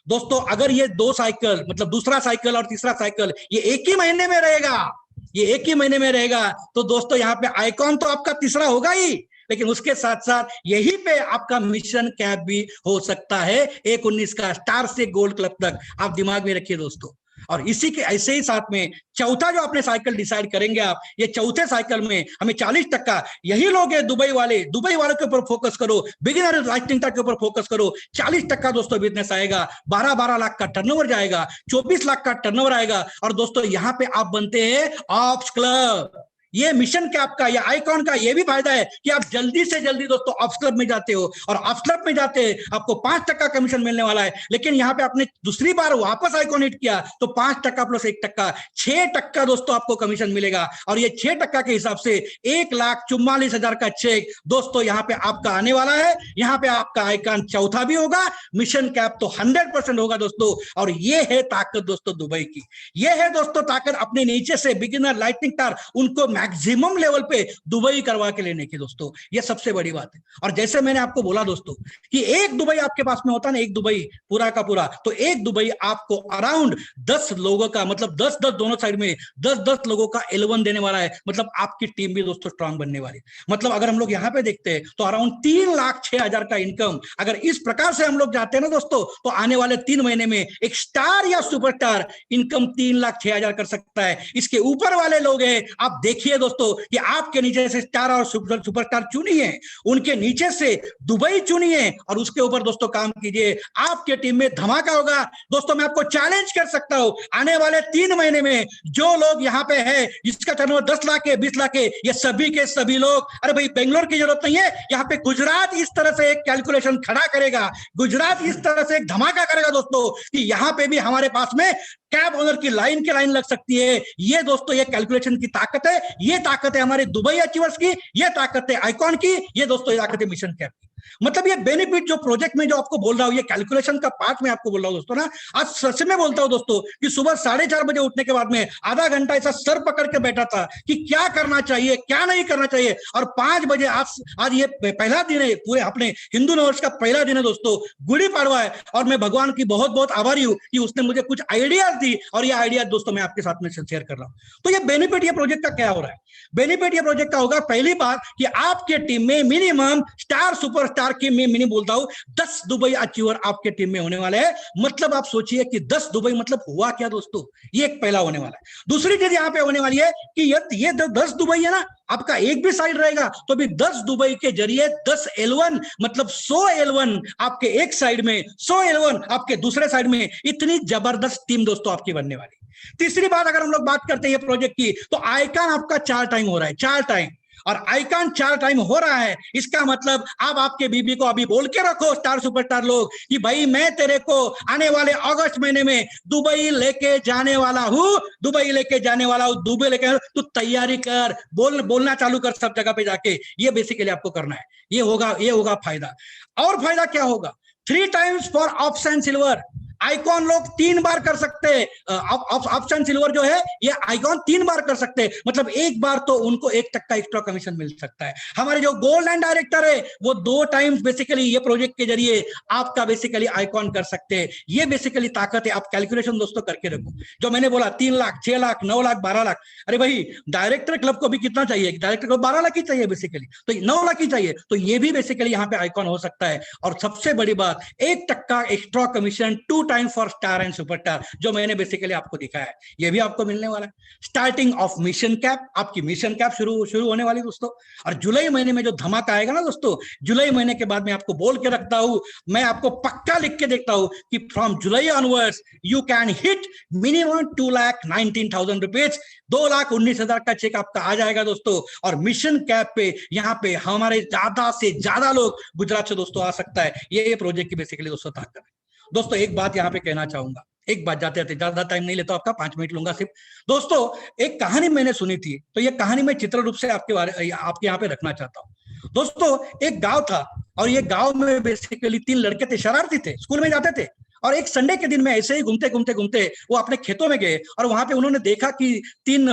दोस्तों अगर ये 2 साइकिल मतलब दूसरा साइकिल और तीसरा साइकिल ये एक ही महीने में रहेगा, ये एक ही महीने में रहेगा, तो दोस्तों यहाँ पे आइकॉन तो आपका तीसरा होगा ही, लेकिन उसके साथ साथ यहीं पे आपका मिशन कैप भी हो सकता है 1-19 का, स्टार से गोल्ड क्लब तक, आप दिमाग में रखिए दोस्तों। और इसी के ऐसे ही साथ में चौथा जो अपने साइकिल डिसाइड करेंगे आप, ये चौथे साइकिल में हमें 40%, यही लोग है दुबई वाले के ऊपर फोकस करो, बिगिनर लाइटिंग के ऊपर फोकस करो। 40% दोस्तों बिजनेस आएगा, 12 लाख का टर्नओवर जाएगा, 24 लाख का टर्नओवर आएगा। और दोस्तों यहाँ पे आप बनते हैं ऑप्स क्लब। ये मिशन कैप का, ये आइकॉन का ये भी फायदा है कि आप जल्दी से जल्दी दोस्तों ऑप्स क्लब में जाते हो और ऑप्स क्लब में जाते हैं आपको 5% कमीशन मिलने वाला है। लेकिन यहाँ पे आपने दूसरी बार वापस आइकॉन हिट किया तो 5% प्लस 1%, 6% दोस्तों आपको कमीशन मिलेगा। और ये 6% के हिसाब से 1,44,000 का चेक दोस्तों यहाँ पे आपका आने वाला है। यहाँ पे आपका आइकॉन चौथा भी होगा, मिशन कैप तो 100% होगा दोस्तों। और ये है ताकत दोस्तों दुबई की, ये है दोस्तों ताकत अपने नीचे से बिगिनर लाइटिंग स्टार उनको मैक्सिमम लेवल पे दुबई करवा के लेने की दोस्तों, ये सबसे बड़ी बात है। और जैसे मैंने आपको बोला दोस्तों कि एक दुबई आपके पास में होता ना, एक दुबई पूरा का पूरा, तो एक दुबई आपको अराउंड 10 लोगों का मतलब 10-10 दोनों साइड में 10-10 लोगों का 11 देने वाला है। मतलब आपकी टीम भी दोस्तों स्ट्रांग बनने वाली। मतलब अगर हम लोग यहाँ पे देखते हैं तो अराउंड 3,06,000 का इनकम अगर इस प्रकार से हम लोग जाते हैं ना दोस्तों, तो आने वाले 3 महीने में एक स्टार या सुपरस्टार इनकम 3,06,000 कर सकता है। इसके ऊपर वाले लोग हैं, आप देखिए दोस्तों कि आपके नीचे से स्टार और सुपरस्टार चुनिए, उनके नीचे से दुबई चुनिए और उसके ऊपर दोस्तों काम कीजिए, आपके टीम में धमाका होगा। दोस्तों मैं आपको चैलेंज कर सकता हूं, आने वाले 3 महीने में जो लोग यहाँ पे है जिसका टर्नओवर 10 लाख है, 20 लाख है, ये सभी के सभी लोग, अरे भाई बेंगलोर की जरूरत नहीं है, यहाँ पे गुजरात इस तरह से एक कैलकुलेशन खड़ा करेगा, गुजरात इस तरह से एक धमाका करेगा दोस्तों कि यहाँ पे भी हमारे पास में कैब ओनर की लाइन के लाइन लग सकती है। ये दोस्तों ये कैलकुलेशन की ताकत है, ये ताकत है हमारे दुबई अचीवर्स की, ये ताकत है आइकॉन की, ये दोस्तों ये ताकत है मिशन कैप की। मतलब ये बेनिफिट जो प्रोजेक्ट में जो आपको बोल रहा हूं, ये कैलकुलेशन का पार्ट में आपको बोल रहा हूं दोस्तों ना, आज सच में बोलता हूं दोस्तों कि सुबह 4:30 बजे उठने के बाद में आधा घंटा ऐसा सर पकड़ के बैठा था कि क्या करना चाहिए क्या नहीं करना चाहिए। और 5 बजे आज ये पहला दिन है, पूरे अपने हिंदू नववर्ष का पहला दिन है दोस्तों, गुड़ी पाड़वा है, और मैं भगवान की बहुत बहुत आभारी हूं कि उसने मुझे कुछ आइडियाज दी और ये आइडिया दोस्तों मैं आपके साथ में शेयर कर रहा हूं। तो ये बेनिफिट ये प्रोजेक्ट का क्या हो रहा है, बेनिफिट ये प्रोजेक्ट का होगा, पहली बात कि आपके टीम में मिनिमम स्टार सुपरस्टार की मैं मिनिमम बोलता हूं 10 दुबई अचीवर आपके टीम में होने वाले हैं। मतलब आप सोचिए कि 10 दुबई मतलब हुआ क्या दोस्तों, ये एक पहला होने वाला है। दूसरी चीज यहां पे होने वाली है कि ये 10 दुबई है ना, आपका एक भी साइड रहेगा तो भी 10 दुबई के जरिए 10 L1 मतलब 100 L1 आपके एक साइड में, 100 L1 आपके दूसरे साइड में, इतनी जबरदस्त टीम दोस्तों आपकी बनने वाली। तीसरी बात अगर हम लोग बात करते हैं ये प्रोजेक्ट की, तो आइकॉन आपका 4 टाइम हो रहा है, 4 टाइम। और आइकॉन 4 टाइम हो रहा है, इसका मतलब आप आपके बीबी को अभी बोल के रखो स्टार सुपरस्टार लोग कि भाई मैं तेरे को आने वाले अगस्त महीने में दुबई लेके जाने वाला हूं, दुबई लेके जाने वाला हूं, दुबई लेके, तू तैयारी कर, बोलना चालू कर सब जगह पे जाके। ये बेसिकली आपको करना है, ये होगा फायदा। और फायदा क्या होगा? 3 times for option silver. Icon लोग 3 बार कर सकते हैं, ऑप्शन सिल्वर जो है ये आइकॉन 3 बार कर सकते हैं, मतलब एक बार तो उनको 1% एक्स्ट्रा कमीशन मिल सकता है। हमारे जो गोल्ड लाइन डायरेक्टर है वो 2 टाइम्स बेसिकली ये प्रोजेक्ट के जरिए आपका बेसिकली आइकॉन कर सकते हैं। ये बेसिकली ताकत है। आप कैलकुलेशन दोस्तों करके रखो, जो मैंने बोला 3 लाख, 6 लाख, 9 लाख, 12 लाख। अरे भाई डायरेक्टर क्लब को भी कितना चाहिए? डायरेक्टर क्लब 12 लाख ही चाहिए बेसिकली, तो 9 लाख ही चाहिए। तो ये भी बेसिकली यहाँ पे आइकॉन हो सकता है। और सबसे बड़ी बात, 1% extra commission 2 time for star and superstar, जो मैंने बेसिकली आपको दिखाया है, ये भी आपको मिलने वाला है। स्टार्टिंग ऑफ मिशन कैप, आपकी मिशन कैप शुरू होने वाली दोस्तों। और जुलाई महीने में जो धमाका आएगा ना दोस्तों, जुलाई महीने के बाद मैं आपको बोल के रखता हूं, मैं आपको पक्का लिख के देखता हूं कि from July onwards you can hit minimum 2,19,000 rupees, 2,19,000 का चेक आपका आ जाएगा दोस्तों। और मिशन कैप पे यहाँ पे हमारे ज्यादा से ज्यादा लोग गुजरात से दोस्तों आ सकता है। ये प्रोजेक्ट की बेसिकली दोस्तों ताकत है। दोस्तों एक बात यहाँ पे कहना चाहूंगा, एक बात जाते जाते, ज्यादा टाइम नहीं लेता आपका, 5 मिनट लूंगा सिर्फ। दोस्तों एक कहानी मैंने सुनी थी, तो ये कहानी मैं चित्र रूप से आपके यहाँ पे रखना चाहता हूँ। दोस्तों एक गांव था और ये गांव में बेसिकली 3 लड़के थे, शरारती थे, स्कूल में जाते थे। और एक संडे के दिन में ऐसे ही घूमते वो अपने खेतों में गए और वहां पे उन्होंने देखा कि 3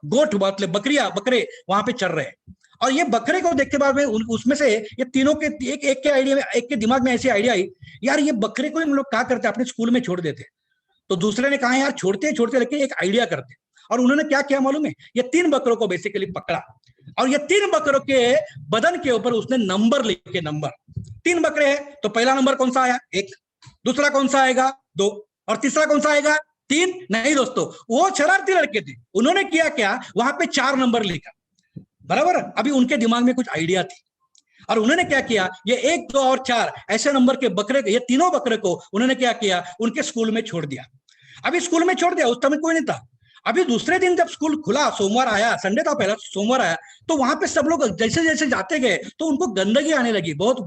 गोट मतलब बकरे वहां पे चर रहे हैं। और ये बकरे को देखते बाद में उसमें से ये तीनों के एक के आइडिया में, एक के दिमाग में ऐसी आइडिया आई, यार ये बकरे को हम लोग क्या करते, अपने स्कूल में छोड़ देते। तो दूसरे ने कहा यार छोड़ते लेकिन एक आइडिया करते। और उन्होंने क्या किया मालूम है? ये 3 बकरों को बेसिकली पकड़ा और ये 3 बकरों के बदन के ऊपर उसने नंबर लिखे। नंबर 3 बकरे हैं तो पहला नंबर कौन सा आया? 1। दूसरा कौन सा आएगा? 2। और तीसरा कौन सा आएगा? 3। नहीं दोस्तों, वो शरारती लड़के थे, उन्होंने किया क्या, वहां पे 4 नंबर लिखा। बराबर, अभी उनके दिमाग में कुछ आइडिया थी और उन्होंने क्या किया, ये 1, 2 और 4 ऐसे नंबर के बकरे, ये तीनों बकरे को उन्होंने क्या किया, उनके स्कूल में छोड़ दिया। अभी स्कूल में छोड़ दिया, उस समय कोई नहीं था। अभी दूसरे दिन जब स्कूल खुला, सोमवार आया, संडे था पहला, सोमवार आया, तो वहां पे सब लोग जैसे जैसे जाते गए तो उनको गंदगी आने लगी, बहुत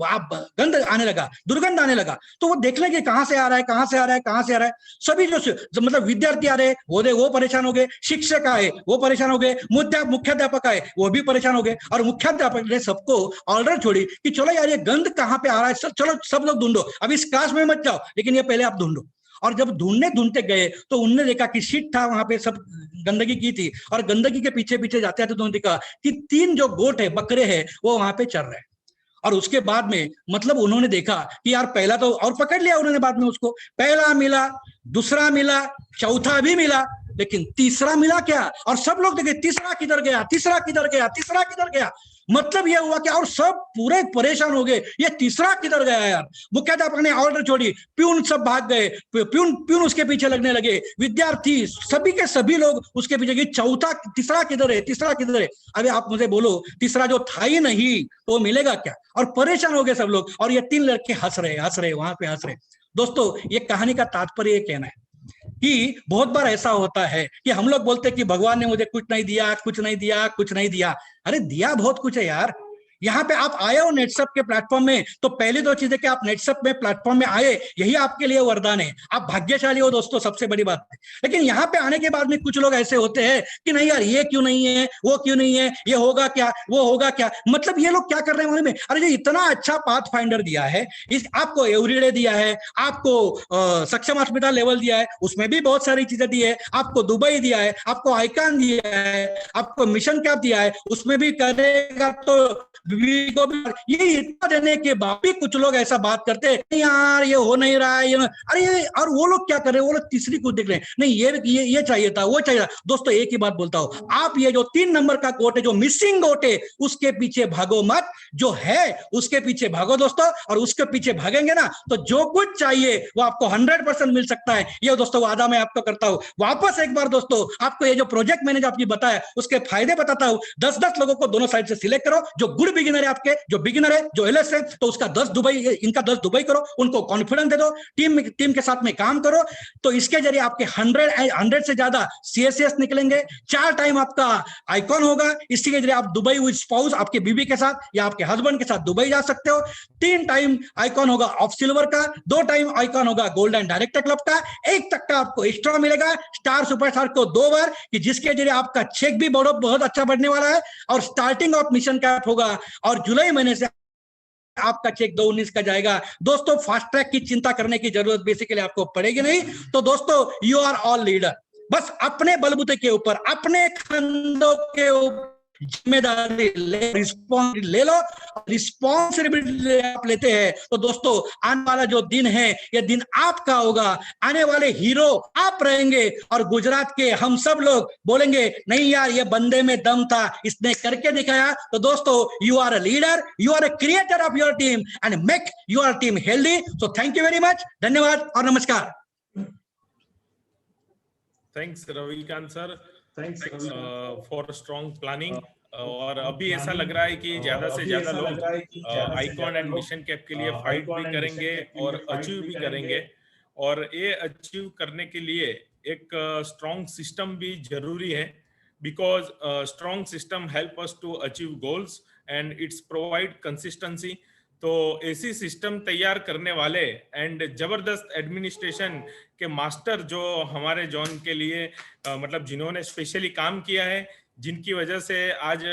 गंद आने लगा, दुर्गंध आने लगा। तो वो देख लगे कहां से आ रहा है, कहां से आ रहा है, कहां से आ रहा है। सभी जो मतलब विद्यार्थी आ रहे वो परेशान हो गए, शिक्षक आए वो परेशान हो गए, मुख्याध्यापक आए वो भी परेशान हो गए। और मुख्याध्यापक ने सबको ऑर्डर छोड़ी कि चलो यार ये गंद कहाँ पे आ रहा है, चलो सब लोग ढूंढो, अब इस क्लास में मत जाओ, लेकिन ये पहले आप ढूंढो। और जब ढूंढते गए तो उन्होंने देखा कि शीट था, वहां पे सब गंदगी की थी और गंदगी के पीछे पीछे जाते जाते उन्होंने देखा कि 3 जो गोट है, बकरे हैं, वो वहां पे चल रहे हैं। और उसके बाद में मतलब उन्होंने देखा कि यार पहला तो, और पकड़ लिया उन्होंने बाद में उसको, पहला मिला, दूसरा मिला, चौथा भी मिला, लेकिन तीसरा मिला क्या? और सब लोग देखे तीसरा किधर गया, तीसरा किधर गया, तीसरा किधर गया। मतलब यह हुआ कि और सब पूरे परेशान हो गए, ये तीसरा किधर गया यार। मुख्याध्यापक ने ऑर्डर छोड़ी, प्यून सब भाग गए, प्यून उसके पीछे लगने लगे, विद्यार्थी सभी के सभी लोग उसके पीछे, चौथा तीसरा किधर है, तीसरा किधर है। अभी आप मुझे बोलो, तीसरा जो था ही नहीं तो मिलेगा क्या? और परेशान हो गए सब लोग। और ये 3 लड़के हंस रहे वहां पे हंस रहे। दोस्तों ये कहानी का तात्पर्य ये कहना है कि बहुत बार ऐसा होता है कि हम लोग बोलते हैं कि भगवान ने मुझे कुछ नहीं दिया, कुछ नहीं दिया, कुछ नहीं दिया। अरे दिया बहुत कुछ है यार। यहाँ पे आप आए हो नेटसप के प्लेटफॉर्म में, तो पहली 2 चीजें कि आप नेटसप में प्लेटफॉर्म में आए, यही आपके लिए वरदान है। आप भाग्यशाली हो दोस्तों, सबसे बड़ी बात है। लेकिन यहाँ पे आने के बाद में कुछ लोग ऐसे होते हैं कि नहीं यार ये क्यों नहीं है, वो क्यों नहीं है, ये होगा क्या, वो होगा क्या। मतलब ये लोग क्या कर रहे हैं मालूम है? अरे ये इतना अच्छा पाथ फाइंडर दिया है, आपको एवरीडे दिया है, आपको सक्षम अस्मिता लेवल दिया है, उसमें भी बहुत सारी चीजें दी है, आपको दुबई दिया है, आपको आइकॉन दिया है, आपको मिशन कैप दिया है, उसमें भी करेगा तो को भी। ये इतना देने के बाद भी कुछ लोग ऐसा बात करते हैं यार ये हो नहीं रहा है, अरे और वो लोग क्या कर रहे हैं, वो लोग तीसरी कुछ देख रहे हैं, नहीं ये चाहिए था, वो चाहिए था। दोस्तों एक ही बात बोलता हूं, आप ये जो 3 नंबर का गोट है, जो मिसिंग गोट है, उसके पीछे भागो मत, जो है उसके पीछे भागो दोस्तों। और उसके पीछे भागेंगे ना तो जो कुछ चाहिए वो आपको 100% मिल सकता है। ये दोस्तों वादा मैं आपको करता हूं। वापस एक बार दोस्तों आपको ये जो प्रोजेक्ट मैंने जो आपकी बताया उसके फायदे बताता हूं। 10-10 लोगों को दोनों साइड से सिलेक्ट करो, जो गुड बिगिनर है आपके, जो बिगिनर है, जो एलएस है, तो उसका 10 दुबई, इनका 10 दुबई करो, उनको कॉन्फिडेंस दे दो, टीम के साथ में काम करो, तो इसके जरिए आपके 100 से ज्यादा सीएसएस निकलेंगे। 4 टाइम आपका आइकॉन होगा, इसके जरिए आप दुबई विद स्पाउस, आपके बीवी के साथ या आपके हस्बैंड के साथ दुबई जा सकते हो। 3 टाइम आइकॉन होगा ऑफ सिल्वर का, 2 टाइम आइकॉन होगा गोल्डन डायरेक्टर क्लब का, 1 तक का आपको एक्स्ट्रा मिलेगा स्टार सुपरस्टार को 2 बार, कि जिसके जरिए आपका चेक भी बहुत अच्छा बढ़ने वाला है। और स्टार्टिंग ऑफ मिशन कैप होगा, और जुलाई महीने से आपका चेक 2/19 का जाएगा। दोस्तों, फास्ट ट्रैक की चिंता करने की जरूरत बेसिकली आपको पड़ेगी नहीं। तो दोस्तों, यू आर ऑल लीडर, बस अपने बलबूते के ऊपर, अपने कंधों के ऊपर जिम्मेदारी ले लो। रिस्पॉन्सिबिलिटी आप लेते हैं तो दोस्तों, आने वाला जो दिन है, ये दिन आपका होगा। आने वाले हीरो आप रहेंगे, और गुजरात के हम सब लोग बोलेंगे, नहीं यार, ये बंदे में दम था, इसने करके दिखाया। तो दोस्तों, you are a leader, you are a creator of your team, and make your team healthy. So thank you very much, धन्यवाद और नमस्कार। Thanks Ravikant sir, for strong planning. और अभी ऐसा लग रहा है कि ज्यादा से ज्यादा लोग आइकॉन एंड मिशन कैप के लिए फाइट भी करेंगे और अचीव भी करेंगे। और ये अचीव करने के लिए एक स्ट्रॉन्ग सिस्टम भी जरूरी है, because strong system help us to achieve goals and it's provide consistency. तो ऐसी सिस्टम तैयार करने वाले एंड जबरदस्त एडमिनिस्ट्रेशन के मास्टर जो हमारे जोन के लिए मतलब जिन्होंने स्पेशली काम किया है, जिनकी वजह से आज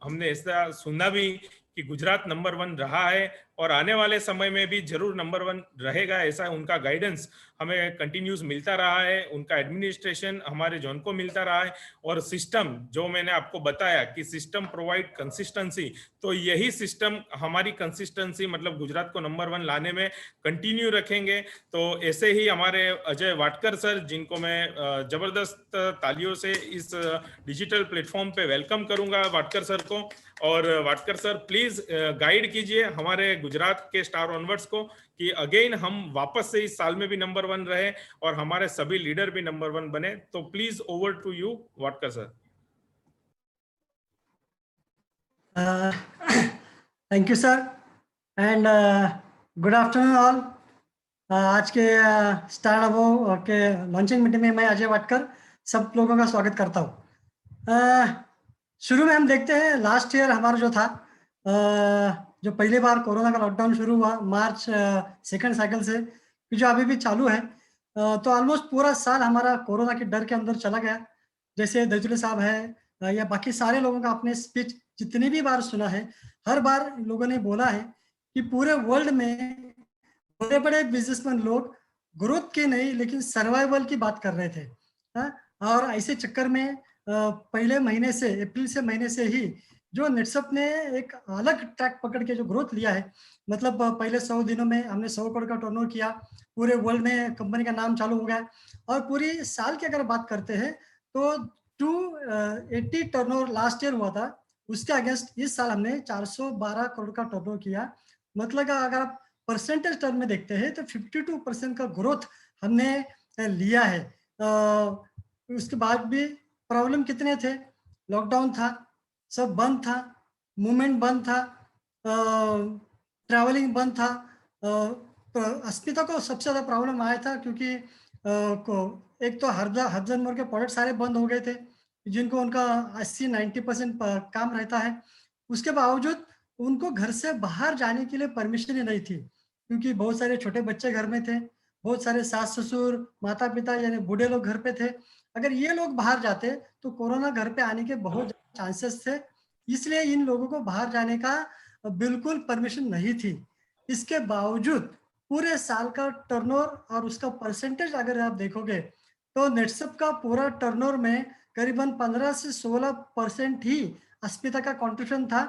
हमने ऐसा सुना भी कि गुजरात नंबर 1 रहा है और आने वाले समय में भी जरूर नंबर 1 रहेगा, ऐसा उनका गाइडेंस हमें कंटिन्यूस मिलता रहा है, उनका एडमिनिस्ट्रेशन हमारे जोन को मिलता रहा है। और सिस्टम जो मैंने आपको बताया कि सिस्टम प्रोवाइड कंसिस्टेंसी, तो यही सिस्टम हमारी कंसिस्टेंसी मतलब गुजरात को नंबर 1 लाने में कंटिन्यू रखेंगे। तो ऐसे ही हमारे अजय वाटकर सर, जिनको मैं जबरदस्त तालियों से इस डिजिटल प्लेटफॉर्म पे वेलकम करूंगा वाटकर सर को। और वाटकर सर, प्लीज गाइड कीजिए हमारे गुजरात के स्टार ऑनवर्ड्स को कि अगेन हम वापस से इस साल में भी नंबर 1 रहे और हमारे सभी लीडर भी नंबर 1 बने। तो please over to you Watkar sir. Thank you sir, and good afternoon all. आज के स्टार अबो के लॉन्चिंग मीटिंग में मैं अजय वाटकर सब लोगों का स्वागत करता हूँ। शुरू में हम देखते हैं लास्ट ईयर हमारा जो था, जो पहली बार कोरोना का लॉकडाउन शुरू हुआ मार्च सेकंड साइकिल से, जो अभी भी चालू है, तो ऑलमोस्ट पूरा साल हमारा कोरोना के डर के अंदर चला गया। जैसे दजुले साहब है या बाकी सारे लोगों का आपने स्पीच जितनी भी बार सुना है, हर बार लोगों ने बोला है कि पूरे वर्ल्ड में बड़े बड़े बिजनेसमैन लोग ग्रोथ के नहीं लेकिन सर्वाइवल की बात कर रहे थे। और ऐसे चक्कर में पहले महीने से, अप्रैल से महीने से ही जो नेटसप ने एक अलग ट्रैक पकड़ के जो ग्रोथ लिया है, मतलब पहले 100 दिनों में हमने 100 करोड़ का टर्नओवर किया, पूरे वर्ल्ड में कंपनी का नाम चालू हो गया। और पूरी साल की अगर बात करते हैं तो 280 टर्नओवर लास्ट ईयर हुआ था, उसके अगेंस्ट इस साल हमने 412 करोड़ का टर्नओवर किया। मतलब अगर आप परसेंटेज टर्म में देखते हैं तो 52% का ग्रोथ हमने लिया है। उसके बाद भी प्रॉब्लम कितने थे, लॉकडाउन था, सब बंद था, मूवमेंट बंद था, ट्रैवलिंग बंद था। अस्मिता को सबसे ज़्यादा प्रॉब्लम आया था क्योंकि एक तो हर्जन मोर के प्रोडक्ट सारे बंद हो गए थे, जिनको उनका 80-90% काम रहता है। उसके बावजूद उनको घर से बाहर जाने के लिए परमिशन ही नहीं थी, क्योंकि बहुत सारे छोटे बच्चे घर में थे, बहुत सारे सास ससुर माता पिता यानी बूढ़े लोग घर पे थे। अगर ये लोग बाहर जाते तो कोरोना घर पे आने के बहुत चांसेस थे, इसलिए इन लोगों को बाहर जाने का बिल्कुल परमिशन नहीं थी। इसके बावजूद पूरे साल का टर्नओवर और उसका परसेंटेज अगर आप देखोगे तो नेटसप का पूरा टर्नओवर में करीबन 15 से 16% ही अस्मिता का कॉन्ट्रीब्यूशन था।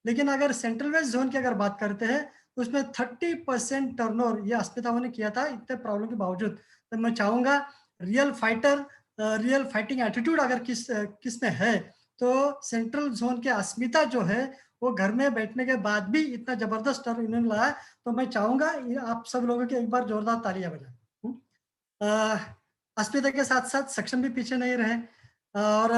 लेकिन अगर सेंट्रल वेस्ट जोन की अगर बात करते हैं तो उसमें 30% टर्नओवर ये अस्मिता ने किया था, इतने प्रॉब्लम के बावजूद। तो मैं चाहूंगा real fighter, real fighting attitude अगर किस में है तो सेंट्रल जोन के अस्मिता जो है वो घर में बैठने के बाद भी इतना जबरदस्त टर्न इन्होंने लाया। तो मैं चाहूंगा आप सब लोगों के एक बार जोरदार तालियां बजाएं। अस्मिता के साथ साथ सक्षम भी पीछे नहीं रहे और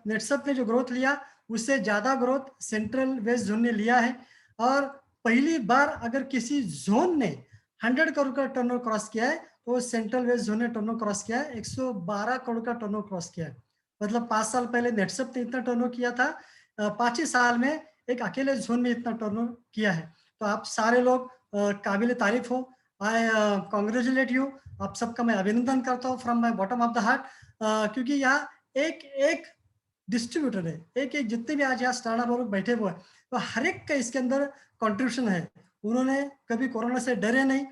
नेटसप ने जो ग्रोथ लिया उससे ज्यादा ग्रोथ सेंट्रल वेस्ट जोन ने लिया है। और पहली बार अगर किसी जोन ने 100 करोड़ का टर्नओवर क्रॉस किया है तो सेंट्रल वेस्ट जोन ने टर्नओवर क्रॉस किया है, 112 करोड़ का टर्नओवर क्रॉस किया है। मतलब 5 साल पहले नेटसप ने इतना टर्नओवर किया था, 5 ही साल में एक अकेले जोन में इतना टर्नओवर किया है। तो आप सारे लोग काबिल तारीफ हो। आई कॉन्ग्रेचुलेट यू, आप सबका मैं अभिनंदन करता हूँ from my bottom of the heart, क्योंकि यहाँ एक एक डिस्ट्रीब्यूटर है, एक एक जितने भी आज यहाँ स्टार्टअप लोग बैठे हुए हैं, तो हर एक का इसके अंदर कंट्रीब्यूशन है। उन्होंने कभी कोरोना से डरे नहीं,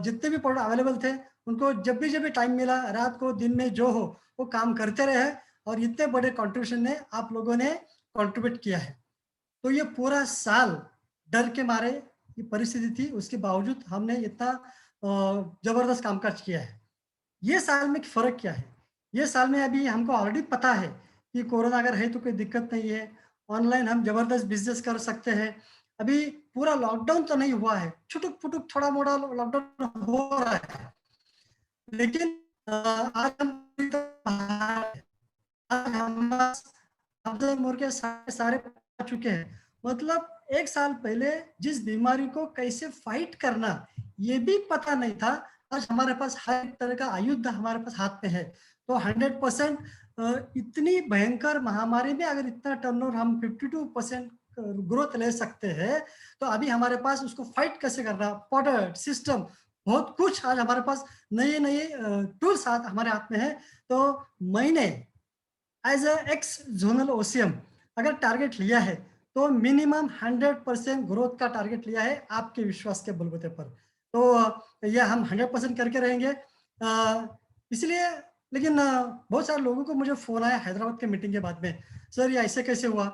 जितने भी प्रोडक्ट अवेलेबल थे उनको जब भी टाइम मिला, रात को दिन में जो हो वो काम करते रहे, और इतने बड़े कंट्रीब्यूशन ने आप लोगों ने कंट्रीब्यूट किया है। तो ये पूरा साल डर के मारे ये परिस्थिति थी, उसके बावजूद हमने इतना जबरदस्त कामकाज किया है। ये साल में फर्क क्या है, ये साल में अभी हमको ऑलरेडी पता है कि कोरोना अगर है तो कोई दिक्कत नहीं है, ऑनलाइन हम जबरदस्त बिजनेस कर सकते हैं। अभी पूरा लॉकडाउन तो नहीं हुआ है, छुटुक फुटुक थोड़ा मोड़ा लॉकडाउन हो रहा है, लेकिन आज हम मुर्गे सारे आ चुके हैं। मतलब एक साल पहले जिस बीमारी को कैसे फाइट करना ये भी पता नहीं था, आज हमारे पास हर एक तरह का आयुध हमारे पास हाथ में है। तो 100% इतनी भयंकर महामारी में अगर इतना टर्नओवर हम 52% ग्रोथ ले सकते हैं, तो अभी हमारे पास उसको फाइट कैसे करना, प्रोडक्ट सिस्टम बहुत कुछ आज हमारे पास नए नए टूल्स हमारे हाथ में है। तो मैंने as a ex zonal OCM अगर टारगेट लिया है तो मिनिमम 100% ग्रोथ का टारगेट लिया है आपके विश्वास के बलबूते पर। तो यह हम 100% करके रहेंगे। इसलिए लेकिन बहुत सारे लोगों को मुझे फोन आया हैदराबाद के मीटिंग के बाद में, सर ये ऐसे कैसे हुआ।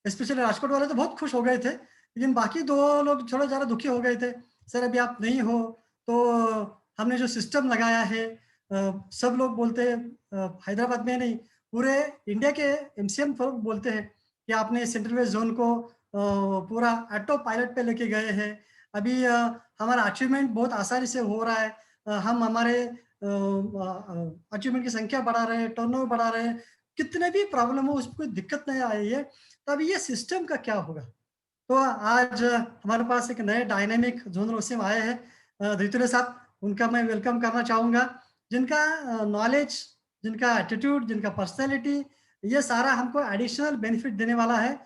स्पेशली राजकोट वाले तो बहुत खुश हो गए थे, लेकिन बाकी 2 लोग थोड़ा ज़्यादा दुखी हो गए थे। सर अभी आप नहीं हो तो हमने जो सिस्टम लगाया है, सब लोग बोलते हैं, हैदराबाद में नहीं पूरे इंडिया के एमसीएम लोग बोलते हैं कि आपने सेंट्रल वेस्ट जोन को पूरा ऑटो पायलट पे लेके गए हैं। अभी हमारा अचीवमेंट बहुत आसानी से हो रहा है, हम हमारे अचीवमेंट की संख्या बढ़ा रहे हैं, टर्नओवर बढ़ा रहे हैं, कितने भी प्रॉब्लम हो उसमें कोई दिक्कत नहीं आई है। तो अभी ये सिस्टम का क्या होगा। तो आज हमारे पास एक नए डायनेमिक जोनल ओसीएम आए हैं धृतुले साहब, उनका मैं वेलकम करना चाहूँगा, जिनका नॉलेज, जिनका एटीट्यूड, जिनका पर्सनैलिटी, ये सारा हमको एडिशनल बेनिफिट देने वाला है।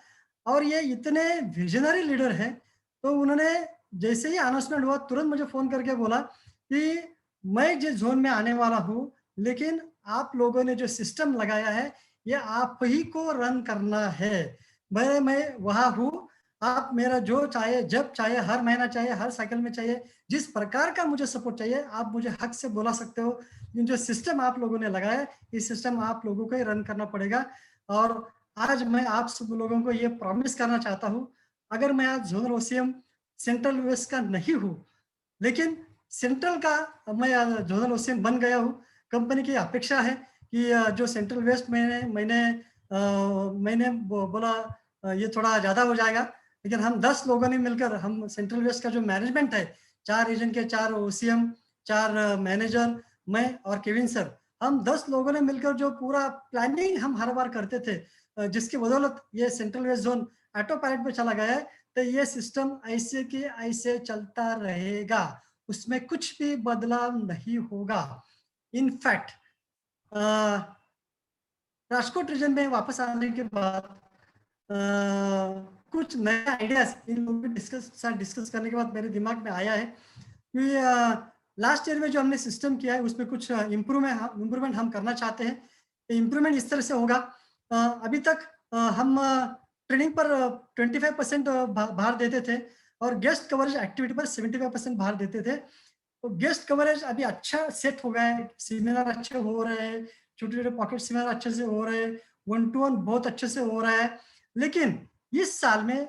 और ये इतने विजनरी लीडर हैं, तो उन्होंने जैसे ही अनाउंसमेंट हुआ तुरंत मुझे फ़ोन करके बोला कि मैं जिस जोन में आने वाला हूँ, लेकिन आप लोगों ने जो सिस्टम लगाया है ये आप ही को रन करना है। मैं वहाँ हूँ, आप मेरा जो चाहे, जब चाहे, हर महीना चाहिए, हर साइकिल में चाहिए, जिस प्रकार का मुझे सपोर्ट चाहिए आप मुझे हक से बुला सकते हो। जो सिस्टम आप लोगों ने लगाया है, इस सिस्टम आप लोगों को ही रन करना पड़ेगा। और आज मैं आप सब लोगों को ये प्रॉमिस करना चाहता हूँ, अगर मैं आज जोनल ओसीएम सेंट्रल वेस्ट का नहीं हूँ, लेकिन सेंट्रल का मैं जोनल ओसीएम बन गया हूँ। कंपनी की अपेक्षा है कि जो सेंट्रल वेस्ट मैंने बोला ये थोड़ा ज़्यादा हो जाएगा, लेकिन हम 10 लोगों ने मिलकर हम सेंट्रल वेस्ट का जो मैनेजमेंट है, 4 रीजन के 4 ओसीएम, 4 मैनेजर, मैं और केविन सर, हम 10 लोगों ने मिलकर जो पूरा प्लानिंग हम हर बार करते थे, जिसकी बदौलत ये central west zone auto pilot पे चला गया है। तो ये सिस्टम ऐसे के ऐसे चलता रहेगा, उसमें कुछ भी बदलाव नहीं होगा। इनफैक्ट राजकोट रीजन में वापस आने के बाद कुछ नए आइडियाज इन लोगों के डिस्कस करने के बाद मेरे दिमाग में आया है कि लास्ट ईयर में जो हमने सिस्टम किया है उसमें कुछ इम्प्रूवमेंट हम करना चाहते हैं। इम्प्रूवमेंट इस तरह से होगा, अभी तक हम ट्रेनिंग पर 25% भार देते थे और गेस्ट कवरेज एक्टिविटी पर 75% भार देते थे। तो गेस्ट कवरेज अभी अच्छा सेट हो गया है, सेमिनार अच्छे हो रहे हैं, छोटे छोटे पॉकेट सेमिनार अच्छे से हो रहे हैं, 1-to-1 बहुत अच्छे से हो रहा है। लेकिन इस साल में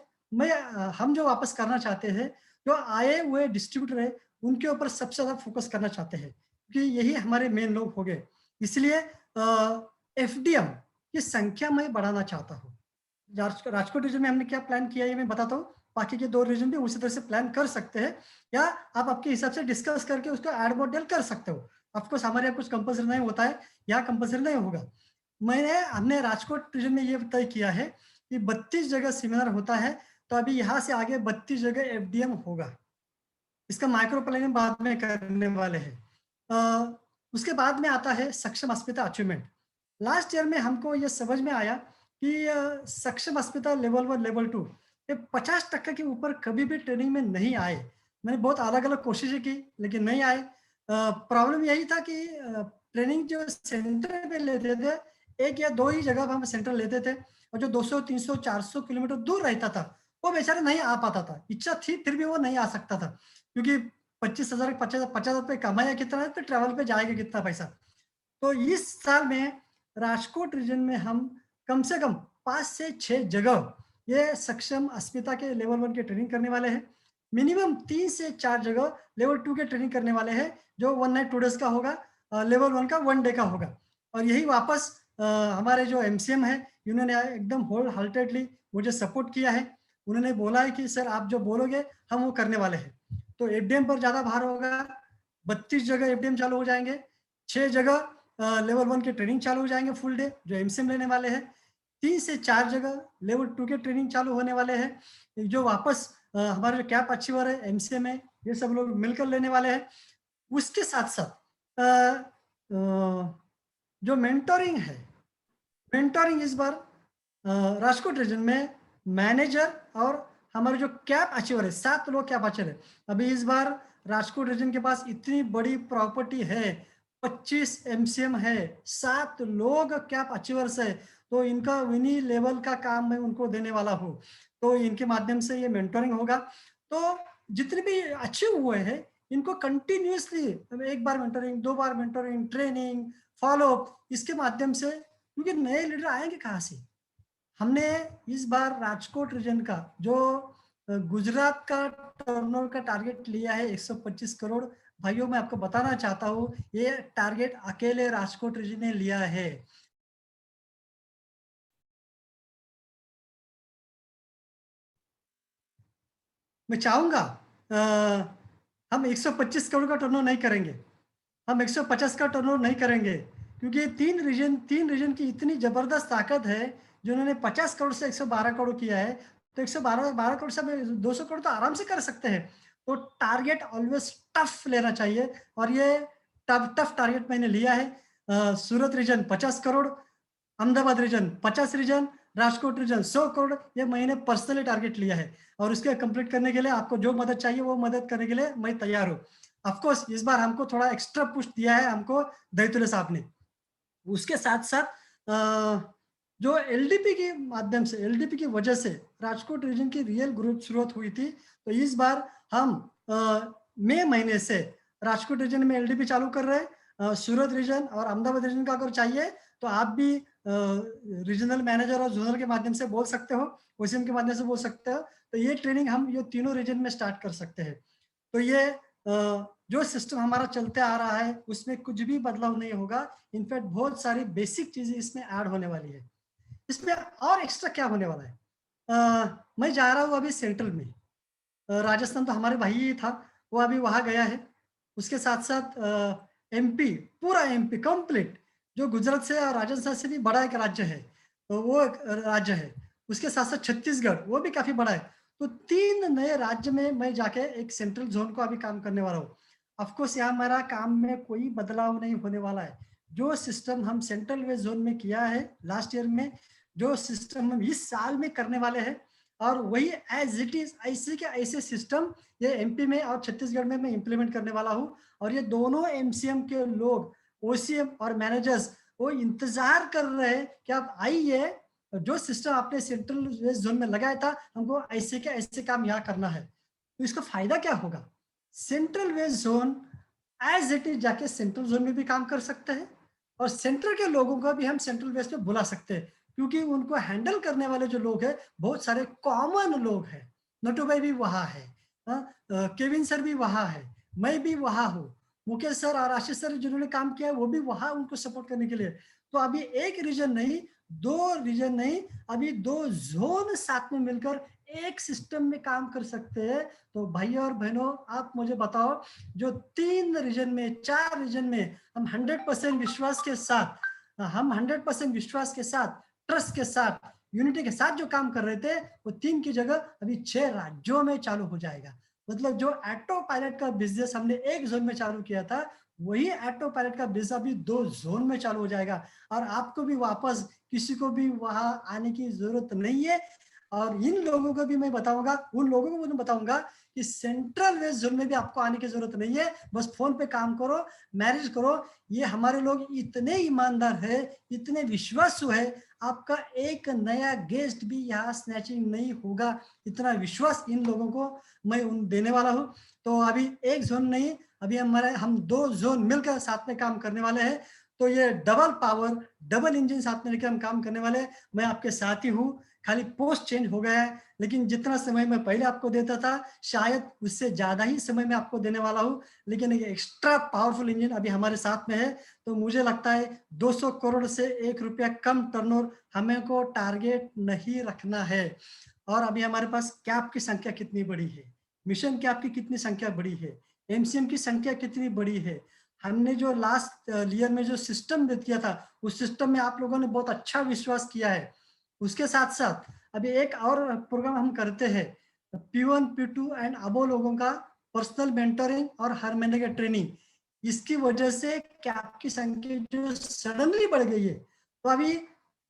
हम जो वापस करना चाहते हैं, जो आए हुए डिस्ट्रीब्यूटर है उनके ऊपर सबसे ज्यादा फोकस करना चाहते हैं, क्योंकि यही हमारे मेन लोग हो गए। इसलिए एफडीएम की संख्या मैं बढ़ाना चाहता हूँ। राजकोट रीजन में हमने क्या प्लान किया है मैं बताता हूँ, बाकी के 2 रीजन भी उसी तरह से प्लान कर सकते हैं, या आप आपके हिसाब से डिस्कस करके उसका एड मॉडल कर सकते हो। ऑफकोर्स हमारे यहाँ कुछ कंपल्सरी नहीं होता है, यहाँ कंपल्सरी नहीं होगा। हमने राजकोट रीजन में ये तय किया है कि 32 जगह सेमिनार होता है, तो अभी यहाँ से आगे 32 जगह एफडीएम होगा। इसका माइक्रो प्लानिंग बाद में करने वाले हैं। उसके बाद में आता है सक्षम अस्मिता अचीवमेंट। लास्ट ईयर में हमको ये समझ में आया कि सक्षम अस्मिता लेवल 1 लेवल 2 ये 50% के ऊपर कभी भी ट्रेनिंग में नहीं आए। मैंने बहुत अलग अलग कोशिशें की लेकिन नहीं आए। प्रॉब्लम यही था कि ट्रेनिंग जो सेंटर पे लेते थे, 1 या 2 ही जगह पर हम सेंटर लेते थे, और जो 200 300 400 किलोमीटर दूर रहता था वो बेचारा नहीं आ पाता था। इच्छा थी फिर भी वो नहीं आ सकता था, क्योंकि 25,000 50 रुपए कमाया कितना है, तो ट्रैवल पे जाएगा कितना पैसा। तो इस साल में राजकोट रीजन में हम कम से कम 5 से 6 जगह ये सक्षम अस्मिता के लेवल 1 के ट्रेनिंग करने वाले हैं। मिनिमम 3 से 4 जगह लेवल 2 के ट्रेनिंग करने वाले हैं, जो 1 नाइट 2 डेज का होगा, लेवल 1 का 1 डे का होगा। और यही वापस हमारे जो एमसीएम है, इन्होंने एकदम होल हार्टेडली मुझे सपोर्ट किया है। उन्होंने बोला है कि सर आप जो बोलोगे हम वो करने वाले हैं। तो एफडीएम पर ज्यादा भार होगा। 32 जगह एफडीएम चालू हो जाएंगे, 6 जगह लेवल 1 के ट्रेनिंग चालू हो जाएंगे फुल डे जो एमसीएम लेने वाले हैं। 3 से 4 जगह लेवल 2 के ट्रेनिंग चालू होने वाले हैं, जो वापस हमारे जो कैप अचीवर है, एमसीएम है, ये सब लोग मिलकर लेने वाले हैं। उसके साथ साथ जो मेंटोरिंग है, मेंटोरिंग इस बार राजकोट रीजन में मैनेजर और हमारे जो कैप अचीवर है, 7 लोग कैप अचीवर है। अभी इस बार राजकोट रीजन के पास इतनी बड़ी प्रॉपर्टी है, 25 एमसीएम है, 7 लोग कैप अचीवर्स है, तो इनका विनी लेवल का काम मैं उनको देने वाला हूँ। तो इनके माध्यम से ये मेंटोरिंग होगा। तो जितने भी अचीव हुए हैं इनको कंटिन्यूसली 1 बार मेंटोरिंग, 2 बार मेंटोरिंग, ट्रेनिंग, फॉलो, इसके माध्यम से, क्योंकि नए लीडर आएंगे कहाँ से। हमने इस बार राजकोट रीजन का जो गुजरात का टर्नओवर का टारगेट लिया है 125 करोड़। भाइयों मैं आपको बताना चाहता हूँ ये टारगेट अकेले राजकोट रीजन ने लिया है। मैं चाहूंगा हम 125 करोड़ का टर्नओवर नहीं करेंगे, हम 150 का टर्नओवर नहीं करेंगे, क्योंकि तीन रीजन की इतनी जबरदस्त ताकत है, जिन्होंने 50 करोड़ से 112 करोड़ किया है। तो 112 करोड़ से 200 करोड़ तो आराम से कर सकते हैं। तो टारगेट ऑलवेज टफ लेना चाहिए, और ये टफ टारगेट मैंने लिया है। Surat region 50 crore, Ahmedabad region 50 region, Rajkot region 100 crore, ये मैंने पर्सनली टारगेट लिया है। और उसके कंप्लीट करने के लिए आपको जो मदद चाहिए वो मदद करने के लिए मैं तैयार हूँ। ऑफकोर्स इस बार हमको थोड़ा एक्स्ट्रा पुश दिया है हमको दैतुल्य साहब ने। उसके साथ साथ जो एलडीपी के माध्यम से, एलडीपी की वजह से राजकोट रीजन की रियल ग्रोथ शुरुआत हुई थी। तो इस बार हम मई महीने से राजकोट रीजन में एलडीपी चालू कर रहे हैं। सूरत रीजन और अहमदाबाद रीजन का अगर चाहिए तो आप भी रीजनल मैनेजर और जोनल के माध्यम से बोल सकते हो, ओसीएम के माध्यम से बोल सकते हो। तो ये ट्रेनिंग हम ये तीनों रीजन में स्टार्ट कर सकते हैं। तो ये जो सिस्टम हमारा चलते आ रहा है उसमें कुछ भी बदलाव नहीं होगा। इनफैक्ट बहुत सारी बेसिक चीजें इसमें ऐड होने वाली है। इसमें और एक्स्ट्रा क्या होने वाला है, मैं जा रहा हूँ अभी सेंट्रल में। राजस्थान तो हमारे भाई ही था, वो अभी वहां गया है। उसके साथ साथ एमपी, पूरा एमपी कंप्लीट, जो गुजरात से और राजस्थान से भी बड़ा एक राज्य है, तो वो एक राज्य है। उसके साथ साथ छत्तीसगढ़, वो भी काफी बड़ा है। तो 3 नए राज्य में मैं जाके एक सेंट्रल जोन को अभी काम करने वाला हूँ। ऑफकोर्स यहाँ हमारा काम में कोई बदलाव नहीं होने वाला है। जो सिस्टम हम सेंट्रल वेस्ट जोन में किया है लास्ट ईयर में, जो सिस्टम हम इस साल में करने वाले हैं, और वही एज इट इज ऐसे के ऐसे सिस्टम ये एमपी में और छत्तीसगढ़ में मैं इंप्लीमेंट करने वाला हूँ। और ये दोनों एमसीएम के लोग, ओसीएम और मैनेजर्स, वो इंतजार कर रहे हैं कि आप आइए, जो सिस्टम आपने सेंट्रल वेस्ट जोन में लगाया था हमको ऐसे के ऐसे काम यहाँ करना है। तो इसका फायदा क्या होगा, central west zone as it is जाके सेंट्रल जोन में भी काम कर सकते हैं, और सेंट्रल के लोगों को भी हम सेंट्रल वेस्ट में बुला सकते हैं, क्योंकि उनको हैंडल करने वाले जो लोग हैं बहुत सारे कॉमन लोग हैं। नटू भाई भी वहां है, केविन सर भी वहां है, मैं भी वहां हूँ, मुकेश सर और आशीष सर जिन्होंने काम किया है वो भी वहां उनको सपोर्ट करने के लिए। तो अभी एक रीजन नहीं, 2 रीजन नहीं, अभी 2 जोन साथ में मिलकर एक सिस्टम में काम कर सकते हैं। तो भाइयों और बहनों आप मुझे बताओ, जो 3 रीजन में, 4 रीजन में हम 100% विश्वास के साथ, ट्रस्ट के साथ यूनिटी के साथ जो काम कर रहे थे वो 3 की जगह अभी 6 राज्यों में चालू हो जाएगा। मतलब जो ऑटो पायलट का बिजनेस हमने एक जोन में चालू किया था, वही ऑटो पायलट का बिजनेस अभी 2 जोन में चालू हो जाएगा और आपको भी वापस किसी को भी वहां आने की जरूरत नहीं है। और इन लोगों को भी मैं बताऊंगा, उन लोगों को मैं बताऊंगा कि सेंट्रल वेस्ट जोन में भी आपको आने की जरूरत नहीं है, बस फोन पे काम करो, मैनेज करो। ये हमारे लोग इतने ईमानदार है, इतने विश्वासु है, आपका एक नया गेस्ट भी यहाँ स्नैचिंग नहीं होगा, इतना विश्वास इन लोगों को मैं देने वाला हूँ। तो अभी एक जोन नहीं, अभी हम 2 जोन मिलकर साथ में काम करने वाले हैं। तो ये डबल पावर, डबल इंजन साथ में लेकर हम काम करने वाले हैं। मैं आपके साथ ही हूँ, खाली पोस्ट चेंज हो गया है, लेकिन जितना समय मैं पहले आपको देता था शायद उससे ज्यादा ही समय मैं आपको देने वाला हूँ। लेकिन एक एक्स्ट्रा पावरफुल इंजन अभी हमारे साथ में है, तो मुझे लगता है 200 करोड़ से 1 रुपया कम टर्नओवर हमें को टारगेट नहीं रखना है। और अभी हमारे पास कैप की संख्या कितनी बड़ी है, मिशन कैप की कितनी संख्या बड़ी है, एमसीएम की संख्या कितनी बड़ी है। हमने जो लास्ट ईयर में जो सिस्टम किया था, उस सिस्टम में आप लोगों ने बहुत अच्छा विश्वास किया है। उसके साथ साथ अभी एक और प्रोग्राम हम करते हैं, P1 P2 एंड अबो लोगों का पर्सनल मेंटरिंग और हर महीने का ट्रेनिंग। इसकी वजह से कैप की संख्या जो सडनली बढ़ गई है। तो अभी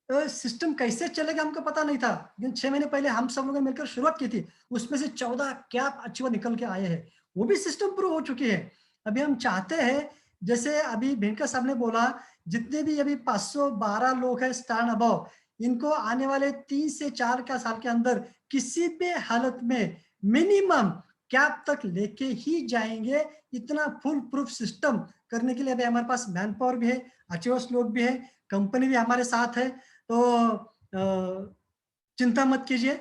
सिस्टम कैसे चलेगा हमको पता नहीं था, लेकिन 6 महीने पहले हम सब लोगों ने मिलकर शुरुआत की थी, उसमें से 14 कैप अच्छे निकल के आए हैं, वो भी सिस्टम प्रूव हो चुकी है। अभी हम चाहते हैं, जैसे अभी भेंकर साहब ने बोला, जितने भी अभी 512 लोग हैं स्टैंड अबव, इनको आने वाले 3 से 4 का साल के अंदर किसी भी हालत में मिनिमम कैप तक लेके ही जाएंगे। इतना फुल प्रूफ सिस्टम करने के लिए अभी हमारे पास मैन पावर भी है, अचीवर्स लोग भी है, कंपनी भी हमारे साथ है। तो चिंता मत कीजिए,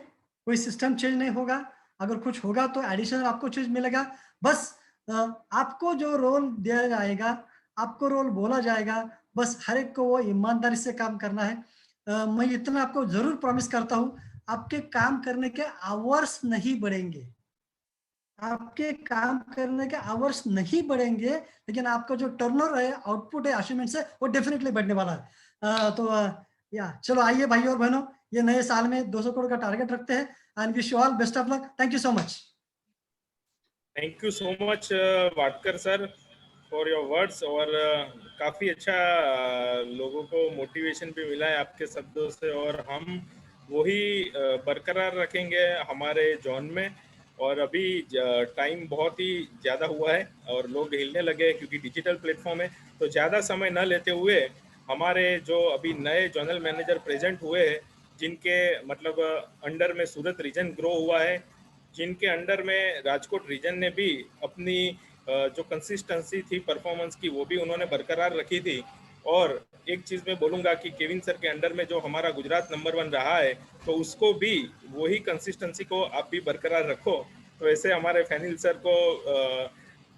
कोई सिस्टम चेंज नहीं होगा। अगर कुछ होगा तो एडिशनल आपको चीज मिलेगा। बस आपको जो रोल दिया जाएगा, आपको रोल बोला जाएगा, बस हर एक को वो ईमानदारी से काम करना है। मैं इतना आपको जरूर प्रॉमिस करता हूँ, आपके काम करने के आवर्स नहीं बढ़ेंगे, आपके काम करने के आवर्स नहीं बढ़ेंगे, लेकिन आपका जो टर्नओवर है, आउटपुट है, अचीवमेंट्स है, वो डेफिनेटली बढ़ने वाला है। या चलो आइए भाई और बहनों, ये नए साल में 200 करोड़ का टारगेट रखते हैं। And wish you all best of luck. Thank you so much. Thank you so much Watkar sir for your words. और काफ़ी अच्छा लोगों को मोटिवेशन भी मिला है आपके शब्दों से, और हम वही बरकरार रखेंगे हमारे जोन में। और अभी टाइम बहुत ही ज़्यादा हुआ है और लोग हिलने लगे हैं, क्योंकि डिजिटल प्लेटफॉर्म है। तो ज़्यादा समय न लेते हुए हमारे जो अभी नए जोनल मैनेजर प्रेजेंट हुए हैं, जिनके मतलब अंडर में सूरत रीजन ग्रो हुआ है, जिनके अंडर में राजकोट रीजन ने भी अपनी जो कंसिस्टेंसी थी परफॉर्मेंस की, वो भी उन्होंने बरकरार रखी थी। और एक चीज़ मैं बोलूँगा कि केविन सर के अंडर में जो हमारा गुजरात नंबर 1 रहा है, तो उसको भी वही कंसिस्टेंसी को आप भी बरकरार रखो। तो ऐसे हमारे फैनिल सर को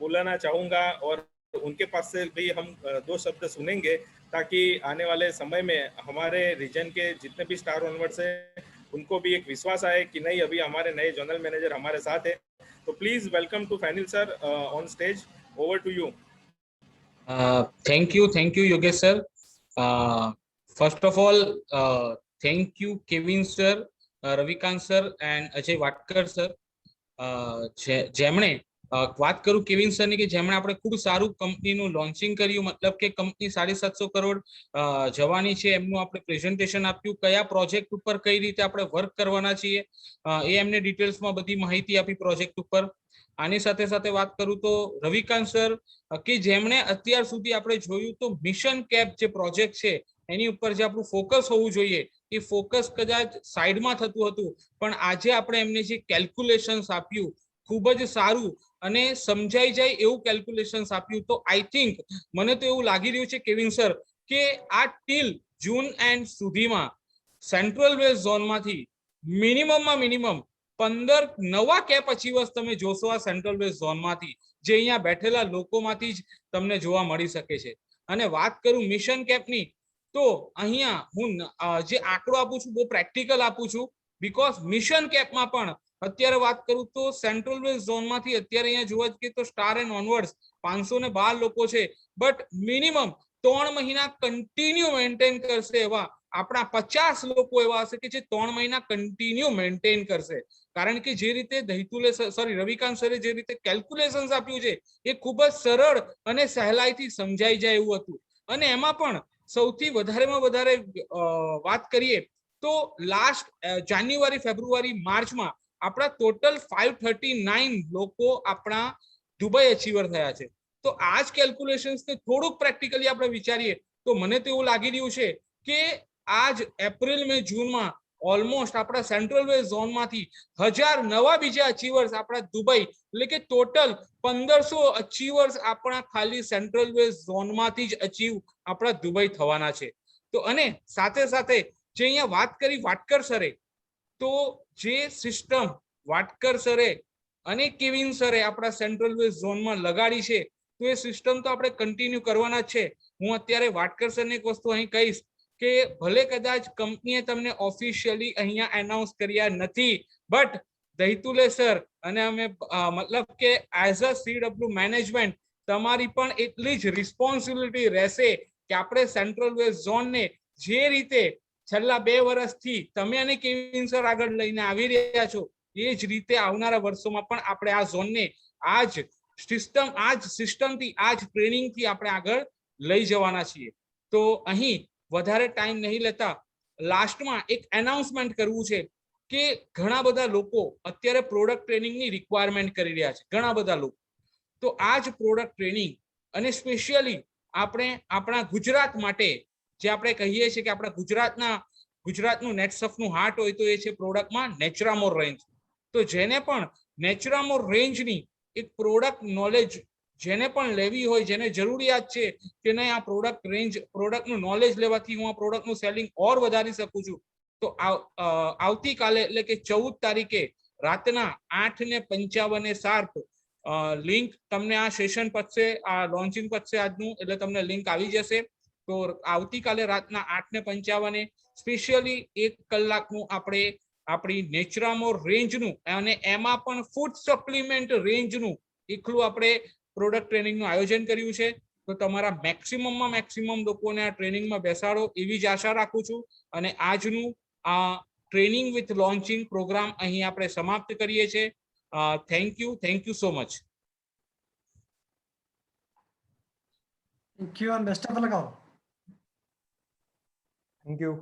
बुलाना चाहूँगा, और उनके पास से भी हम 2 शब्द सुनेंगे, ताकि आने वाले समय में हमारे रीजन के जितने भी स्टार ओनवर्ड्स हैं, उनको भी एक विश्वास आए कि नहीं, अभी हमारे नए जोनल मैनेजर हमारे साथ है। तो please welcome to Fenil sir on stage. Over to you. Thank you, Yogesh sir. First of all, thank you, Kevin sir, Ravikant sir, and Ajay Watkar sir. જેમણે વાત કરું કેવિન સર ની, કે જેમણે આપણે ખૂબ સારું કંપનીનું લોન્ચિંગ કર્યું, મતલબ કે કંપની 750 કરોડ જવાની છે, એમનું આપણે પ્રેઝન્ટેશન આપ્યું, કયા પ્રોજેક્ટ ઉપર કઈ રીતે આપણે વર્ક કરવાના છીએ એ એમને ડિટેલ્સમાં બધી માહિતી આપી પ્રોજેક્ટ ઉપર. આની સાથે સાથે વાત કરું તો રવિકાંત સર, કે જેમણે અત્યાર સુધી આપણે જોયું તો મિશન કેપ જે પ્રોજેક્ટ છે એની ઉપર જે આપણું ફોકસ હોવું જોઈએ, એ ફોકસ કદાચ સાઈડમાં થતું હતું, પણ આજે આપણે એમને જે કેલ્ક્યુલેશન્સ આપ્યું, ખૂબ જ સારું અને સમજાઈ જાય એવું કેલ્ક્યુલેશન્સ આપ્યું. તો આઈ થિંક મને તો એવું લાગી રહ્યું છે કેવિન સર, કે આ ટીલ જૂન એન્ડ સુધીમાં સેન્ટ્રલ વેસ્ટ ઝોનમાંથી મિનિમમમાં મિનિમમ 15 નવા કેપ અચીવર્સ તમે જોશો આ સેન્ટ્રલ વેસ્ટ ઝોનમાંથી, જે અહીંયા બેઠેલા લોકોમાંથી જ તમને જોવા મળી શકે છે. અને વાત કરું મિશન કેપની, તો અહીંયા હું જે આંકડો આપું છું બહુ પ્રેક્ટિકલ આપું છું, બીકોઝ મિશન કેપમાં પણ અત્યારે વાત કરું તો સેન્ટ્રલ વેસ્ટ ઝોનમાંથી અત્યારે અહીંયા જોવા જઈએ તો સ્ટાર એન્ડ ઓનવર્ડ્સ 512 લોકો છે, બટ મિનિમમ 3 મહિના કન્ટિન્યુ મેન્ટેન કરશે એવા આપણા 50 લોકો એવા હશે કે જે 3 મહિના કન્ટિન્યુ મેન્ટેન કરશે, કારણ કે જે રીતે દૈતુલે રવિકાંત સરે જે રીતે કેલ્ક્યુલેશન્સ આપ્યું છે એ ખૂબ જ સરળ અને સહેલાઈથી સમજાઈ જાય એવું હતું. અને એમાં પણ સૌથી વધારેમાં વધારે વાત કરીએ તો લાસ્ટ જાન્યુઆરી, ફેબ્રુઆરી, માર્ચમાં આપણા ટોટલ 539 લોકો આપણા દુબઈ અચીવર થયા છે. તો આ જ કેલ્ક્યુલેશન્સને થોડુંક પ્રેક્ટિકલી આપણે વિચારીએ તો મને તો એવું લાગી રહ્યું છે કે આજ એપ્રિલ, મે, જૂનમાં ઓલમોસ્ટ આપણા સેન્ટ્રલ વેસ્ટ ઝોનમાંથી 1000 નવા બીજા અચીવર્સ આપણા દુબઈ, એટલે કે ટોટલ 1500 અચીવર્સ આપણા ખાલી સેન્ટ્રલ વેસ્ટ ઝોનમાંથી જ અચીવ આપણા દુબઈ થવાના છે. તો અને સાથે સાથે જે અહીંયા વાત કરી વાટકર સરે, તો જે સિસ્ટમ વાટકર સરે અને કેવિન સરે આપણા સેન્ટ્રલ વેસ્ટ ઝોનમાં લગાડી છે, તો એ સિસ્ટમ તો આપણે કન્ટિન્યુ કરવાના જ છે. હું અત્યારે વાટકર સરને એક વસ્તુ અહીં કહીશ કે ભલે કદાચ કંપનીએ તમને ઓફિશિયલી અહીંયા એનાઉન્સ કર્યા નથી, બટ દૈતુલે સર અને અમે મતલબ કે એઝ અ CW મેનેજમેન્ટ તમારી પણ એટલી જ રિસ્પોન્સિબિલિટી રહેશે કે આપણે સેન્ટ્રલ વેસ્ટ ઝોનને જે રીતે છેલ્લા 2 વર્ષથી તમે અને કેવિન સર આગળ લઈને આવી રહ્યા છો, એ જ રીતે આવનારા વર્ષોમાં પણ આપણે આ ઝોનને આ જ સિસ્ટમથી, આ જ ટ્રેનિંગથી આપણે આગળ લઈ જવાના છીએ. તો અહીં વધારે ટાઈમ નહીં લેતા લાસ્ટમાં એક એનાઉન્સમેન્ટ કરવું છે કે ઘણા બધા લોકો અત્યારે પ્રોડક્ટ ટ્રેનિંગની રિક્વાયરમેન્ટ કરી રહ્યા છે, ઘણા બધા લોકો. તો આ જ પ્રોડક્ટ ટ્રેનિંગ અને સ્પેશિયલી આપણે આપણા ગુજરાત માટે જે આપણે કહીએ છીએ કે આપણા ગુજરાતનું નેટસફનું હાર્ટ હોય તો એ છે પ્રોડક્ટમાં નેચરામોર રેન્જ. તો જેને પણ નેચરામોર રેન્જની એક પ્રોડક્ટ નોલેજ જેને પણ લેવી હોય, જેને જરૂરિયાત છે કે નહીં આ પ્રોડક્ટ રેન્જ, પ્રોડક્ટનું નોલેજ લેવાથી હું આ પ્રોડક્ટનું સેલિંગ ઓર વધારી શકું છું, તો આવતીકાલે એટલે કે 14 તારીખે રાતના 8:55 શાર્પ લિંક તમને આ સેશન પતશે, આ લોન્ચિંગ પતશે આજનું, એટલે તમને લિંક આવી જશે. તો આવતીકાલે રાતના 8:55 સ્પેશિયલી 1 કલાકનું આપણે આપણી નેચરામોર રેન્જનું અને એમાં પણ ફૂડ સપ્લિમેન્ટ રેન્જનું એકલું આપણે પ્રોડક્ટ ટ્રેનિંગનું આયોજન કર્યું છે. તો તમારા મેક્સિમમ લોકોને આ ટ્રેનિંગમાં બેસાડો એવી જ આશા રાખું છું. અને આજનું આ ટ્રેનિંગ વિથ લોન્ચિંગ પ્રોગ્રામ અહીં આપણે સમાપ્ત કરીએ છીએ. Thank you so much. Thank you and best of luck all. Thank you.